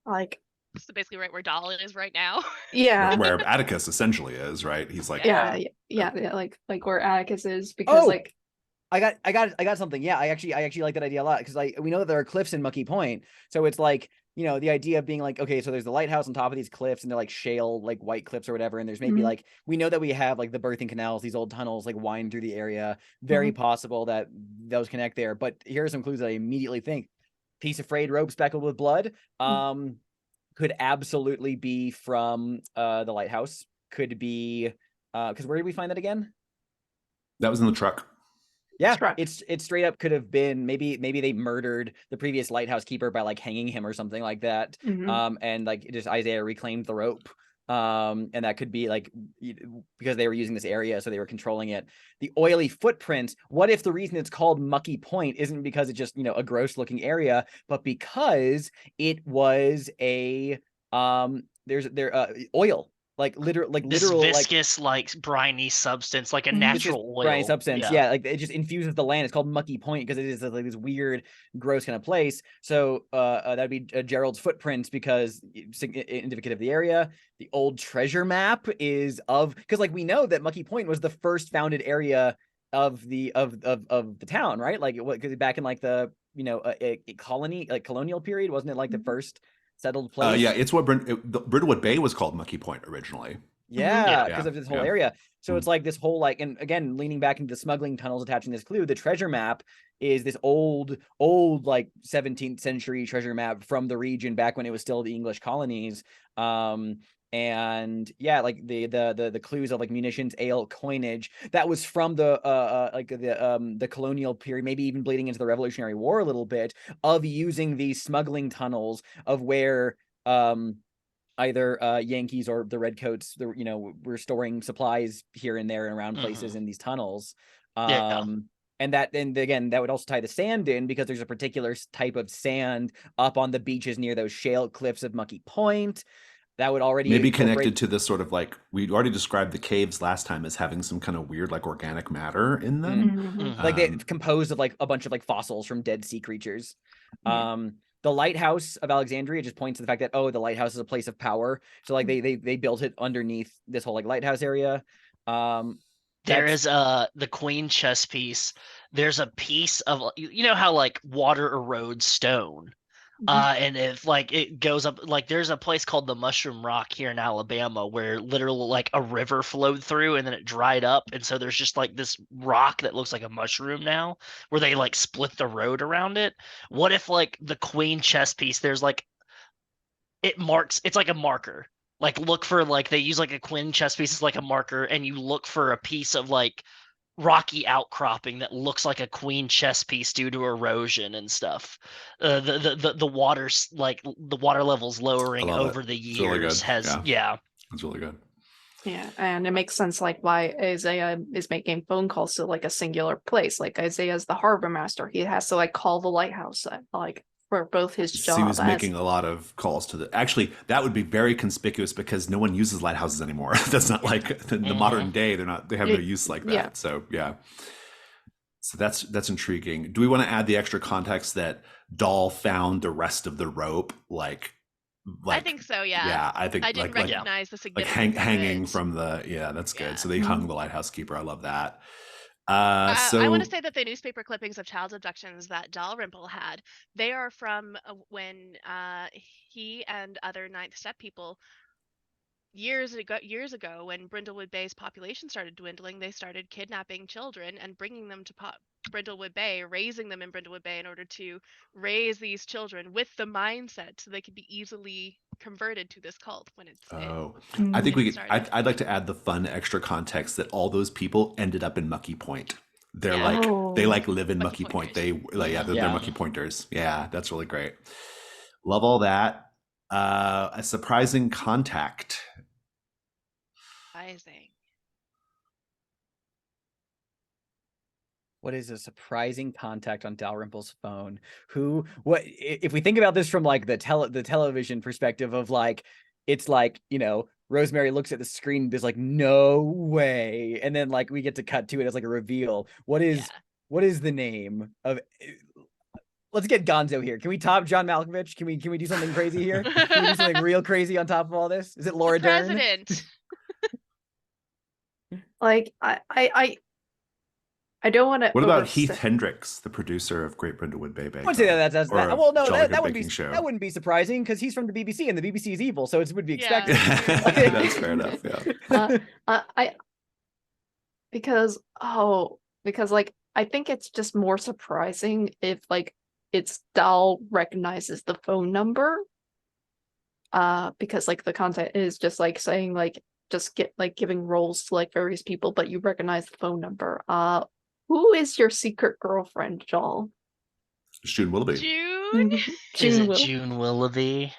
Like, So basically right where Doll is right now. yeah. Where Atticus essentially is, right? He's like Yeah, like where Atticus is, because like I got something. Yeah, I actually like that idea a lot, because we know that there are cliffs in Monkey Point, so it's like, the idea of being like, okay, so there's the lighthouse on top of these cliffs, and they're like shale, like white cliffs or whatever, and there's maybe like, we know that we have like the birthing canals, these old tunnels like wind through the area. Very possible that those connect there. But here are some clues that I immediately think: piece of frayed rope speckled with blood. Could absolutely be from the lighthouse. Could be because where did we find that again? that was in the truck. Yeah, Correct. it's straight up could have been maybe they murdered the previous lighthouse keeper by like hanging him or something like that. Mhm. And like just Isaiah reclaimed the rope. And that could be like because they were using this area, so they were controlling it. The oily footprints. What if the reason it's called Mucky Point isn't because it's just a gross looking area, but because it was a oil. Like literal This like viscous, like briny substance, like a Mhm. it's this natural briny oil. substance. Yeah, like it just infuses the land. It's called Mucky Point because it is like this weird, gross kind of place. So that'd be Gerald's footprints because it's indicative of the area. The old treasure map is because like we know that Mucky Point was the first founded area of the town, right? Like because back in like the a colony, like colonial period, wasn't it like the first settled place? Yeah, it's what Brindlewood Bay was called Mucky Point originally. Yeah, Yeah. because Yeah, of this whole yeah. area. So Mm. it's like this whole like, and again, leaning back into the smuggling tunnels, attaching this clue, the treasure map is this old like 17th century treasure map from the region back when it was still the English colonies. And yeah, like the clues of like munitions, ale, coinage that was from the like the colonial period, maybe even bleeding into the Revolutionary War a little bit, of using these smuggling tunnels of where either Yankees or the Redcoats, were storing supplies here and there and around places in these tunnels. Yeah. And again, that would also tie the sand in because there's a particular type of sand up on the beaches near those shale cliffs of Mucky Point that would already Maybe incorporate. connected to this sort of like we already described the caves last time as having some kind of weird like organic matter in them. Mhm. Like they composed of like a bunch of like fossils from dead sea creatures. Yeah. The lighthouse of Alexandria just points to the fact that the lighthouse is a place of power. So like they built it underneath this whole like lighthouse area. There is the queen chess piece. There's a piece of you know how like water erodes stone. And if like it goes up, like there's a place called the Mushroom Rock here in Alabama where literally like a river flowed through and then it dried up, and so there's just like this rock that looks like a mushroom now, where they like split the road around it. What if like the queen chess piece? There's like it's like a marker. Like look for like they use like a queen chess piece as like a marker, and you look for a piece of like rocky outcropping that looks like a queen chess piece due to erosion and stuff. The water's like the water levels lowering love it. over the It's really years good. It's really good. Yeah, and it makes sense like why Isaiah is making phone calls to like a singular place. Like Isaiah's the harbor master. He has to like call the lighthouse like for both his So job he was as making a lot of calls to actually that would be very conspicuous because no one uses lighthouses anymore. That's not like in the modern day. They have no use like that. Yeah. So yeah. So that's intriguing. Do we want to add the extra context that Dahl found the rest of the rope like I think so, yeah. I think I didn't like recognize the like significance of hanging it. from the that's Yeah. good. So they hung the lighthouse keeper. I love that. I want to say that the newspaper clippings of child abductions that Dalrymple had, they are from when he and other Ninth Step people years ago when Brindlewood Bay's population started dwindling, they started kidnapping children and bringing them to Brindlewood Bay, raising them in Brindlewood Bay in order to raise these children with the mindset so they could be easily converted to this cult when it's I think started. I'd like to add the fun extra context that all those people ended up in Mucky Point. They're they like live in Mucky Point. They they're Mucky Pointers. Yeah, that's really great. Love all that. A surprising contact. Surprising. What is a surprising contact on Dalrymple's phone? What if we think about this from like the television perspective of like, it's like, Rosemary looks at the screen, there's like no way, and then like we get to cut to it as like a reveal. What is the name of? Let's get Gonzo here. Can we top John Malkovich? Can we do something crazy here? Can we do something real crazy on top of all this? Is it Laura Dern? President. Like I don't want to. What about Heath Hendricks, the producer of Great Brindlewood Bay? I wouldn't say that's that. Well, no, that wouldn't be surprising because he's from the BBC and the BBC is evil, so it would be expected. That's fair enough. Yeah. Because like I think it's just more surprising if like it's Dahl recognizes the phone number. Because like the content is just like saying like just get like giving roles to like various people, but you recognize the phone number. Who is your secret girlfriend, Joel? June Willoughby. June. Is June it Will. June Willoughby?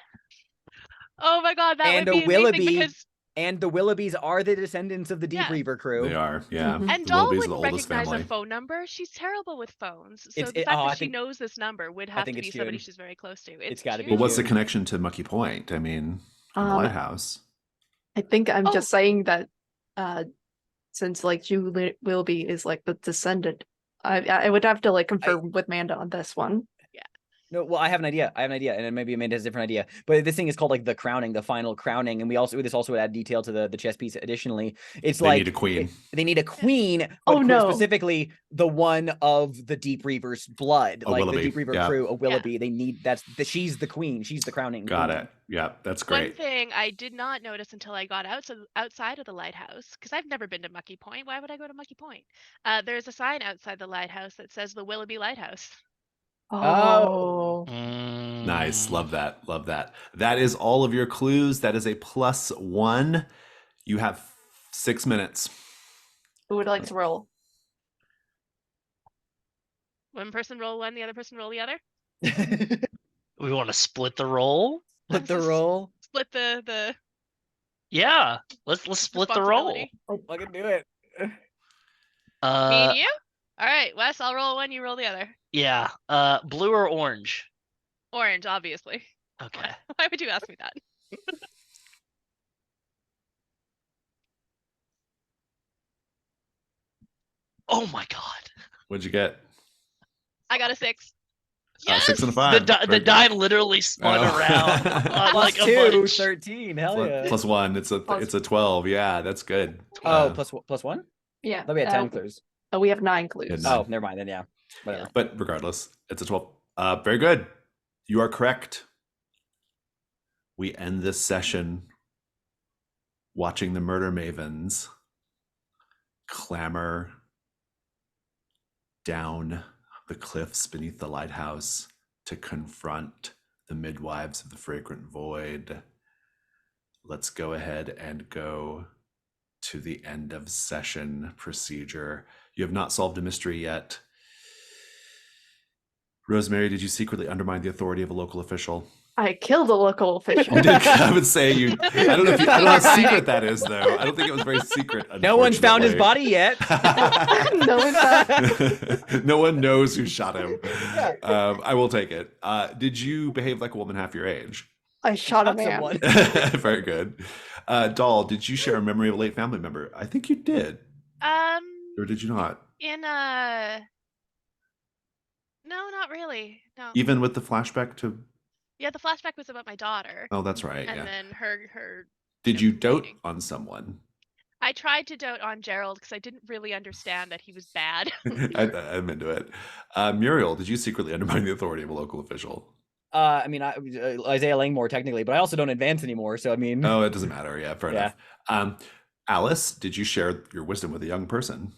Oh my god, that And would a be amazing Willoughby. because And the Willoughbys are the descendants of the Deep Yeah. Reaver crew. They are, yeah. Mhm. and The Doll Willoughbys are the wouldn't oldest recognize family. a phone number. She's terrible with phones. So It's- the it- fact oh, I that she think- knows this number would have think to be it's somebody June. she's very close to. It's gotta be But what's the June. connection to Mucky Point? I mean, in the Um, lighthouse. I think I'm Oh. just saying that since like June Willoughby is like the descendant, I would have to like confirm with Manda on this one. No, well, I have an idea. And then maybe Amanda has a different idea. But this thing is called like the crowning, the final crowning, and this also would add detail to the chess piece. Additionally, it's They like need a queen. they need a queen. Oh, but no. Specifically, the one of the Deep Reaver's blood, A like Willoughby, the Deep Reaver yeah. crew, a Willoughby. They need she's the queen. She's the crowning. Got queen. it. Yeah, that's One great. thing I did not notice until I got outside of the lighthouse, because I've never been to Mucky Point. Why would I go to Mucky Point? There's a sign outside the lighthouse that says the Willoughby Lighthouse. Oh, Nice. Love that. Love that. That is all of your clues. That is a +1. You have 6 minutes. who would like to roll? One person roll one, the other person roll the other. We want to split the role? Split the roll. Split the Yeah, let's split the role. responsibility. Fucking do it. Me and you? All right, Wes, I'll roll one, you roll the other. Yeah. Blue or orange? Orange, obviously. Okay. Why would you ask me that? Oh my god. What'd you get? I got a 6. Yes! 6 and a The, 5. the Very die good. literally spun Oh. around on like a +2, bunch. 13. Hell Plus- yeah. +1. It's a 12. Yeah, that's good. Oh, plus one? Yeah. Let me had 10 clues. We have 9 clues. Yeah, Oh, never mind then. Yeah. Whatever. But regardless, it's a 12. Very good. You are correct. We end this session watching the murder mavens clamber down the cliffs beneath the lighthouse to confront the midwives of the Fragrant Void. Let's go ahead and go to the end of session procedure. You have not solved a mystery yet. Rosemary, did you secretly undermine the authority of a local official? I killed a local official. You did. I would say you. I don't know. I don't know how secret that is, though. I don't think it was very secret. No one's found his body unfortunately. yet. No one found- No one knows who shot him. I will take it. Did you behave like a woman half your age? I shot a Shot man. someone. Very good. Doll, did you share a memory of a late family member? I think you did. Or did you not? No, not really. No. Even with the flashback to. Yeah, the flashback was about my daughter. Oh, that's right. And Yeah. then her Did you dote complaining. on someone? I tried to dote on Gerald because I didn't really understand that he was bad. I'm into it. Muriel, did you secretly undermine the authority of a local official? I mean, Isaiah Langmore technically, but I also don't advance anymore. So I mean, Oh, it doesn't matter. Yeah, fair Yeah. enough. Alice, did you share your wisdom with a young person?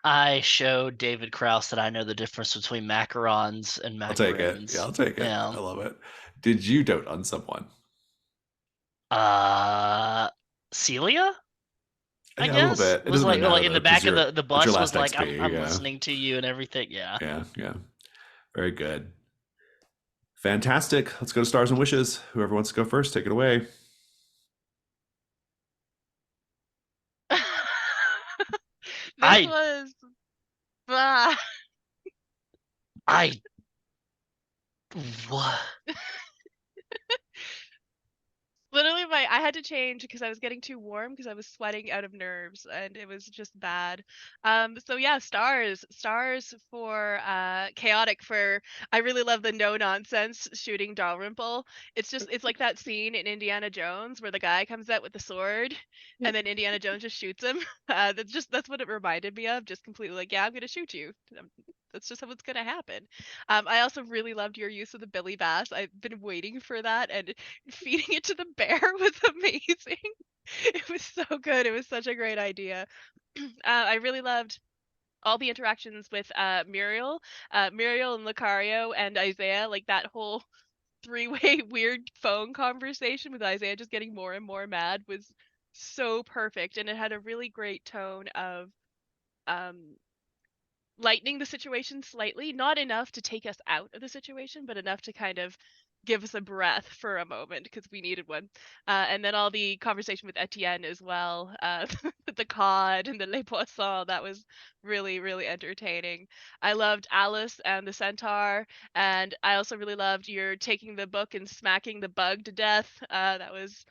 I showed David Krause that I know the difference between macarons and I'll take it. macaroons. Yeah, I'll take it. Yeah. I love it. Did you dote on someone? Celia? I Yeah, guess a little bit. It was doesn't like, really matter, like in the though, back 'cause of you're- the it's bus your was last like, XP, I'm yeah. listening to you and everything. Yeah. Yeah. Very good. Fantastic. Let's go to Stars and Wishes. Whoever wants to go first, take it away. This I- was. Ah. What? Literally, I had to change because I was getting too warm because I was sweating out of nerves and it was just bad. So yeah, stars for chaotic. For I really love the no nonsense shooting Dalrymple. It's like that scene in Indiana Jones where the guy comes out with the sword and then Indiana Jones just shoots him. That's what it reminded me of. Just completely like, yeah, I'm gonna shoot you. That's just how it's gonna happen. I also really loved your use of the Billy Bass. I've been waiting for that, and feeding it to the bear was amazing. It was so good. It was such a great idea. I really loved all the interactions with Muriel and Lucario and Isaiah, like that whole three-way weird phone conversation with Isaiah just getting more and more mad was so perfect, and it had a really great tone of lightening the situation slightly, not enough to take us out of the situation, but enough to kind of give us a breath for a moment because we needed one. And then all the conversation with Etienne as well, the cod and the les poissons, that was really, really entertaining. I loved Alice and the centaur, and I also really loved your taking the book and smacking the bug to death. That was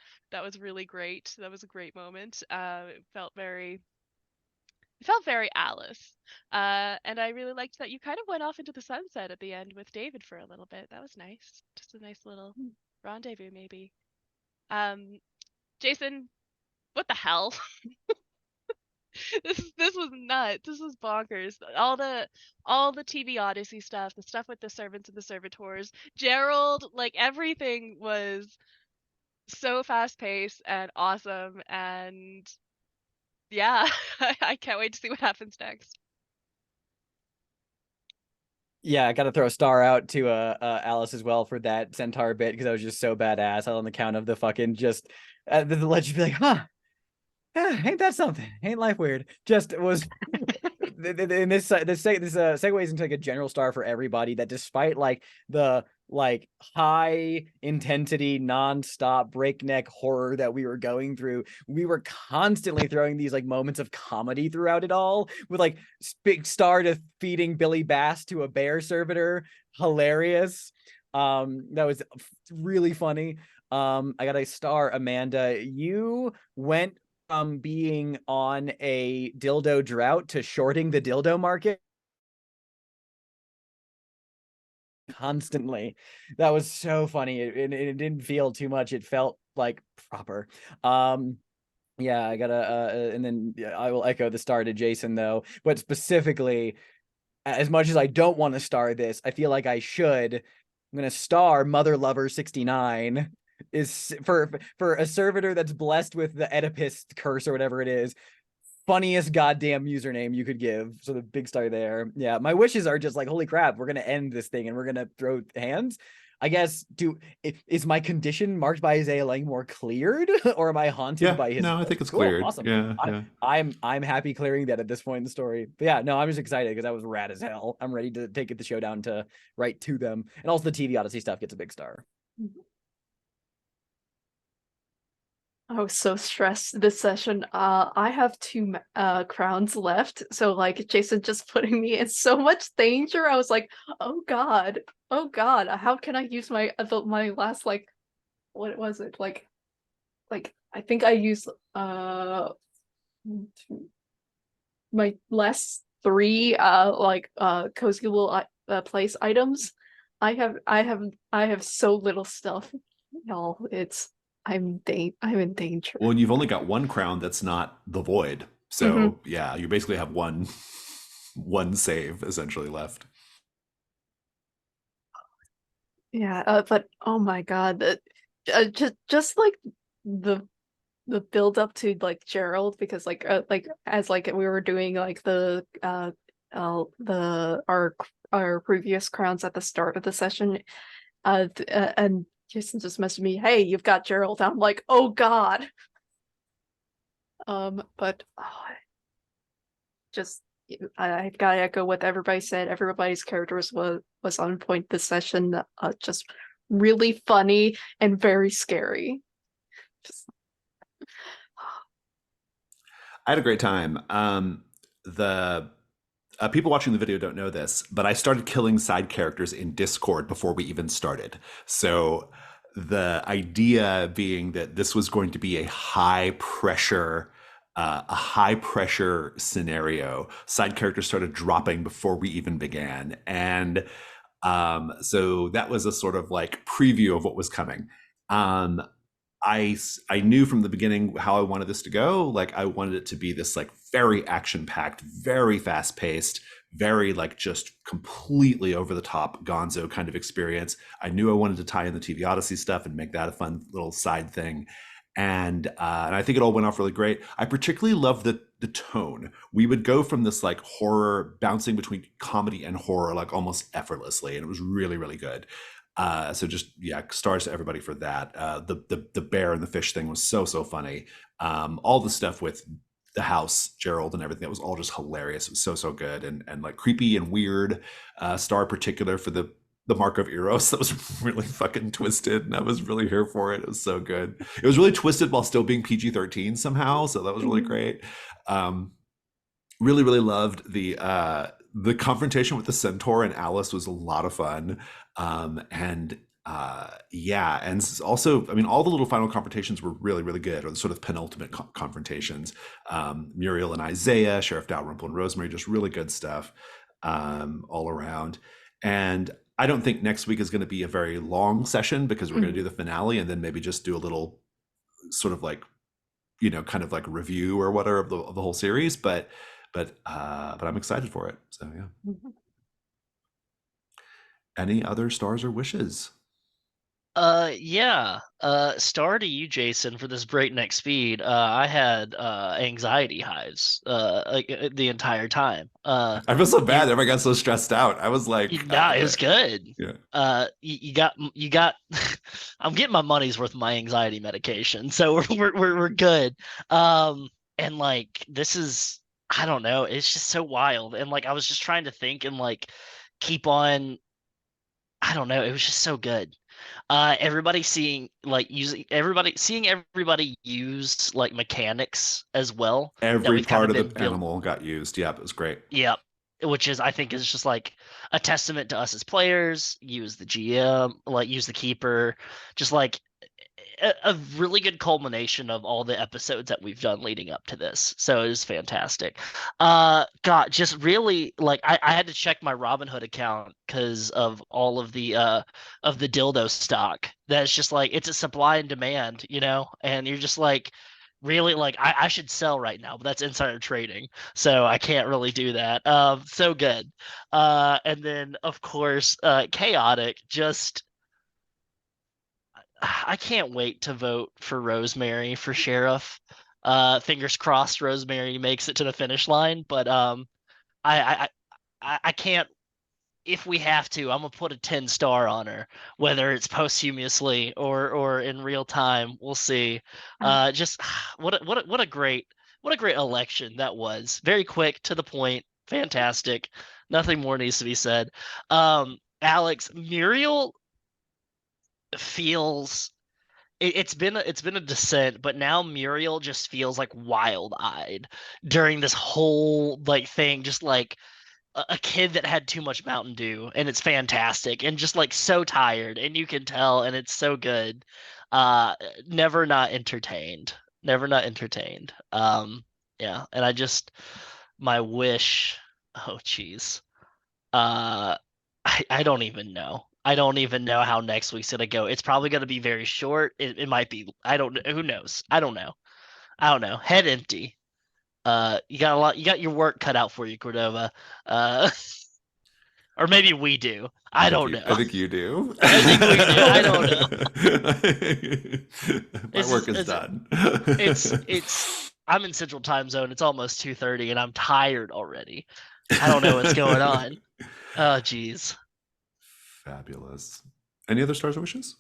really great. That was a great moment. It felt very Alice. And I really liked that you kind of went off into the sunset at the end with David for a little bit. That was nice. Just a nice little rendezvous, maybe. Jason, what the hell? This was nuts. This was bonkers. All the TV Odyssey stuff, the stuff with the servants and the servitors, Gerald, like everything was so fast paced and awesome, and yeah, I can't wait to see what happens next. Yeah, I gotta throw a star out to Alice as well for that centaur bit because that was just so badass on the count of the fucking just the legend be like, huh, yeah, ain't that something? Ain't life weird? Just was and this segues into like a general star for everybody that despite like the like high intensity non-stop breakneck horror that we were going through, we were constantly throwing these like moments of comedy throughout it all with like big star defeating Billy Bass to a bear servitor, hilarious. That was really funny. I got a star. Amanda, you went from being on a dildo drought to shorting the dildo market constantly. That was so funny. It didn't feel too much. It felt like proper. Yeah, I gotta and then I will echo the star to Jason though, but specifically, as much as I don't want to star this, I feel like I should. I'm gonna star Mother Lover 69 is for a servitor that's blessed with the Oedipus curse or whatever it is. Funniest goddamn username you could give. So the big star there. Yeah, my wishes are just like, holy crap, we're gonna end this thing and we're gonna throw hands. I guess is my condition marked by Isaiah Langmore cleared, or am I haunted by his? No, I think it's cool, cleared. awesome. Yeah. I'm happy clearing that at this point in the story. But yeah, no, I'm just excited because that was rad as hell. I'm ready to take it the showdown to write to them, and also the TV Odyssey stuff gets a big star. I was so stressed this session. I have 2 crowns left, so like Jason just putting me in so much danger. I was like, oh god, how can I use my my last like, what was it like I think I used my last 3 cozy little place items. I have so little stuff, y'all. I'm in danger. Well, and you've only got 1 crown that's not the void. So yeah, you basically have one save essentially left. Yeah, but oh my god, just like the build up to like Gerald, because like as like we were doing like the our previous crowns at the start of the session, and Jason just messaged me, hey, you've got Gerald. I'm like, oh god. But just I've got to echo what everybody said. Everybody's characters was on point this session. Just really funny and very scary. Just I had a great time. The people watching the video don't know this, but I started killing side characters in Discord before we even started. So the idea being that this was going to be a high pressure scenario, side characters started dropping before we even began. And so that was a sort of like preview of what was coming. I knew from the beginning how I wanted this to go. Like I wanted it to be this like very action packed, very fast paced, very like just completely over the top gonzo kind of experience. I knew I wanted to tie in the TV Odyssey stuff and make that a fun little side thing. And I think it all went off really great. I particularly love the tone. We would go from this like horror, bouncing between comedy and horror like almost effortlessly, and it was really, really good. So just yeah, stars to everybody for that. The bear and the fish thing was so funny. All the stuff with the house, Gerald, and everything. That was all just hilarious. It was so good, and like creepy and weird. Star particular for the Mark of Eros, that was really fucking twisted, and I was really here for it. It was so good. It was really twisted while still being PG-13 somehow, so that was really great. Really loved the confrontation with the centaur and Alice was a lot of fun. And also, I mean, all the little final confrontations were really good, or the sort of penultimate confrontations. Muriel and Isaiah, Sheriff Dalrymple and Rosemary, just really good stuff all around. And I don't think next week is going to be a very long session because we're going to do the finale and then maybe just do a little sort of like, kind of like review or whatever of the whole series. But I'm excited for it. So yeah. Any other stars or wishes? Star to you, Jason, for this breakneck speed. I had anxiety highs the entire time. I feel so bad. Everybody got so stressed out. I was like, nah, it was good. Yeah. You got. I'm getting my money's worth of my anxiety medication, so we're good. And like this is, I don't know, it's just so wild. And like I was just trying to think and like keep on. I don't know. It was just so good. Everybody seeing everybody use like mechanics as well. Every part of the animal got used. Yeah, it was great. Yep. Which is, I think, is just like a testament to us as players. Use the GM, like use the keeper, just like a really good culmination of all the episodes that we've done leading up to this. So it was fantastic. God, just really like I had to check my Robinhood account because of all of the dildo stock. That's just like it's a supply and demand, and you're just like really like I should sell right now, but that's insider trading, so I can't really do that. So good. And then of course, chaotic, just I can't wait to vote for Rosemary for sheriff. Fingers crossed Rosemary makes it to the finish line, but I can't. If we have to, I'm gonna put a 10-star on her, whether it's posthumously or in real time. We'll see. Just what a great election that was. Very quick, to the point, fantastic. Nothing more needs to be said. Alex, Muriel feels it's been a descent, but now Muriel just feels like wild-eyed during this whole like thing, just like a kid that had too much Mountain Dew, and it's fantastic, and just like so tired, and you can tell, and it's so good. Never not entertained. Yeah, and my wish. Oh, geez. I don't even know. I don't even know how next week's gonna go. It's probably gonna be very short. It might be. I don't know. Who knows? I don't know. Head empty. You got a lot. You got your work cut out for you, Cordova. Or maybe we do. I don't know. I think you do. I think we do. I don't know. My work is done. It's. I'm in Central Time Zone. It's almost 2:30, and I'm tired already. I don't know what's going on. Oh, geez. Fabulous. Any other stars or wishes?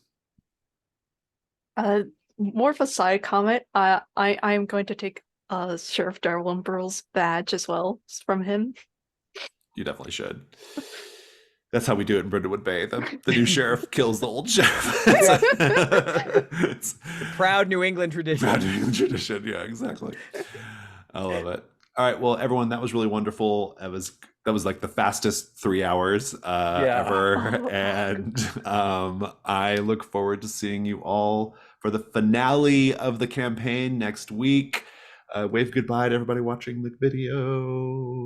More of a side comment. I'm going to take Sheriff Dalrymple's badge as well from him. You definitely should. That's how we do it in Brindlewood Bay. The new sheriff kills the old sheriff. It's proud New England tradition. Proud New England tradition. Yeah, exactly. I love it. All right. Well, everyone, that was really wonderful. That was like the fastest 3 hours ever. And I look forward to seeing you all for the finale of the campaign next week. Wave goodbye to everybody watching the video.